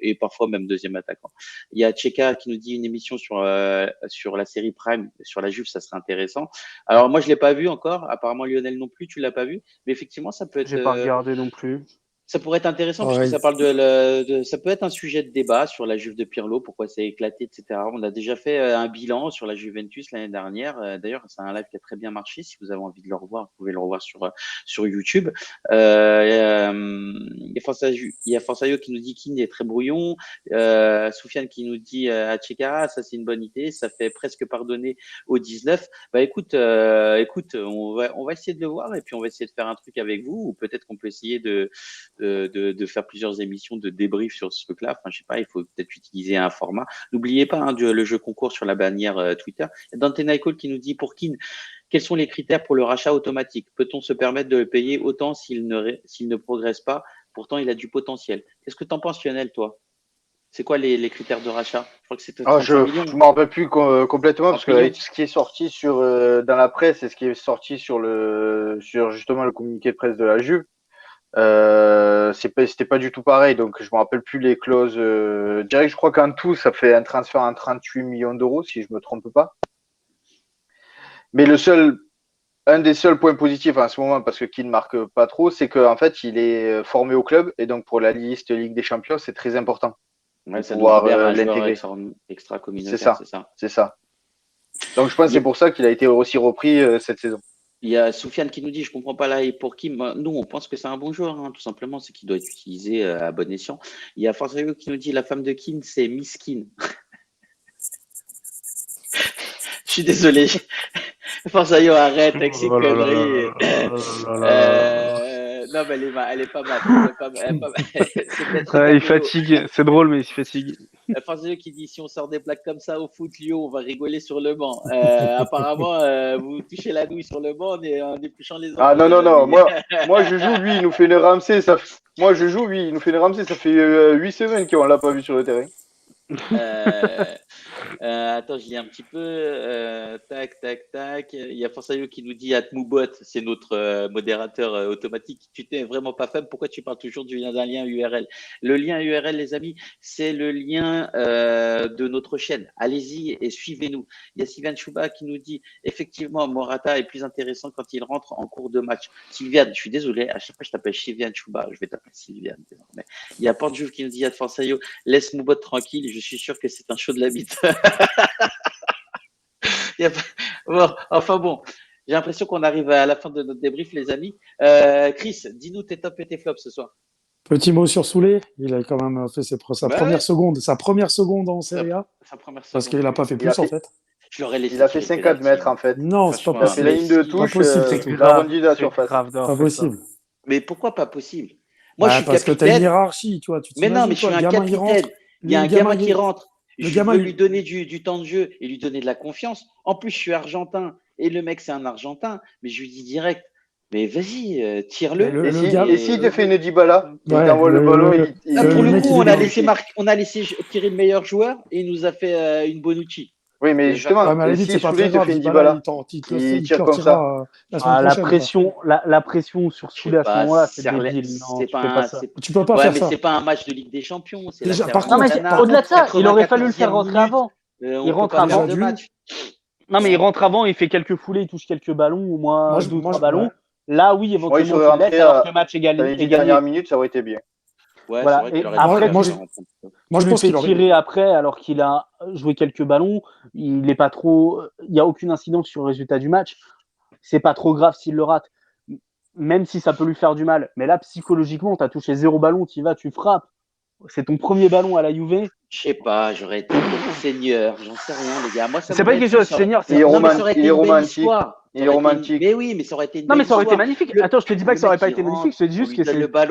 Et parfois même deuxième attaquant. Il y a Cheka qui nous dit une émission sur la série Prime, sur la Juve, ça serait intéressant. Alors moi, je l'ai pas vu encore. Apparemment, Lionel non plus, tu l'as pas vu. Mais effectivement, ça peut être. J'ai pas regardé non plus. Ça pourrait être intéressant puisque ça parle ça peut être un sujet de débat sur la Juve de Pirlo, pourquoi c'est éclaté, etc. On a déjà fait un bilan sur la Juventus l'année dernière. D'ailleurs, c'est un live qui a très bien marché. Si vous avez envie de le revoir, vous pouvez le revoir sur YouTube. Il y a Forzaio qui nous dit Keane est très brouillon. Soufiane qui nous dit à Tchekara, ça c'est une bonne idée, ça fait presque pardonner au 19. Bah écoute, on va essayer de le voir et puis on va essayer de faire un truc avec vous, ou peut-être qu'on peut essayer de faire plusieurs émissions de débrief sur ce truc-là. Enfin, je sais pas, il faut peut-être utiliser un format. N'oubliez pas le jeu concours sur la bannière Twitter. Dante Naikol qui nous dit pour Keane, Quels sont les critères pour le rachat automatique? Peut-on se permettre de le payer autant s'il ne progresse pas? Pourtant, il a du potentiel. Qu'est-ce que tu en penses, Lionel, toi? C'est quoi les critères de rachat? Je crois que c'était Ah, 35 millions. je m'en rappelle plus complètement parce 30 que millions. ce qui est sorti dans la presse et ce qui est sorti sur justement le communiqué de presse de la Juve, c'était pas du tout pareil. Donc je me rappelle plus les clauses. Direct, je crois qu'en tout, ça fait un transfert à 38 millions d'euros si je me trompe pas. Mais un des seuls points positifs en ce moment, parce que qui ne marque pas trop, c'est qu'en fait, il est formé au club et donc pour la liste Ligue des Champions, c'est très important. Ouais, de ça nous pouvoir libère un joueur l'intégrer. extra-communautaire, c'est ça. C'est ça. Donc je pense que c'est pour ça qu'il a été aussi repris cette saison. Il y a Soufiane qui nous dit, je comprends pas là pour qui. Nous, on pense que c'est un bon joueur, hein, tout simplement, c'est qu'il doit être utilisé à bon escient. Il y a Forzaio qui nous dit, la femme de Keane, c'est Miss Keane. Je suis désolé. Forzaio, arrête avec ces conneries. Non, mais elle est pas mal. Il fatigue, c'est drôle, mais il se fatigue. Forzaio qui dit, si on sort des plaques comme ça au foot, Lyon, on va rigoler sur le banc. Apparemment, vous touchez la douille sur le banc en épluchant les autres. Ah non. Moi je joue, lui, il nous fait une Ramsey. Moi je joue, lui, il nous fait une Ramsey. Ça fait 8 semaines qu'on l'a pas vu sur le terrain. Attends, j'y ai un petit peu. Tac. Il y a Forzaio qui nous dit Atmoubot, c'est notre modérateur automatique. Tu t'es vraiment pas faible. Pourquoi tu parles toujours d'un lien URL? Le lien URL, les amis, c'est le lien de notre chaîne. Allez-y et suivez-nous. Il y a Sylviane Chouba qui nous dit effectivement, Morata est plus intéressant quand il rentre en cours de match. Sylviane, je suis désolé, à chaque fois je t'appelle Sylviane Chouba, je vais t'appeler Sylviane désormais. Il y a Porte-Juve qui nous dit Forzaio, laisse Moubot tranquille. Je suis sûr que c'est un chaud de la bite. Bon, enfin bon, j'ai l'impression qu'on arrive à la fin de notre débrief, les amis. Chris, dis-nous tes tops et tes flops ce soir. Petit mot sur Soulé, il a quand même fait sa première seconde en Serie A, parce qu'il n'a pas fait plus en fait. Il a fait 50 mètres en fait. Non, c'est pas Il a fait la possible. ligne de touche, possible, la rendu de la surface. Pas possible. Mais pourquoi pas possible? Moi, je suis parce que tu as une capitaine. hiérarchie, tu vois. Mais non, mais je suis un capitaine. Il y a un gamin qui rentre. Je veux lui donner du temps de jeu et lui donner de la confiance. En plus, je suis argentin et le mec, c'est un argentin. Mais je lui dis direct, mais vas-y, tire-le. Et s'il te fait une Dybala, il t'envoie le ballon. Pour le coup, on a laissé tirer le meilleur joueur et il nous a fait une Bonucci. Oui, mais justement, si Soulé te fait une Dybala, il tire comme ça. La pression sur Soulé à ce moment-là, c'est débile. Non, tu peux pas faire mais ça. c'est pas un match de Ligue des Champions. Au-delà de ça, il aurait fallu le faire rentrer avant. Il rentre avant. Non, mais il rentre avant, il fait quelques foulées, il touche quelques ballons, au moins 2 ou 3 ballons. Là, oui, éventuellement, il serait rentré alors que le match est gagné. Les 10 dernières minutes, ça aurait été bien. Ouais, voilà. Et après, moi, je pense qu'il aurait tiré après, alors qu'il a joué quelques ballons. Il n'y a aucune incidence sur le résultat du match. C'est pas trop grave s'il le rate, même si ça peut lui faire du mal. Mais là, psychologiquement, tu as touché 0 ballon, tu y vas, tu frappes. C'est ton premier ballon à la Juve. Je sais pas, j'aurais été seigneur, j'en sais rien, les gars. Moi, c'est pas une question de seigneur, il est romantique. Il est romantique. Mais oui, mais ça aurait été une Non, mais ça aurait été magnifique. Attends, je te dis pas que ça aurait pas été magnifique, je te dis juste que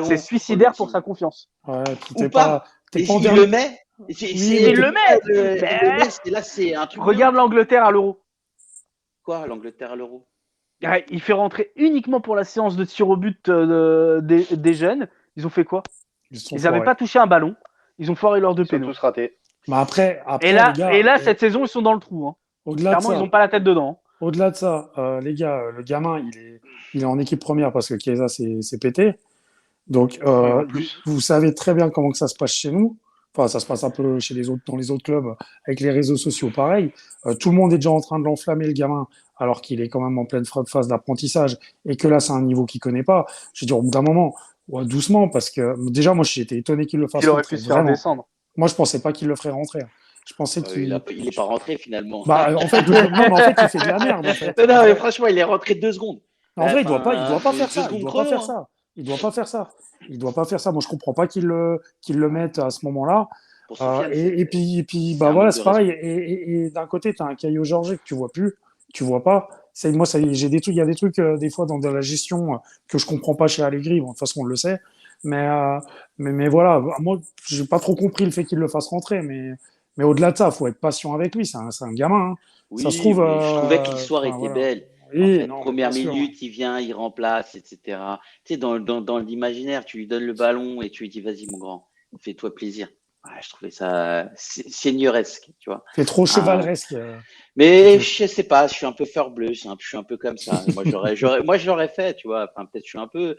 c'est suicidaire pour sa confiance. Ouais, ou pas. Et s'il le met, il le met. Là, c'est un truc. Regarde l'Angleterre à l'Euro. Quoi, l'Angleterre à l'Euro? Il fait rentrer uniquement pour la séance de tir au but des jeunes. Ils ont fait quoi? Ils n'avaient pas touché un ballon. Ils ont foiré leurs 2 pénaux. Ils ont tous raté. Mais après, et là, cette saison, ils sont dans le trou. Hein. Clairement, ils n'ont pas la tête dedans. Au-delà de ça, les gars, le gamin, il est en équipe première parce que Chiesa s'est pété. Donc, vous savez très bien comment que ça se passe chez nous. Enfin, ça se passe un peu dans les autres clubs avec les réseaux sociaux, pareil. Tout le monde est déjà en train de l'enflammer, le gamin, alors qu'il est quand même en pleine phase d'apprentissage et que là, c'est un niveau qu'il connaît pas. Je veux dire, au bout d'un moment, doucement, parce que déjà, moi, j'étais étonné qu'il le fasse. Il aurait pu se faire descendre. Moi, je pensais pas qu'il le ferait rentrer. Je pensais qu'il. Il n'est pas rentré finalement. En fait, il fait de la merde. En fait. Non, mais franchement, il est rentré 2 secondes. En vrai, il doit pas faire ça. Il doit pas faire ça. Il doit pas faire ça. Moi, je comprends pas qu'il le mette à ce moment-là. Et puis, voilà, c'est pareil. Et d'un côté, tu as un Caio Jorge que tu vois plus, tu vois pas. Moi, il y a des trucs des fois dans de la gestion que je comprends pas chez Allegri. Bon, de toute façon, on le sait. Mais voilà, moi, j'ai pas trop compris le fait qu'il le fasse rentrer. Mais au-delà de ça, faut être patient avec lui. C'est un gamin. Hein. Oui, ça se trouve. je trouvais que l'histoire était belle. En Oui, fait, non, mais première bien sûr. minute, il vient, il remplace, etc. Tu sais, dans l'imaginaire, tu lui donnes le ballon et tu lui dis, vas-y, mon grand, fais-toi plaisir. Ouais, je trouvais ça seigneuresque, tu vois. C'est trop Un, chevaleresque, mais plutôt. je sais pas, je suis un peu fleur bleue, je suis un peu comme ça. Moi, je l'aurais fait, tu vois. Enfin, peut-être je suis un peu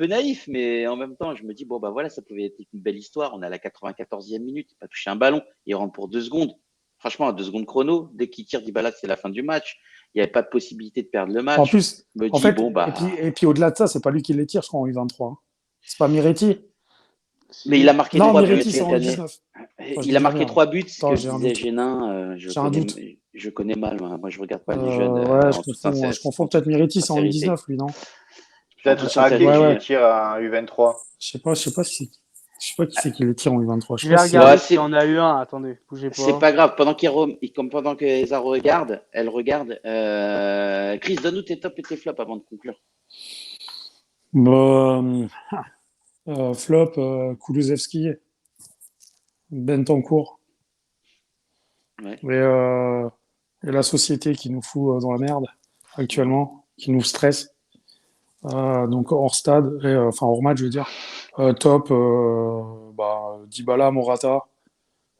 naïf, mais en même temps, je me dis, bon, bah voilà, ça pouvait être une belle histoire. On est à la 94e minute, il n'a pas touché un ballon, il rentre pour 2 secondes. Franchement, à 2 secondes chrono, dès qu'il tire Dybala, c'est la fin du match. Il n'y avait pas de possibilité de perdre le En match. plus, Je me en dis, fait, bon, et bah, puis au-delà de ça, c'est pas lui qui les tire, je crois, en U23, hein. C'est pas Miretti. mais il a Si. marqué Non, trois buts Miretti, c'est cette en année. U19. Attends, je Il dis a de la marqué merde. 3 buts, ce Attends, que j'ai un disait doute. Génin. J'ai un doute. Je connais mal. Moi, je regarde pas les jeunes Ouais, en toute je confonds peut-être Miretti, c'est en sincérité. U19, lui, non? En Peut-être toute Ake Ouais, qui sincérité. les ouais. tire à U23. Je sais pas qui c'est qui les tire en U23. Je sais Je vais pas si Ouais, regarder c'est. s'il y en a eu un. Attendez, bougez c'est pas. pas grave. Pendant que Eza regarde, elle regarde. Chris, donne-nous tes tops et tes flops avant de conclure. Bah, flop, Kulusevski, Bentancourt. Ouais. Et la société qui nous fout dans la merde actuellement, qui nous stresse. Donc hors stade, enfin hors match, je veux dire. Top, Dybala, Morata.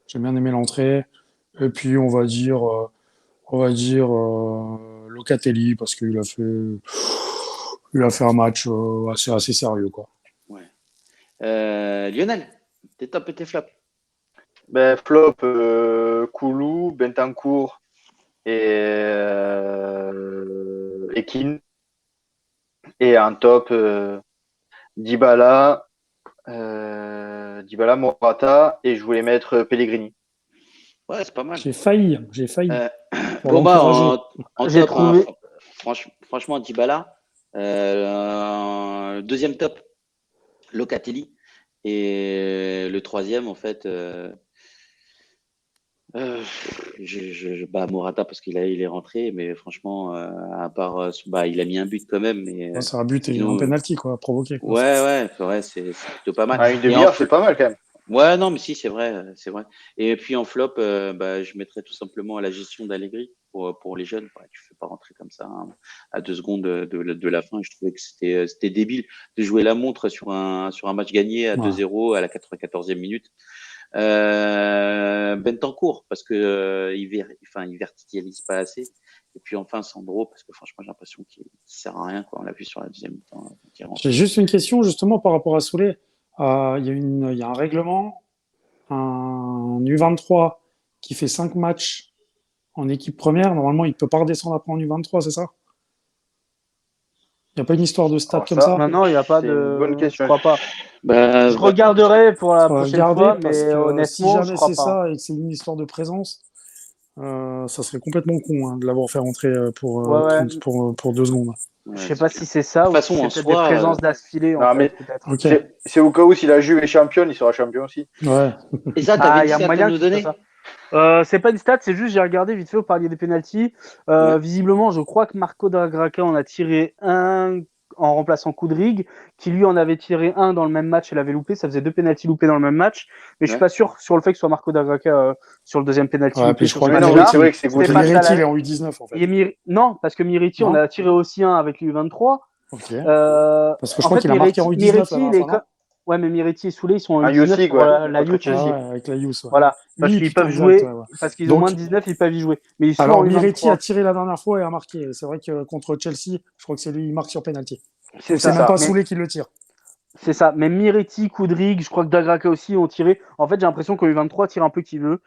J'ai bien aimé l'entrée. Et puis on va dire Locatelli parce qu'il a fait un match assez sérieux, quoi. Ouais. Lionel, tes tops et tes flops. Ben, flop, Koulou, Bentancourt et Keane. Et un top, Dybala, Dybala, Morata. Et je voulais mettre Pellegrini. Ouais, c'est pas mal. J'ai failli Euh, pour bon, bah, l'encourager. en J'ai top, hein, trouvé. franchement, Dybala. Deuxième top, Locatelli. Et le troisième, en fait, euh, Morata parce il est rentré, mais franchement, à part, il a mis un but quand même, mais Ouais, c'est un but et un sinon, penalty, quoi, provoqué, quoi. ouais, c'est plutôt pas mal. À une Et en demi-heure, c'est pas mal quand même. ouais, non, mais si, c'est vrai, c'est vrai. Et puis en flop, je mettrais tout simplement à la gestion d'Allegri pour les jeunes. Ouais, tu fais pas rentrer comme ça hein, à 2 secondes de la fin. Je trouvais que c'était débile de jouer la montre sur un match gagné à Ouais. 2-0 à la 94e minute. Bentancourt parce que il verticalise pas assez. Et puis enfin Sandro parce que franchement j'ai l'impression qu'il sert à rien quoi. On l'a vu sur la deuxième mi-temps qui est J'ai rentré. juste une question, justement, par rapport à Soulé. Il y a un règlement, un U23 qui fait 5 matchs en équipe première. Normalement, il ne peut pas redescendre après en U23, c'est ça? Il n'y a pas une histoire de stade Alors comme ça, ça? Maintenant, il n'y a pas c'est une bonne de. Je question. crois pas. Bah, Je regarderai pour la Faut prochaine regarder fois, parce mais que si honnêtement, je jamais crois c'est pas. ça et que c'est une histoire de présence, ça serait complètement con, hein, de l'avoir fait rentrer Ouais, ouais. pour 2 secondes. Je ouais, sais c'est pas clair. si c'est De ça toute ou si façon c'est en peut-être des soi, présences d'affilée, en Non, fait, mais peut-être. Ok, c'est au cas où si la Juve est championne, il sera champion aussi. ouais. Eza, t'avais Ah, une il y a stat à moyen nous que ce soit donner? ça. C'est pas une stat, c'est juste j'ai regardé vite fait, vous parliez des pénaltys. Ouais. Visiblement, je crois que Marco Dragraca en a tiré un en remplaçant Kudryk, qui lui en avait tiré un dans le même match et l'avait loupé. Ça faisait 2 pénaltys loupés dans le même match. Mais je suis Ouais. pas sûr sur le fait que ce soit Marco Dragraca sur le deuxième pénalty Ouais, puis loupé je sur ce crois Oui, que non, oui, match-là. c'est vrai que c'est C'était Que Goudry. face à Miretti, il la. est en U19, en fait. Non, parce que Miriti, on Non? a tiré aussi un avec l'U23. Ok. Parce que je En crois fait, qu'il a marqué en U19 la Miriti, dernière fois, non? ouais, mais Miriti et Soulé, ils sont en Un U19 Youssig, pour ouais. la Contre Youth Ah Chelsea. League. ouais, avec la Youth, ouais. Voilà, parce Oui, qu'ils putain, peuvent exact, ouais, jouer, ouais. parce qu'ils ont moins Donc, de 19, ils peuvent y jouer. Mais ils sont alors en Miretti a U23. tiré la dernière fois et a marqué. C'est vrai que contre Chelsea, je crois que c'est lui, il marque sur penalty. C'est Donc c'est C'est ça. même ça. pas Mais Soulé qui le tire. c'est ça. Mais Miretti, Kudryk, je crois que Dagraka aussi ont tiré. En fait, j'ai l'impression que U23 tire un peu qui veut.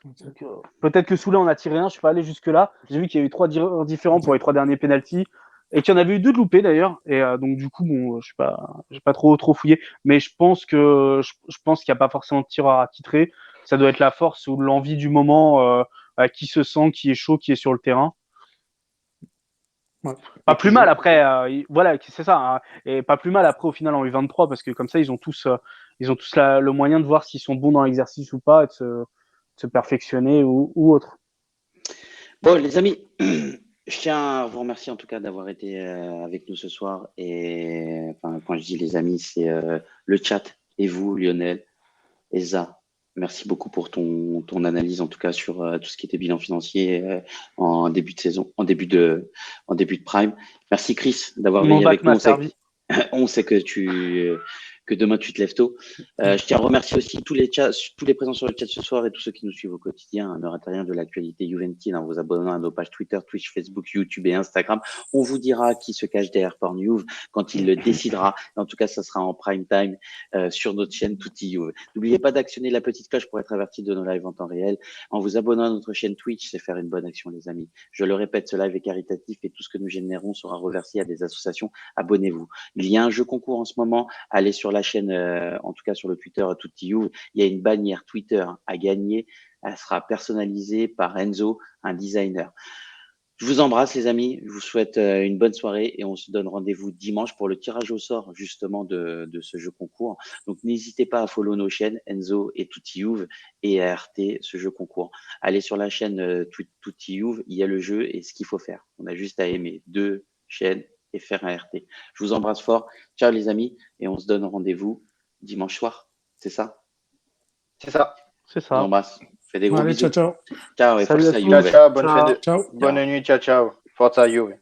Ok. Donc, peut-être que Soulé en a tiré un. Je suis pas allé jusque là. J'ai vu qu'il y a eu 3 différents Ok. pour les 3 derniers penalties. Et qu'il y en avait eu 2 de loupés d'ailleurs. Et donc du coup, bon, j'ai pas trop fouillé. Mais je pense qu'il n'y a pas forcément de tireur à titrer. Ça doit être la force ou l'envie du moment, qui se sent, qui est chaud, qui est sur le terrain. Ouais. Pas Et qui plus mal joue. après, voilà, c'est ça, hein. Et pas plus mal après au final en U23 parce que comme ça ils ont tous le moyen de voir s'ils sont bons dans l'exercice ou pas, et de se perfectionner ou autre. Bon, les amis, je tiens à vous remercier en tout cas d'avoir été avec nous ce soir. Et enfin, quand je dis les amis, c'est le chat et vous, Lionel, Eza. Merci beaucoup pour ton analyse, en tout cas, sur tout ce qui était bilan financier en début de saison, en début de prime. Merci, Chris, d'avoir Mon veillé bac avec nous. m'a servi. On sait que demain tu te lèves tôt. Je tiens à remercier aussi tous les présents sur le chat ce soir et tous ceux qui nous suivent au quotidien. Ne ratez rien de l'actualité juventine en vous abonnant à nos pages Twitter, Twitch, Facebook, YouTube et Instagram. On vous dira qui se cache derrière Pornhub quand il le décidera. En tout cas, ça sera en prime time sur notre chaîne Tutti Juve. N'oubliez pas d'actionner la petite cloche pour être averti de nos lives en temps réel. En vous abonnant à notre chaîne Twitch, c'est faire une bonne action, les amis. Je le répète, ce live est caritatif et tout ce que nous générons sera reversé à des associations. Abonnez-vous. Il y a un jeu concours en ce moment. Allez sur la chaîne, en tout cas sur le Twitter Tutti Juve. Il y a une bannière Twitter à gagner. Elle sera personnalisée par Enzo, un designer. Je vous embrasse, les amis. Je vous souhaite une bonne soirée et on se donne rendez-vous dimanche pour le tirage au sort, justement, de ce jeu concours. Donc, n'hésitez pas à follow nos chaînes, Enzo et Tutti Juve, et à RT, ce jeu concours. Allez sur la chaîne Tutti Juve, il y a le jeu et ce qu'il faut faire. On a juste à aimer 2 chaînes et faire un RT. Je vous embrasse fort. Ciao, les amis, et on se donne rendez-vous dimanche soir. C'est ça? C'est ça. C'est Je vous ça. embrasse. Fais des gros Allez, bisous. ciao, ciao. Ciao et Salut à forza tous. Juve. Ciao, ciao. Ciao. Bonne nuit. Ciao, ciao. Forza Juve.